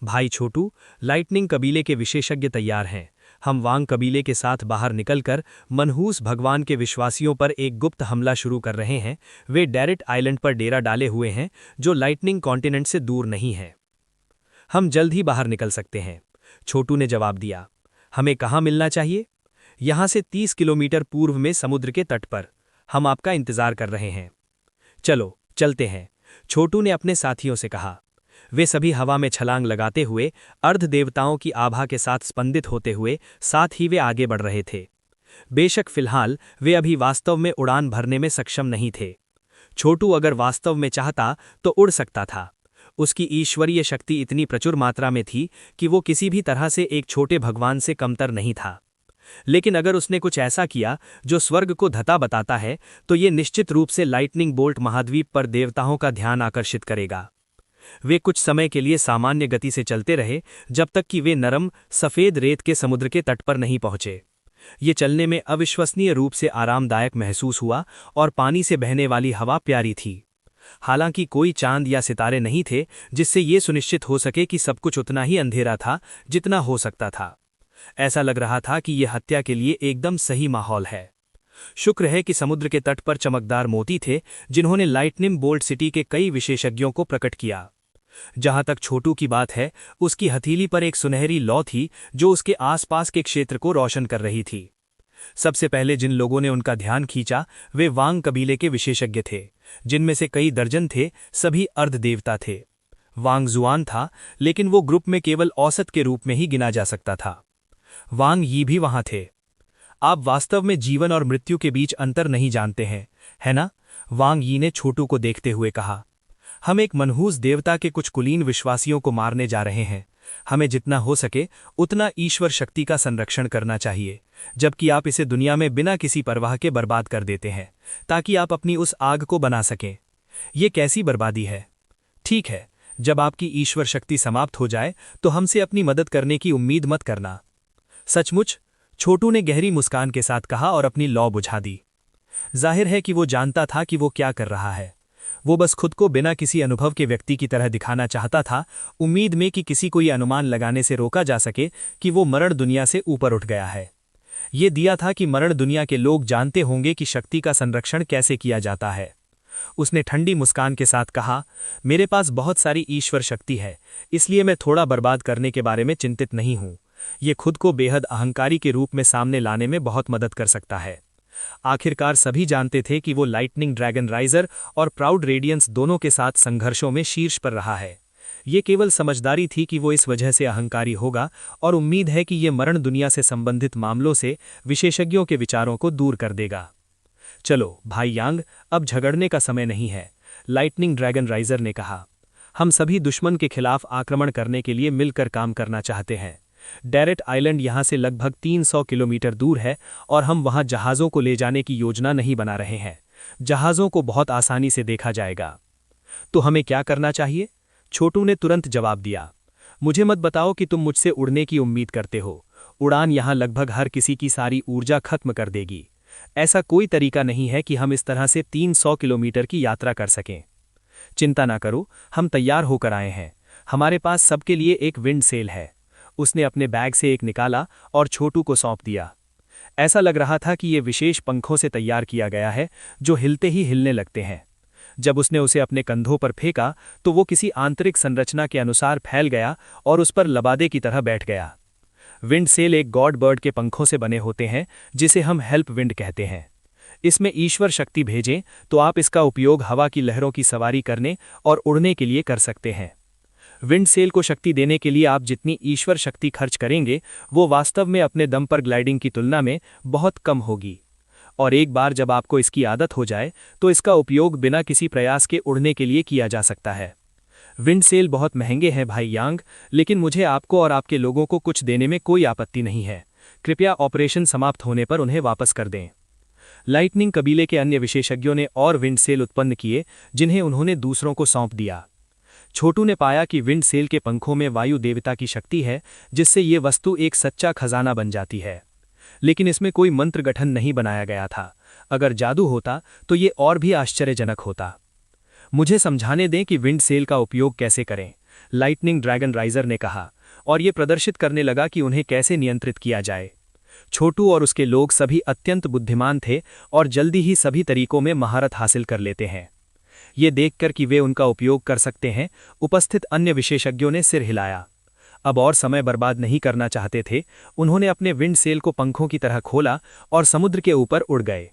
भाई छोटू, लाइटनिंग कबीले के विशेषज्ञ तैयार हैं। हम वांग कबीले के साथ बाहर निकलकर मनहूस भगवान के विश्वासियों पर एक गुप्त हमला शुरू कर रहे हैं। वे डेरेट आइलैंड पर डेरा डाले हुए हैं, जो लाइटनिंग कॉन्टिनेंट से दूर नहीं है। हम जल्द ही बाहर निकल सकते हैं, छोटू ने जवाब दिया। हमें कहाँ मिलना चाहिए? यहाँ से 30 किलोमीटर पूर्व में समुद्र के तट पर। हम आपका इंतजार कर रहे हैं। चलो चलते हैं, छोटू ने अपने साथियों से कहा। वे सभी हवा में छलांग लगाते हुए, अर्ध देवताओं की आभा के साथ स्पंदित होते हुए, साथ ही वे आगे बढ़ रहे थे। बेशक फिलहाल वे अभी वास्तव में उड़ान भरने में सक्षम नहीं थे। छोटू अगर वास्तव में चाहता तो उड़ सकता था। उसकी ईश्वरीय शक्ति इतनी प्रचुर मात्रा में थी कि वो किसी भी तरह से एक छोटे भगवान से कमतर नहीं था। लेकिन अगर उसने कुछ ऐसा किया जो स्वर्ग को धता बताता है, तो ये निश्चित रूप से लाइटनिंग बोल्ट महाद्वीप पर देवताओं का ध्यान आकर्षित करेगा। वे कुछ समय के लिए सामान्य गति से चलते रहे, जब तक कि वे नरम सफेद रेत के समुद्र के तट पर नहीं पहुंचे। ये चलने में अविश्वसनीय रूप से आरामदायक महसूस हुआ और पानी से बहने वाली हवा प्यारी थी। हालांकि कोई चांद या सितारे नहीं थे जिससे ये सुनिश्चित हो सके कि सब कुछ उतना ही अंधेरा था जितना हो सकता था। ऐसा लग रहा था कि यह हत्या के लिए एकदम सही माहौल है। शुक्र है कि समुद्र के तट पर चमकदार मोती थे, जिन्होंने लाइटनिंग बोल्ट सिटी के कई विशेषज्ञों को प्रकट किया। जहां तक छोटू की बात है, उसकी हथेली पर एक सुनहरी लौ थी जो उसके आसपास के क्षेत्र को रोशन कर रही थी। सबसे पहले जिन लोगों ने उनका ध्यान खींचा वे वांग कबीले के विशेषज्ञ थे, जिनमें से कई दर्जन थे। सभी अर्धदेवता थे। वांग जुआन था, लेकिन वो ग्रुप में केवल औसत के रूप में ही गिना जा सकता था। वांग यी भी वहां थे। आप वास्तव में जीवन और मृत्यु के बीच अंतर नहीं जानते हैं, है ना? वांग यी ने छोटू को देखते हुए कहा। हम एक मनहूस देवता के कुछ कुलीन विश्वासियों को मारने जा रहे हैं। हमें जितना हो सके उतना ईश्वर शक्ति का संरक्षण करना चाहिए, जबकि आप इसे दुनिया में बिना किसी परवाह के बर्बाद कर देते हैं, ताकि आप अपनी उस आग को बना सकें। ये कैसी बर्बादी है? ठीक है, जब आपकी ईश्वर शक्ति समाप्त हो जाए तो हमसे अपनी मदद करने की उम्मीद मत करना। सचमुच? छोटू ने गहरी मुस्कान के साथ कहा और अपनी लौ बुझा दी। जाहिर है कि वो जानता था कि वो क्या कर रहा है। वो बस खुद को बिना किसी अनुभव के व्यक्ति की तरह दिखाना चाहता था, उम्मीद में कि किसी को ये अनुमान लगाने से रोका जा सके कि वो मरण दुनिया से ऊपर उठ गया है। ये दिया था कि मरण दुनिया के लोग जानते होंगे कि शक्ति का संरक्षण कैसे किया जाता है। उसने ठंडी मुस्कान के साथ कहा, मेरे पास बहुत सारी ईश्वर शक्ति है, इसलिए मैं थोड़ा बर्बाद करने के बारे में चिंतित नहीं हूं। ये खुद को बेहद अहंकारी के रूप में सामने लाने में बहुत मदद कर सकता है। आखिरकार सभी जानते थे कि वो लाइटनिंग ड्रैगन राइजर और प्राउड रेडियंस दोनों के साथ संघर्षों में शीर्ष पर रहा है। ये केवल समझदारी थी कि वो इस वजह से अहंकारी होगा, और उम्मीद है कि ये मरण दुनिया से संबंधित मामलों से विशेषज्ञों के विचारों को दूर कर देगा। चलो भाई यांग, अब झगड़ने का समय नहीं है, लाइटनिंग ड्रैगन राइजर ने कहा। हम सभी दुश्मन के खिलाफ आक्रमण करने के लिए मिलकर काम करना चाहते हैं। डेरेट आइलैंड यहाँ से लगभग 300 किलोमीटर दूर है और हम वहाँ जहाज़ों को ले जाने की योजना नहीं बना रहे हैं। जहाज़ों को बहुत आसानी से देखा जाएगा। तो हमें क्या करना चाहिए? छोटू ने तुरंत जवाब दिया। मुझे मत बताओ कि तुम मुझसे उड़ने की उम्मीद करते हो। उड़ान यहाँ लगभग हर किसी की सारी ऊर्जा खत्म कर देगी। ऐसा कोई तरीका नहीं है कि हम इस तरह से 300 किलोमीटर की यात्रा कर सकें। चिंता ना करो, हम तैयार होकर आए हैं। हमारे पास सबके लिए एक विंड सेल है। उसने अपने बैग से एक निकाला और छोटू को सौंप दिया। ऐसा लग रहा था कि ये विशेष पंखों से तैयार किया गया है, जो हिलते ही हिलने लगते हैं। जब उसने उसे अपने कंधों पर फेंका तो वो किसी आंतरिक संरचना के अनुसार फैल गया और उस पर लबादे की तरह बैठ गया। विंड सेल एक गॉड बर्ड के पंखों से बने होते हैं, जिसे हम हेल्प विंड कहते हैं। इसमें ईश्वर शक्ति भेजें तो आप इसका उपयोग हवा की लहरों की सवारी करने और उड़ने के लिए कर सकते हैं। विंड सेल को शक्ति देने के लिए आप जितनी ईश्वर शक्ति खर्च करेंगे, वो वास्तव में अपने दम पर ग्लाइडिंग की तुलना में बहुत कम होगी। और एक बार जब आपको इसकी आदत हो जाए तो इसका उपयोग बिना किसी प्रयास के उड़ने के लिए किया जा सकता है। विंड सेल बहुत महंगे हैं भाई यांग, लेकिन मुझे आपको और आपके लोगों को कुछ देने में कोई आपत्ति नहीं है। कृपया ऑपरेशन समाप्त होने पर उन्हें वापस कर दें। लाइटनिंग कबीले के अन्य विशेषज्ञों ने और विंड सेल उत्पन्न किए, जिन्हें उन्होंने दूसरों को सौंप दिया। छोटू ने पाया कि विंड सेल के पंखों में वायु देवता की शक्ति है, जिससे ये वस्तु एक सच्चा खजाना बन जाती है। लेकिन इसमें कोई मंत्र गठन नहीं बनाया गया था। अगर जादू होता तो ये और भी आश्चर्यजनक होता। मुझे समझाने दें कि विंड सेल का उपयोग कैसे करें, लाइटनिंग ड्रैगन राइजर ने कहा। और ये प्रदर्शित करने लगा कि उन्हें कैसे नियंत्रित किया जाए। छोटू और उसके लोग सभी अत्यंत बुद्धिमान थे और जल्दी ही सभी तरीकों में महारत हासिल कर लेते हैं। ये देखकर कि वे उनका उपयोग कर सकते हैं, उपस्थित अन्य विशेषज्ञों ने सिर हिलाया। अब और समय बर्बाद नहीं करना चाहते थे। उन्होंने अपने विंड सेल को पंखों की तरह खोला और समुद्र के ऊपर उड़ गए।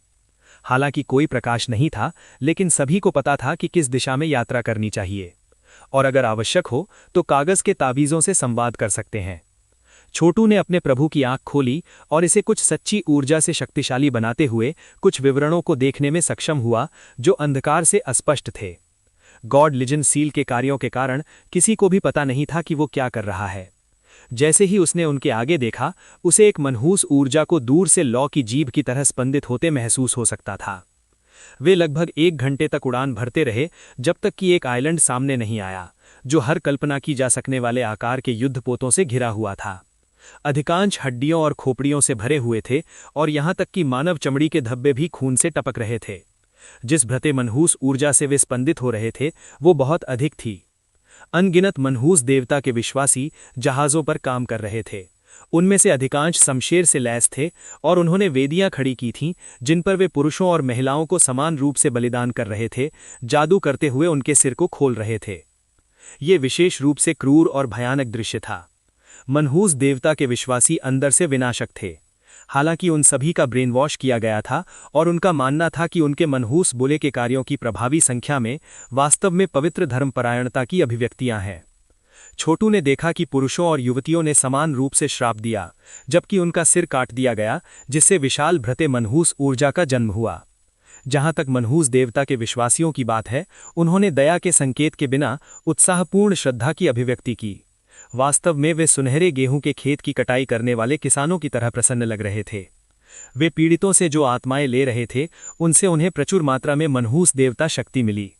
हालांकि कोई प्रकाश नहीं था, लेकिन सभी को पता था कि किस दिशा में यात्रा करनी चाहिए, और अगर आवश्यक हो तो कागज के तावीज़ों से संवाद कर सकते हैं। छोटू ने अपने प्रभु की आंख खोली और इसे कुछ सच्ची ऊर्जा से शक्तिशाली बनाते हुए कुछ विवरणों को देखने में सक्षम हुआ जो अंधकार से अस्पष्ट थे। गॉड लिजन सील के कार्यों के कारण किसी को भी पता नहीं था कि वो क्या कर रहा है। जैसे ही उसने उनके आगे देखा, उसे एक मनहूस ऊर्जा को दूर से लौ की जीभ की तरह स्पंदित होते महसूस हो सकता था। वे लगभग 1 घंटे तक उड़ान भरते रहे, जब तक कि एक आइलैंड सामने नहीं आया जो हर कल्पना की जा सकने वाले आकार के युद्धपोतों से घिरा हुआ था। अधिकांश हड्डियों और खोपड़ियों से भरे हुए थे और यहां तक कि मानव चमड़ी के धब्बे भी खून से टपक रहे थे। जिस भ्रते मनहूस ऊर्जा से वे स्पंदित हो रहे थे वो बहुत अधिक थी। अनगिनत मनहूस देवता के विश्वासी जहाज़ों पर काम कर रहे थे। उनमें से अधिकांश शमशेर से लैस थे और उन्होंने वेदियां खड़ी की थीं जिन पर वे पुरुषों और महिलाओं को समान रूप से बलिदान कर रहे थे, जादू करते हुए उनके सिर को खोल रहे थे। ये विशेष रूप से क्रूर और भयानक दृश्य था। मनहूस देवता के विश्वासी अंदर से विनाशक थे। हालांकि उन सभी का ब्रेन वॉश किया गया था और उनका मानना था कि उनके मनहूस बुरे के कार्यों की प्रभावी संख्या में वास्तव में पवित्र धर्मपरायणता की अभिव्यक्तियां हैं। छोटू ने देखा कि पुरुषों और युवतियों ने समान रूप से श्राप दिया, जबकि उनका सिर काट दिया गया, जिससे विशाल भ्रते मनहूस ऊर्जा का जन्म हुआ। जहां तक मनहूस देवता के विश्वासियों की बात है, उन्होंने दया के संकेत के बिना उत्साहपूर्ण श्रद्धा की अभिव्यक्ति की। वास्तव में वे सुनहरे गेहूं के खेत की कटाई करने वाले किसानों की तरह प्रसन्न लग रहे थे। वे पीड़ितों से जो आत्माएं ले रहे थे, उनसे उन्हें प्रचुर मात्रा में मनहूस देवता शक्ति मिली।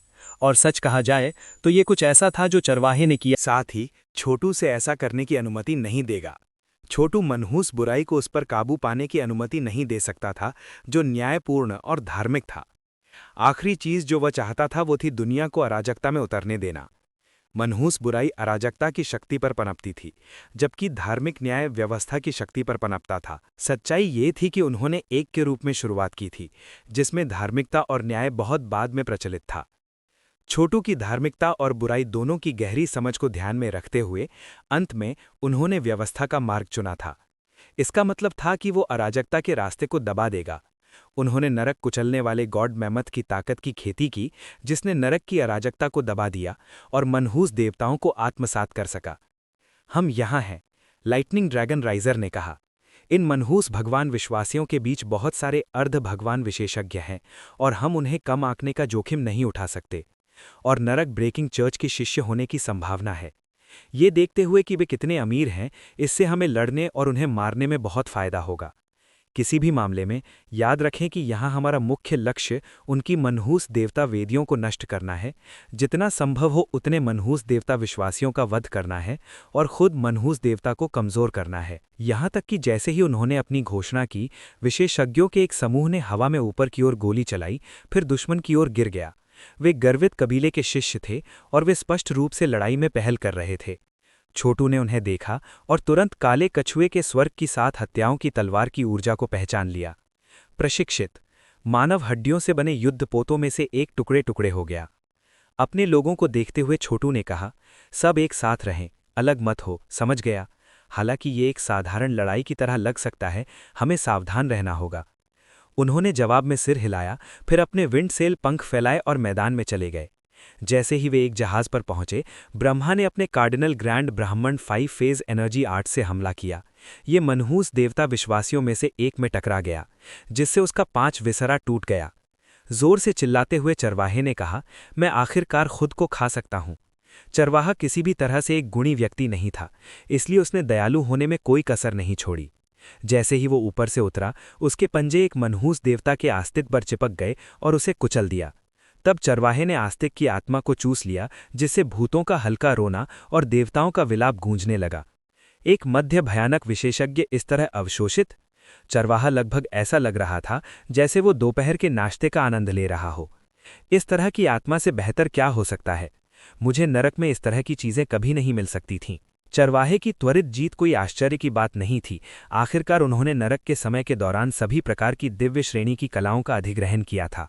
और सच कहा जाए तो ये कुछ ऐसा था जो चरवाहे ने किया। साथ ही छोटू से ऐसा करने की अनुमति नहीं देगा। छोटू मनहूस बुराई को उस पर काबू पाने की अनुमति नहीं दे सकता था जो न्यायपूर्ण और धार्मिक था। आखिरी चीज जो वह चाहता था वो थी दुनिया को अराजकता में उतरने देना। मनहूस बुराई अराजकता की शक्ति पर पनपती थी, जबकि धार्मिक न्याय व्यवस्था की शक्ति पर पनपता था। सच्चाई ये थी कि उन्होंने एक के रूप में शुरुआत की थी, जिसमें धार्मिकता और न्याय बहुत बाद में प्रचलित था। छोटू की धार्मिकता और बुराई दोनों की गहरी समझ को ध्यान में रखते हुए अंत में उन्होंने व्यवस्था का मार्ग चुना था। इसका मतलब था कि वो अराजकता के रास्ते को दबा देगा। उन्होंने नरक कुचलने वाले गॉड मैमथ की ताकत की खेती की, जिसने नरक की अराजकता को दबा दिया और मनहूस देवताओं को आत्मसात कर सका। हम यहाँ हैं, लाइटनिंग ड्रैगन राइजर ने कहा। इन मनहूस भगवान विश्वासियों के बीच बहुत सारे अर्ध भगवान विशेषज्ञ हैं और हम उन्हें कम आंकने का जोखिम नहीं उठा सकते। और नरक ब्रेकिंग चर्च की शिष्य होने की संभावना है। ये देखते हुए कि वे कितने अमीर हैं, इससे हमें लड़ने और उन्हें मारने में बहुत फायदा होगा। किसी भी मामले में याद रखें कि यहाँ हमारा मुख्य लक्ष्य उनकी मनहूस देवता वेदियों को नष्ट करना है, जितना संभव हो उतने मनहूस देवता विश्वासियों का वध करना है और खुद मनहूस देवता को कमज़ोर करना है। यहाँ तक कि जैसे ही उन्होंने अपनी घोषणा की, विशेषज्ञों के एक समूह ने हवा में ऊपर की ओर गोली चलाई, फिर दुश्मन की ओर गिर गया। वे गर्वित कबीले के शिष्य थे और वे स्पष्ट रूप से लड़ाई में पहल कर रहे थे। छोटू ने उन्हें देखा और तुरंत काले कछुए के स्वर्ग की 7 हत्याओं की तलवार की ऊर्जा को पहचान लिया। प्रशिक्षित मानव हड्डियों से बने युद्धपोतों में से एक टुकड़े टुकड़े हो गया। अपने लोगों को देखते हुए छोटू ने कहा, सब एक साथ रहें, अलग मत हो, समझ गया? हालांकि ये एक साधारण लड़ाई की तरह लग सकता है, हमें सावधान रहना होगा। उन्होंने जवाब में सिर हिलाया, फिर अपने विंड सेल पंख फैलाए और मैदान में चले गए। जैसे ही वे एक जहाज पर पहुंचे, ब्रह्मा ने अपने कार्डिनल ग्रैंड ब्राह्मण 5 फेज एनर्जी आर्ट से हमला किया। ये मनहूस देवता विश्वासियों में से एक में टकरा गया, जिससे उसका 5 विसरा टूट गया। जोर से चिल्लाते हुए चरवाहे ने कहा, मैं आखिरकार खुद को खा सकता हूं। चरवाहा किसी भी तरह से एक गुणी व्यक्ति नहीं था, इसलिए उसने दयालु होने में कोई कसर नहीं छोड़ी। जैसे ही वो ऊपर से उतरा, उसके पंजे एक मनहूस देवता के आस्तिक पर चिपक गए और उसे कुचल दिया। तब चरवाहे ने आस्तिक की आत्मा को चूस लिया, जिससे भूतों का हल्का रोना और देवताओं का विलाप गूंजने लगा। एक मध्य भयानक विशेषज्ञ इस तरह अवशोषित। चरवाहा लगभग ऐसा लग रहा था जैसे वो दोपहर के नाश्ते का आनंद ले रहा हो। इस तरह की आत्मा से बेहतर क्या हो सकता है? मुझे नरक में इस तरह की चीजें कभी नहीं मिल सकती थीं। चरवाहे की त्वरित जीत कोई आश्चर्य की बात नहीं थी। आखिरकार उन्होंने नरक के समय के दौरान सभी प्रकार की दिव्य श्रेणी की कलाओं का अधिग्रहण किया था।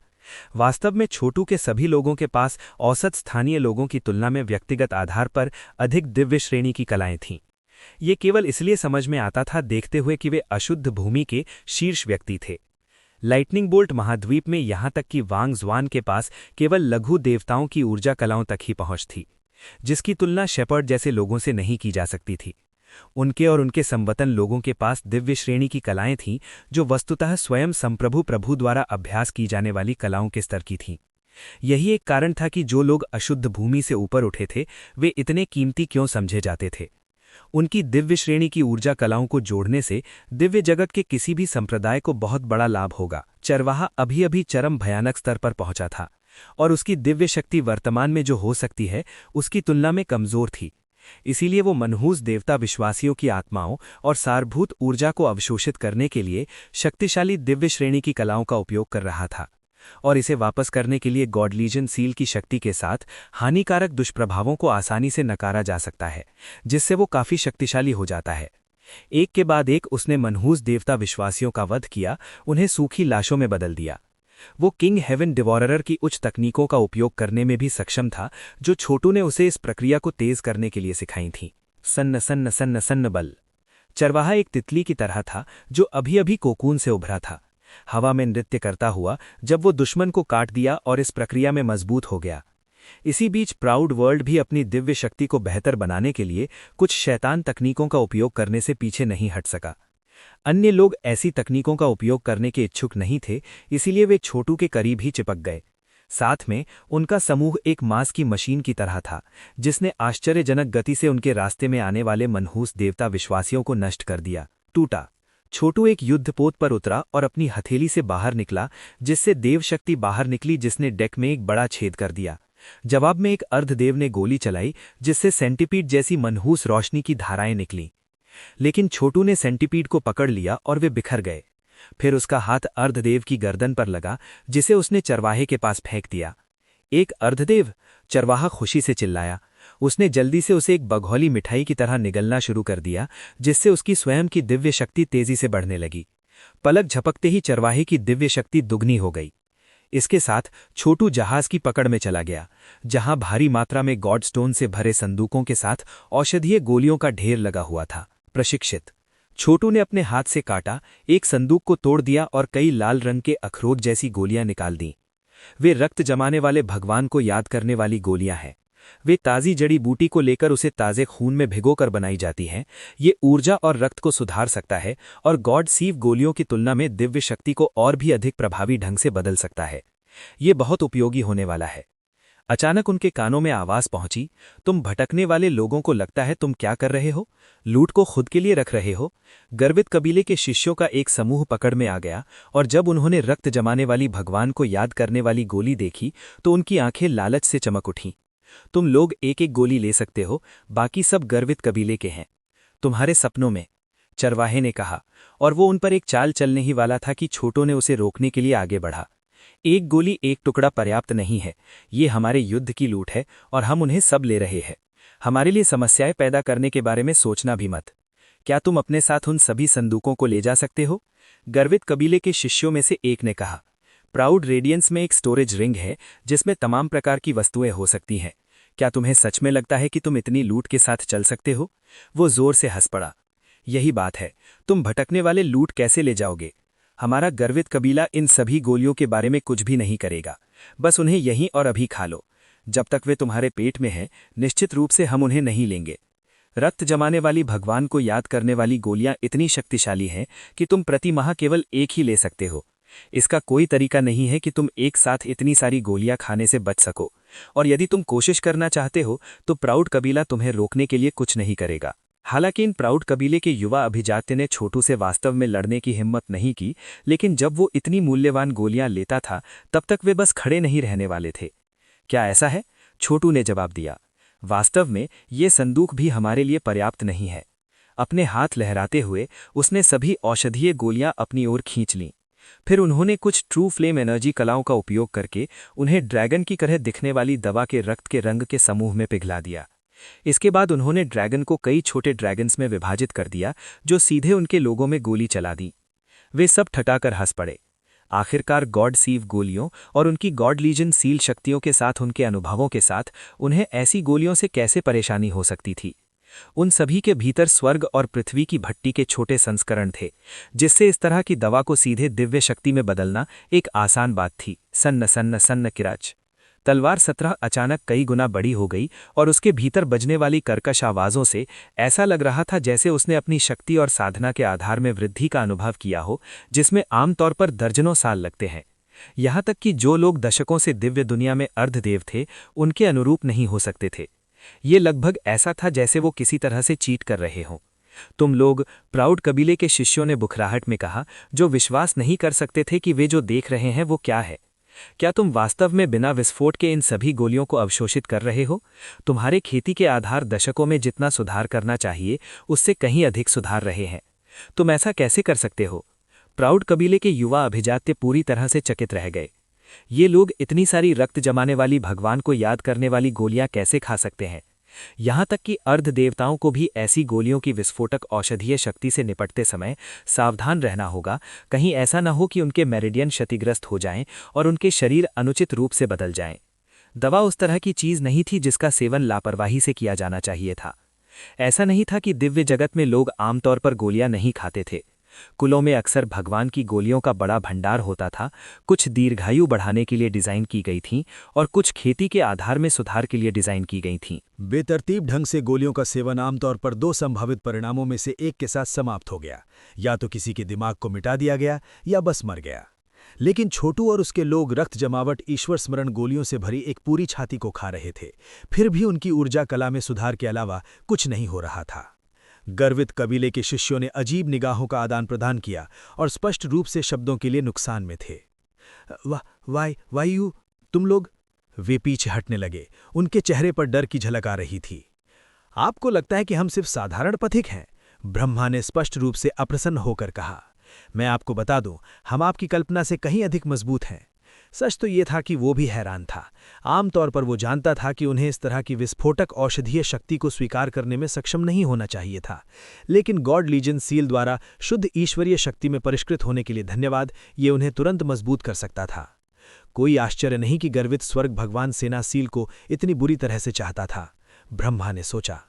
वास्तव में छोटू के सभी लोगों के पास औसत स्थानीय लोगों की तुलना में व्यक्तिगत आधार पर अधिक दिव्य श्रेणी की कलाएं थीं। ये केवल इसलिए समझ में आता था देखते हुए कि वे अशुद्ध भूमि के शीर्ष व्यक्ति थे। लाइटनिंग बोल्ट महाद्वीप में यहाँ तक कि वांग ज़्वान के पास केवल लघु देवताओं की ऊर्जा कलाओं तक ही पहुँच थी, जिसकी तुलना शेपर्ड जैसे लोगों से नहीं की जा सकती थी। उनके और उनके संवतन लोगों के पास दिव्य श्रेणी की कलाएं थीं जो वस्तुतः स्वयं संप्रभु प्रभु द्वारा अभ्यास की जाने वाली कलाओं के स्तर की थीं। यही एक कारण था कि जो लोग अशुद्ध भूमि से ऊपर उठे थे वे इतने कीमती क्यों समझे जाते थे। उनकी दिव्य श्रेणी की ऊर्जा कलाओं को जोड़ने से दिव्य जगत के किसी भी संप्रदाय को बहुत बड़ा लाभ होगा। चरवाहा अभी अभी चरम भयानक स्तर पर पहुंचा था और उसकी दिव्य शक्ति वर्तमान में जो हो सकती है उसकी तुलना में कमजोर थी। इसीलिए वो मनहूस देवता विश्वासियों की आत्माओं और सारभूत ऊर्जा को अवशोषित करने के लिए शक्तिशाली दिव्य श्रेणी की कलाओं का उपयोग कर रहा था और इसे वापस करने के लिए गॉड लीजन सील की शक्ति के साथ हानिकारक दुष्प्रभावों को आसानी से नकारा जा सकता है, जिससे वो काफी शक्तिशाली हो जाता है। एक के बाद एक उसने मनहूस देवता विश्वासियों का वध किया, उन्हें सूखी लाशों में बदल दिया। वो किंग हेवन डिवॉरर की उच्च तकनीकों का उपयोग करने में भी सक्षम था जो छोटू ने उसे इस प्रक्रिया को तेज करने के लिए सिखाई थी। सन्न सन्न सन्न सन्न बल। चरवाहा एक तितली की तरह था जो अभी अभी कोकून से उभरा था, हवा में नृत्य करता हुआ जब वो दुश्मन को काट दिया और इस प्रक्रिया में मजबूत हो गया। इसी बीच प्राउड वर्ल्ड भी अपनी दिव्य शक्ति को बेहतर बनाने के लिए कुछ शैतान तकनीकों का उपयोग करने से पीछे नहीं हट सका। अन्य लोग ऐसी तकनीकों का उपयोग करने के इच्छुक नहीं थे, इसीलिए वे छोटू के करीब ही चिपक गए। साथ में उनका समूह एक मांस की मशीन की तरह था जिसने आश्चर्यजनक गति से उनके रास्ते में आने वाले मनहूस देवता विश्वासियों को नष्ट कर दिया। टूटा। छोटू एक युद्धपोत पर उतरा और अपनी हथेली से बाहर निकला, जिससे देव शक्ति बाहर निकली जिसने डेक में एक बड़ा छेद कर दिया। जवाब में एक अर्धदेव ने गोली चलाई जिससे सेंटीपीड जैसी मनहूस रोशनी की धाराएं निकलीं। लेकिन छोटू ने सेंटीपीड को पकड़ लिया और वे बिखर गए। फिर उसका हाथ अर्धदेव की गर्दन पर लगा जिसे उसने चरवाहे के पास फेंक दिया। एक अर्धदेव! चरवाहा खुशी से चिल्लाया। उसने जल्दी से उसे एक बघौली मिठाई की तरह निगलना शुरू कर दिया जिससे उसकी स्वयं की दिव्य शक्ति तेजी से बढ़ने लगी। पलक झपकते ही चरवाहे की दिव्य शक्ति दुगनी हो गई। इसके साथ छोटू जहाज की पकड़ में चला गया जहां भारी मात्रा में गॉड स्टोन से भरे संदूकों के साथ औषधीय गोलियों का ढेर लगा हुआ था। प्रशिक्षित। छोटू ने अपने हाथ से काटा, एक संदूक को तोड़ दिया और कई लाल रंग के अखरोट जैसी गोलियां निकाल दीं। वे रक्त जमाने वाले भगवान को याद करने वाली गोलियां हैं। वे ताज़ी जड़ी बूटी को लेकर उसे ताज़े खून में भिगोकर बनाई जाती हैं। ये ऊर्जा और रक्त को सुधार सकता है और गॉड सीव गोलियों की तुलना में दिव्य शक्ति को और भी अधिक प्रभावी ढंग से बदल सकता है। ये बहुत उपयोगी होने वाला है। अचानक उनके कानों में आवाज पहुंची, तुम भटकने वाले लोगों को लगता है तुम क्या कर रहे हो? लूट को खुद के लिए रख रहे हो? गर्वित कबीले के शिष्यों का एक समूह पकड़ में आ गया और जब उन्होंने रक्त जमाने वाली भगवान को याद करने वाली गोली देखी तो उनकी आंखें लालच से चमक उठीं। तुम लोग एक एक गोली ले सकते हो, बाकी सब गर्वित कबीले के हैं। तुम्हारे सपनों में, चरवाहे ने कहा, और वो उन पर एक चाल चलने ही वाला था कि छोटू ने उसे रोकने के लिए आगे बढ़ा। एक गोली एक टुकड़ा पर्याप्त नहीं है, ये हमारे युद्ध की लूट है और हम उन्हें सब ले रहे हैं। हमारे लिए समस्याएं पैदा करने के बारे में सोचना भी मत। क्या तुम अपने साथ उन सभी संदूकों को ले जा सकते हो? गर्वित कबीले के शिष्यों में से एक ने कहा। प्राउड रेडियंस में एक स्टोरेज रिंग है जिसमें तमाम प्रकार की वस्तुएं हो सकती हैं। क्या तुम्हें सच में लगता है कि तुम इतनी लूट के साथ चल सकते हो? वो जोर से हंस पड़ा। यही बात है, तुम भटकने वाले लूट कैसे ले जाओगे? हमारा गर्वित कबीला इन सभी गोलियों के बारे में कुछ भी नहीं करेगा, बस उन्हें यहीं और अभी खा लो। जब तक वे तुम्हारे पेट में हैं, निश्चित रूप से हम उन्हें नहीं लेंगे। रक्त जमाने वाली भगवान को याद करने वाली गोलियां इतनी शक्तिशाली हैं कि तुम प्रति माह केवल एक ही ले सकते हो। इसका कोई तरीका नहीं है कि तुम एक साथ इतनी सारी गोलियां खाने से बच सको, और यदि तुम कोशिश करना चाहते हो तो प्राउड कबीला तुम्हें रोकने के लिए कुछ नहीं करेगा। हालांकि इन प्राउड कबीले के युवा अभिजात्य ने छोटू से वास्तव में लड़ने की हिम्मत नहीं की, लेकिन जब वो इतनी मूल्यवान गोलियां लेता था तब तक वे बस खड़े नहीं रहने वाले थे। क्या ऐसा है? छोटू ने जवाब दिया। वास्तव में ये संदूक भी हमारे लिए पर्याप्त नहीं है। अपने हाथ लहराते हुए उसने सभी औषधीय गोलियां अपनी ओर खींच लीं। फिर उन्होंने कुछ ट्रू फ्लेम एनर्जी कलाओं का उपयोग करके उन्हें ड्रैगन की तरह दिखने वाली दवा के रक्त के रंग के समूह में पिघला दिया। इसके बाद उन्होंने ड्रैगन को कई छोटे ड्रैगन्स में विभाजित कर दिया जो सीधे उनके लोगों में गोली चला दी। वे सब ठटाकर हंस पड़े। आखिरकार गॉड सीव गोलियों और उनकी गॉड लीजन सील शक्तियों के साथ उनके अनुभवों के साथ उन्हें ऐसी गोलियों से कैसे परेशानी हो सकती थी। उन सभी के भीतर स्वर्ग और पृथ्वी की भट्टी के छोटे संस्करण थे, जिससे इस तरह की दवा को सीधे दिव्य शक्ति में बदलना एक आसान बात थी। सन्न सन्न सन्न किराच। तलवार 17 अचानक कई गुना बड़ी हो गई और उसके भीतर बजने वाली कर्कश आवाज़ों से ऐसा लग रहा था जैसे उसने अपनी शक्ति और साधना के आधार में वृद्धि का अनुभव किया हो, जिसमें आमतौर पर दर्जनों साल लगते हैं। यहाँ तक कि जो लोग दशकों से दिव्य दुनिया में अर्धदेव थे, उनके अनुरूप नहीं हो सकते थे। ये लगभग ऐसा था जैसे वो किसी तरह से चीट कर रहे हों। तुम लोग, प्राउड कबीले के शिष्यों ने बुखराहट में कहा, जो विश्वास नहीं कर सकते थे कि वे जो देख रहे हैं वो क्या है। क्या तुम वास्तव में बिना विस्फोट के इन सभी गोलियों को अवशोषित कर रहे हो? तुम्हारे खेती के आधार दशकों में जितना सुधार करना चाहिए उससे कहीं अधिक सुधार रहे हैं। तुम ऐसा कैसे कर सकते हो? प्राउड कबीले के युवा अभिजात्य पूरी तरह से चकित रह गए। ये लोग इतनी सारी रक्त जमाने वाली भगवान को याद करने वाली गोलियां कैसे खा सकते हैं? यहाँ तक कि अर्ध देवताओं को भी ऐसी गोलियों की विस्फोटक औषधीय शक्ति से निपटते समय सावधान रहना होगा, कहीं ऐसा न हो कि उनके मेरिडियन क्षतिग्रस्त हो जाएं और उनके शरीर अनुचित रूप से बदल जाएं। दवा उस तरह की चीज नहीं थी जिसका सेवन लापरवाही से किया जाना चाहिए था। ऐसा नहीं था कि दिव्य जगत में लोग आमतौर पर गोलियां नहीं खाते थे। कुलों में अक्सर भगवान की गोलियों का बड़ा भंडार होता था। कुछ दीर्घायु बढ़ाने के लिए डिजाइन की गई थीं और कुछ खेती के आधार में सुधार के लिए डिजाइन की गई थीं। बेतरतीब ढंग से गोलियों का सेवन आमतौर पर 2 संभावित परिणामों में से एक के साथ समाप्त हो गया। या तो किसी के दिमाग को मिटा दिया गया या बस मर गया। लेकिन छोटू और उसके लोग रक्त जमावट ईश्वर स्मरण गोलियों से भरी एक पूरी छाती को खा रहे थे। फिर भी उनकी ऊर्जा कला में सुधार के अलावा कुछ नहीं हो रहा था। गर्वित कबीले के शिष्यों ने अजीब निगाहों का आदान प्रदान किया और स्पष्ट रूप से शब्दों के लिए नुकसान में थे। वायु तुम लोग? वे पीछे हटने लगे। उनके चेहरे पर डर की झलक आ रही थी। आपको लगता है कि हम सिर्फ साधारण पथिक हैं? ब्रह्मा ने स्पष्ट रूप से अप्रसन्न होकर कहा। मैं आपको बता दूं, हम आपकी कल्पना से कहीं अधिक मजबूत हैं। सच तो ये था कि वो भी हैरान था। आमतौर पर वो जानता था कि उन्हें इस तरह की विस्फोटक औषधीय शक्ति को स्वीकार करने में सक्षम नहीं होना चाहिए था, लेकिन गॉड लीजन सील द्वारा शुद्ध ईश्वरीय शक्ति में परिष्कृत होने के लिए धन्यवाद, ये उन्हें तुरंत मजबूत कर सकता था। कोई आश्चर्य नहीं कि गर्वित स्वर्ग भगवान सेना सील को इतनी बुरी तरह से चाहता था। ब्रह्मा ने सोचा,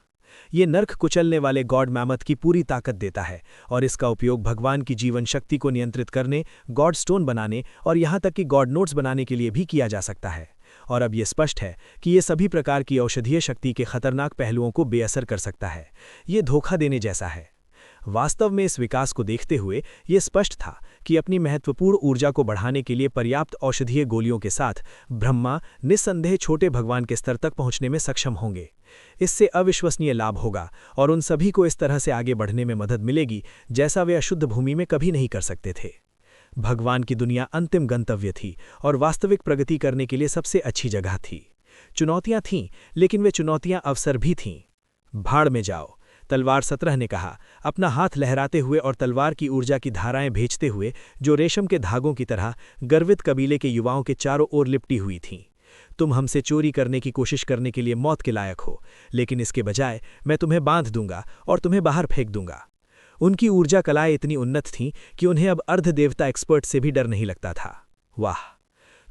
ये नर्क कुचलने वाले गॉड मैमथ की पूरी ताकत देता है और इसका उपयोग भगवान की जीवन शक्ति को नियंत्रित करने, गॉड स्टोन बनाने और यहाँ तक कि गॉड नोट्स बनाने के लिए भी किया जा सकता है। और अब ये स्पष्ट है कि ये सभी प्रकार की औषधीय शक्ति के खतरनाक पहलुओं को बेअसर कर सकता है। ये धोखा देने जैसा है। वास्तव में इस विकास को देखते हुए ये स्पष्ट था कि अपनी महत्वपूर्ण ऊर्जा को बढ़ाने के लिए पर्याप्त औषधीय गोलियों के साथ ब्रह्मा निस्संदेह छोटे भगवान के स्तर तक पहुंचने में सक्षम होंगे। इससे अविश्वसनीय लाभ होगा और उन सभी को इस तरह से आगे बढ़ने में मदद मिलेगी जैसा वे अशुद्ध भूमि में कभी नहीं कर सकते थे। भगवान की दुनिया अंतिम गंतव्य थी और वास्तविक प्रगति करने के लिए सबसे अच्छी जगह थी। चुनौतियां थीं, लेकिन वे चुनौतियां अवसर भी थीं। भाड़ में जाओ, तलवार 17 ने कहा, अपना हाथ लहराते हुए और तलवार की ऊर्जा की धाराएं भेजते हुए जो रेशम के धागों की तरह गर्वित कबीले के युवाओं के चारों ओर लिपटी हुई थीं। तुम हमसे चोरी करने की कोशिश करने के लिए मौत के लायक हो, लेकिन इसके बजाय मैं तुम्हें बांध दूंगा और तुम्हें बाहर फेंक दूंगा। उनकी ऊर्जा कलाएं इतनी उन्नत थीं कि उन्हें अब अर्धदेवता एक्सपर्ट से भी डर नहीं लगता था। वाह!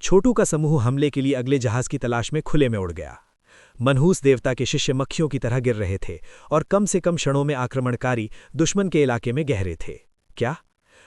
छोटू का समूह हमले के लिए अगले जहाज की तलाश में खुले में उड़ गया। मनहूस देवता के शिष्य मक्खियों की तरह गिर रहे थे और कम से कम क्षणों में आक्रमणकारी दुश्मन के इलाके में गहरे थे। क्या?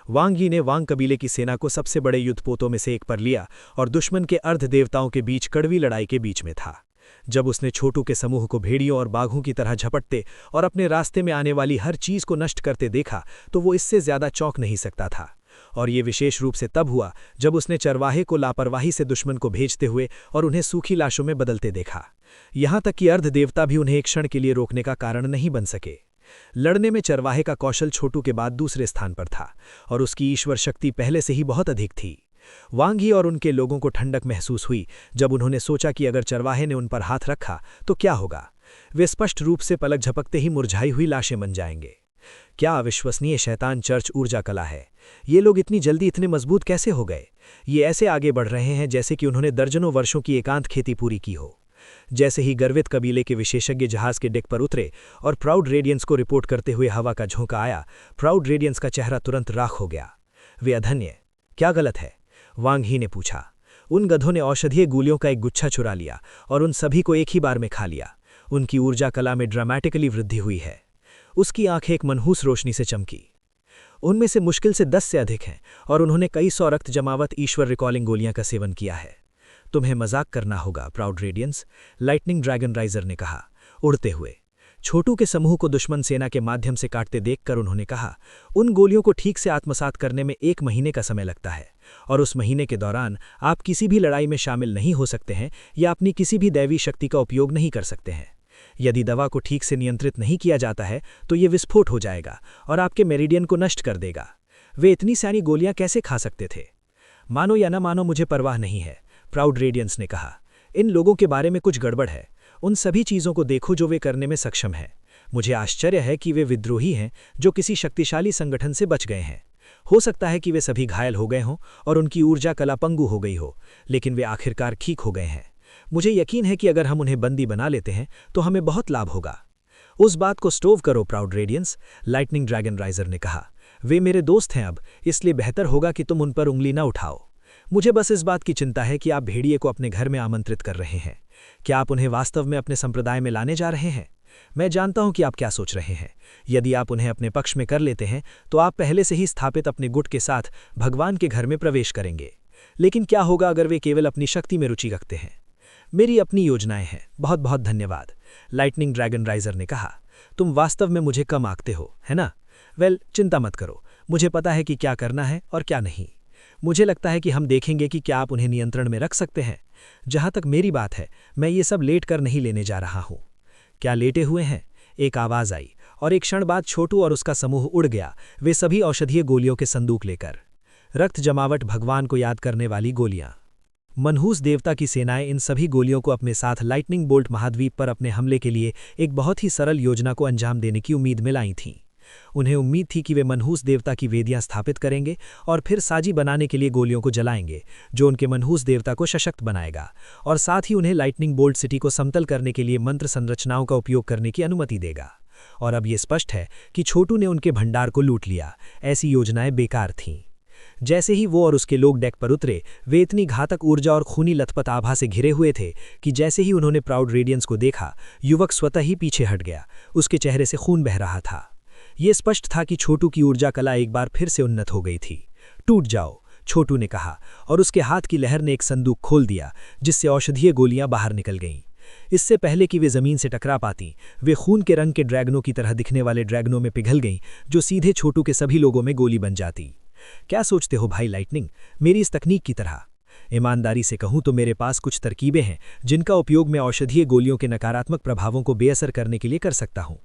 वांग यी ने वांग कबीले की सेना को सबसे बड़े युद्धपोतों में से एक पर लिया और दुश्मन के अर्ध देवताओं के बीच कड़वी लड़ाई के बीच में था। जब उसने छोटू के समूह को भेड़ियों और बाघों की तरह झपटते और अपने रास्ते में आने वाली हर चीज को नष्ट करते देखा तो वो इससे ज्यादा चौंक नहीं सकता था। और ये विशेष रूप से तब हुआ जब उसने चरवाहे को लापरवाही से दुश्मन को भेजते हुए और उन्हें सूखी लाशों में बदलते देखा। यहाँ तक कि अर्ध देवता भी उन्हें एक क्षण के लिए रोकने का कारण नहीं बन सके। लड़ने में चरवाहे का कौशल छोटू के बाद दूसरे स्थान पर था और उसकी ईश्वर शक्ति पहले से ही बहुत अधिक थी। वांग यी और उनके लोगों को ठंडक महसूस हुई जब उन्होंने सोचा कि अगर चरवाहे ने उन पर हाथ रखा तो क्या होगा। वे स्पष्ट रूप से पलक झपकते ही मुरझाई हुई लाशें बन जाएंगे। क्या अविश्वसनीय शैतान चर्च ऊर्जा कला है। ये लोग इतनी जल्दी इतने मजबूत कैसे हो गए? ये ऐसे आगे बढ़ रहे हैं जैसे कि उन्होंने दर्जनों वर्षों की एकांत खेती पूरी की हो। जैसे ही गर्वित कबीले के विशेषज्ञ जहाज के डेक पर उतरे और प्राउड रेडियंस को रिपोर्ट करते हुए हवा का झोंका आया, प्राउड रेडियंस का चेहरा तुरंत राख हो गया। वे अधन्य, क्या गलत है? वांग ही ने पूछा। उन गधों ने औषधीय गोलियों का एक गुच्छा चुरा लिया और उन सभी को एक ही बार में खा लिया। उनकी ऊर्जा कला में ड्रामेटिकली वृद्धि हुई है। उसकी आंखें एक मनहूस रोशनी से चमकी। उनमें से मुश्किल से 10 से अधिक हैं और उन्होंने कई सौ रक्त जमावत ईश्वर रिकॉलिंग गोलियां का सेवन किया है। तुम्हें मजाक करना होगा Proud Radiance, Lightning dragon Riser ने कहा, उड़ते हुए। छोटू के समूह को दुश्मन सेना के माध्यम से काटते देखकर उन्होंने कहा, उन गोलियों को ठीक से आत्मसात करने में 1 महीने का समय लगता है और उस महीने के दौरान आप किसी भी लड़ाई में शामिल नहीं हो सकते हैं या अपनी किसी भी दैवी शक्ति का उपयोग नहीं कर सकते हैं। यदि दवा को ठीक से नियंत्रित नहीं किया जाता है तो ये विस्फोट हो जाएगा और आपके मेरिडियन को नष्ट कर देगा। वे इतनी सारी गोलियां कैसे खा सकते थे? मानो या न मानो मुझे परवाह नहीं है, प्राउड रेडियंस ने कहा। इन लोगों के बारे में कुछ गड़बड़ है। उन सभी चीज़ों को देखो जो वे करने में सक्षम हैं। मुझे आश्चर्य है कि वे विद्रोही हैं जो किसी शक्तिशाली संगठन से बच गए हैं। हो सकता है कि वे सभी घायल हो गए हों और उनकी ऊर्जा कला पंगु हो गई हो, लेकिन वे आखिरकार ठीक हो गए हैं। मुझे यकीन है कि अगर हम उन्हें बंदी बना लेते हैं तो हमें बहुत लाभ होगा। उस बात को स्टोव करो Proud Radiance, Lightning dragon Riser ने कहा। वे मेरे दोस्त हैं अब, इसलिए बेहतर होगा कि तुम उन पर उंगली न उठाओ। मुझे बस इस बात की चिंता है कि आप भेड़िए को अपने घर में आमंत्रित कर रहे हैं। क्या आप उन्हें वास्तव में अपने संप्रदाय में लाने जा रहे हैं? मैं जानता हूं कि आप क्या सोच रहे हैं। यदि आप उन्हें अपने पक्ष में कर लेते हैं तो आप पहले से ही स्थापित अपने गुट के साथ भगवान के घर में प्रवेश करेंगे। लेकिन क्या होगा अगर वे केवल अपनी शक्ति में रुचि रखते हैं? मेरी अपनी योजनाएं हैं। बहुत बहुत धन्यवाद, लाइटनिंग ड्रैगन राइजर ने कहा। तुम वास्तव में मुझे कम आंकते हो, है ना? वेल, चिंता मत करो, मुझे पता है कि क्या करना है और क्या नहीं। मुझे लगता है कि हम देखेंगे कि क्या आप उन्हें नियंत्रण में रख सकते हैं। जहां तक मेरी बात है, मैं ये सब लेट कर नहीं लेने जा रहा हूं। क्या लेटे हुए हैं? एक आवाज आई और एक क्षण बाद छोटू और उसका समूह उड़ गया, वे सभी औषधीय गोलियों के संदूक लेकर। रक्त जमावट, भगवान को याद करने वाली गोलियां। मनहूस देवता की सेनाएं इन सभी गोलियों को अपने साथ लाइटनिंग बोल्ट महाद्वीप पर अपने हमले के लिए एक बहुत ही सरल योजना को अंजाम देने की उम्मीद में लाई थीं। उन्हें उम्मीद थी कि वे मनहूस देवता की वेदियां स्थापित करेंगे और फिर साजी बनाने के लिए गोलियों को जलाएंगे, जो उनके मनहूस देवता को सशक्त बनाएगा और साथ ही उन्हें लाइटनिंग बोल्ट सिटी को समतल करने के लिए मंत्र संरचनाओं का उपयोग करने की अनुमति देगा। और अब ये स्पष्ट है कि छोटू ने उनके भंडार को लूट लिया। ऐसी योजनाएं बेकार थीं। जैसे ही वो और उसके लोग डेक पर उतरे, वे इतनी घातक ऊर्जा और खूनी लथपथ आभा से घिरे हुए थे कि जैसे ही उन्होंने प्राउड रेडियंस को देखा, युवक स्वतः ही पीछे हट गया। उसके चेहरे से खून बह रहा था। ये स्पष्ट था कि छोटू की ऊर्जा कला एक बार फिर से उन्नत हो गई थी। टूट जाओ, छोटू ने कहा और उसके हाथ की लहर ने एक संदूक खोल दिया जिससे औषधीय गोलियां बाहर निकल गईं। इससे पहले कि वे जमीन से टकरा पातीं, वे खून के रंग के ड्रैगनों की तरह दिखने वाले ड्रैगनों में पिघल गईं, जो सीधे छोटू के सभी लोगों में गोली बन जाती। क्या सोचते हो भाई लाइटनिंग, मेरी इस तकनीक की तरह? ईमानदारी से कहूं तो मेरे पास कुछ तरकीबें हैं जिनका उपयोग मैं औषधीय गोलियों के नकारात्मक प्रभावों को बेअसर करने के लिए कर सकता हूं।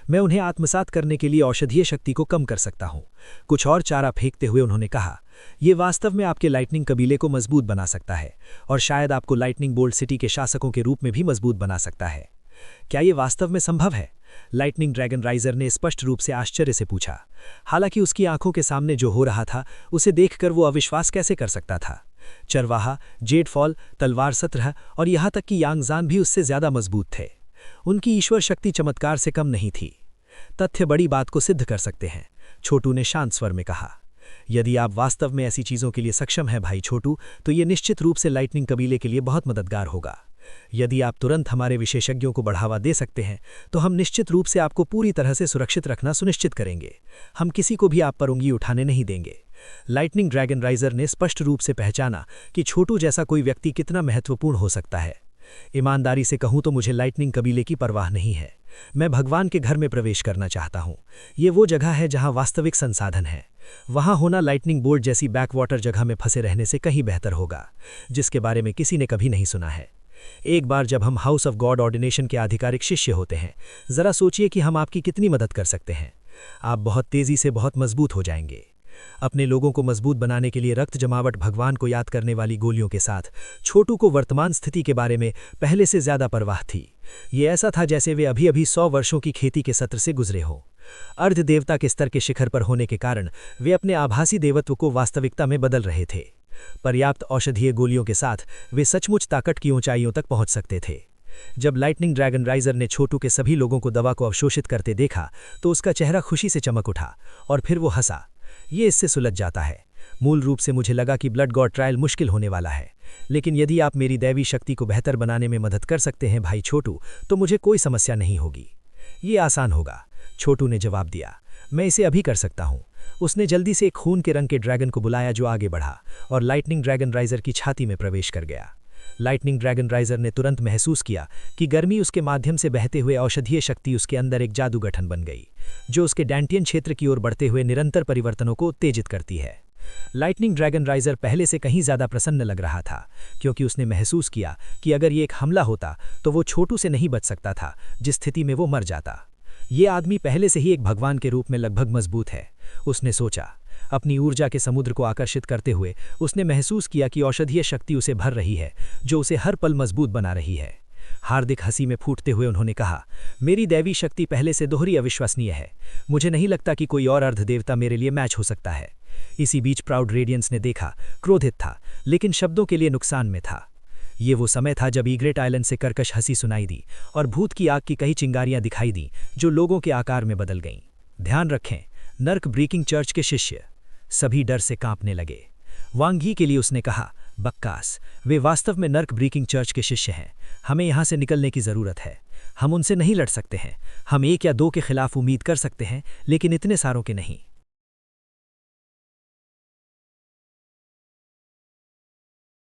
मैं उन्हें आत्मसात करने के लिए औषधीय शक्ति को कम कर सकता हूं। कुछ और चारा फेंकते हुए उन्होंने कहा, यह वास्तव में आपके लाइटनिंग कबीले को मजबूत बना सकता है और शायद आपको लाइटनिंग बोल्ट सिटी के शासकों के रूप में भी मजबूत बना सकता है। क्या यह वास्तव में संभव है? लाइटनिंग ड्रैगन राइजर ने स्पष्ट रूप से आश्चर्य से पूछा। हालांकि उसकी आंखों के सामने जो हो रहा था उसे देखकर वो अविश्वास कैसे कर सकता था। चरवाहा, जेडफॉल, तलवार सत्रह और यहां तक कि यांगजान भी उससे ज्यादा मजबूत थे। उनकी ईश्वर शक्ति चमत्कार से कम नहीं थी। तथ्य बड़ी बात को सिद्ध कर सकते हैं, छोटू ने शांत स्वर में कहा। यदि आप वास्तव में ऐसी चीजों के लिए सक्षम हैं भाई छोटू, तो ये निश्चित रूप से लाइटनिंग कबीले के लिए बहुत मददगार होगा। यदि आप तुरंत हमारे विशेषज्ञों को बढ़ावा दे सकते हैं तो हम निश्चित रूप से आपको पूरी तरह से सुरक्षित रखना सुनिश्चित करेंगे। हम किसी को भी आप पर उंगली उठाने नहीं देंगे। लाइटनिंग ड्रैगन राइजर ने स्पष्ट रूप से पहचाना कि छोटू जैसा कोई व्यक्ति कितना महत्वपूर्ण हो सकता है। ईमानदारी से कहूं तो मुझे लाइटनिंग कबीले की परवाह नहीं है। मैं भगवान के घर में प्रवेश करना चाहता हूं। ये वो जगह है जहां वास्तविक संसाधन है। वहां होना लाइटनिंग बोल्ट जैसी बैकवाटर जगह में फंसे रहने से कहीं बेहतर होगा, जिसके बारे में किसी ने कभी नहीं सुना है। एक बार जब हम हाउस ऑफ गॉड ऑर्डिनेशन के आधिकारिक शिष्य होते हैं, जरा सोचिए कि हम आपकी कितनी मदद कर सकते हैं। आप बहुत तेजी से बहुत मजबूत हो जाएंगे। अपने लोगों को मजबूत बनाने के लिए रक्त जमावट भगवान को याद करने वाली गोलियों के साथ छोटू को वर्तमान स्थिति के बारे में पहले से ज्यादा परवाह थी। ये ऐसा था जैसे वे अभी अभी 100 वर्षों की खेती के सत्र से गुजरे हों। अर्ध देवता के स्तर के शिखर पर होने के कारण वे अपने आभासी देवत्व को वास्तविकता में बदल रहे थे। पर्याप्त औषधीय गोलियों के साथ वे सचमुच ताकत की ऊंचाइयों तक पहुंच सकते थे। जब लाइटनिंग ड्रैगन राइजर ने छोटू के सभी लोगों को दवा को अवशोषित करते देखा तो उसका चेहरा खुशी से चमक उठा और फिर वो हंसा। ये इससे सुलझ जाता है। मूल रूप से मुझे लगा कि ब्लड गॉड ट्रायल मुश्किल होने वाला है, लेकिन यदि आप मेरी दैवी शक्ति को बेहतर बनाने में मदद कर सकते हैं भाई छोटू, तो मुझे कोई समस्या नहीं होगी। ये आसान होगा, छोटू ने जवाब दिया। मैं इसे अभी कर सकता हूँ। उसने जल्दी से एक खून के रंग के ड्रैगन को बुलाया जो आगे बढ़ा और लाइटनिंग ड्रैगन राइजर की छाती में प्रवेश कर गया। लाइटनिंग ड्रैगन राइजर ने तुरंत महसूस किया कि गर्मी उसके माध्यम से बहते हुए औषधीय शक्ति उसके अंदर एक जादू गठन बन गई, जो उसके डैंटियन क्षेत्र की ओर बढ़ते हुए निरंतर परिवर्तनों को उत्तेजित करती है। लाइटनिंग ड्रैगन राइजर पहले से कहीं ज्यादा प्रसन्न लग रहा था, क्योंकि उसने महसूस किया कि अगर ये एक हमला होता तो वो छोटू से नहीं बच सकता था, जिस स्थिति में वो मर जाता। ये आदमी पहले से ही एक भगवान के रूप में लगभग मजबूत है, उसने सोचा। अपनी ऊर्जा के समुद्र को आकर्षित करते हुए उसने महसूस किया कि औषधीय शक्ति उसे भर रही है, जो उसे हर पल मजबूत बना रही है। हार्दिक हंसी में फूटते हुए उन्होंने कहा, मेरी दैवी शक्ति पहले से दोहरी अविश्वसनीय है। मुझे नहीं लगता कि कोई और अर्धदेवता मेरे लिए मैच हो सकता है। इसी बीच प्राउड रेडियंस ने देखा, क्रोधित था, लेकिन शब्दों के लिए नुकसान में था। ये वो समय था जब ईग्रेट आइलैंड से कर्कश हंसी सुनाई दी और भूत की आग की कई चिंगारियां दिखाई दी जो लोगों के आकार में बदल गईं। ध्यान रखें, नर्क ब्रेकिंग चर्च के शिष्य। सभी डर से कांपने लगे। वांग ही के लिए उसने कहा, बक्कास, वे वास्तव में नर्क ब्रेकिंग चर्च के शिष्य हैं। हमें यहाँ से निकलने की ज़रूरत है। हम उनसे नहीं लड़ सकते हैं। हम 1 या 2 के खिलाफ उम्मीद कर सकते हैं, लेकिन इतने सारों के नहीं।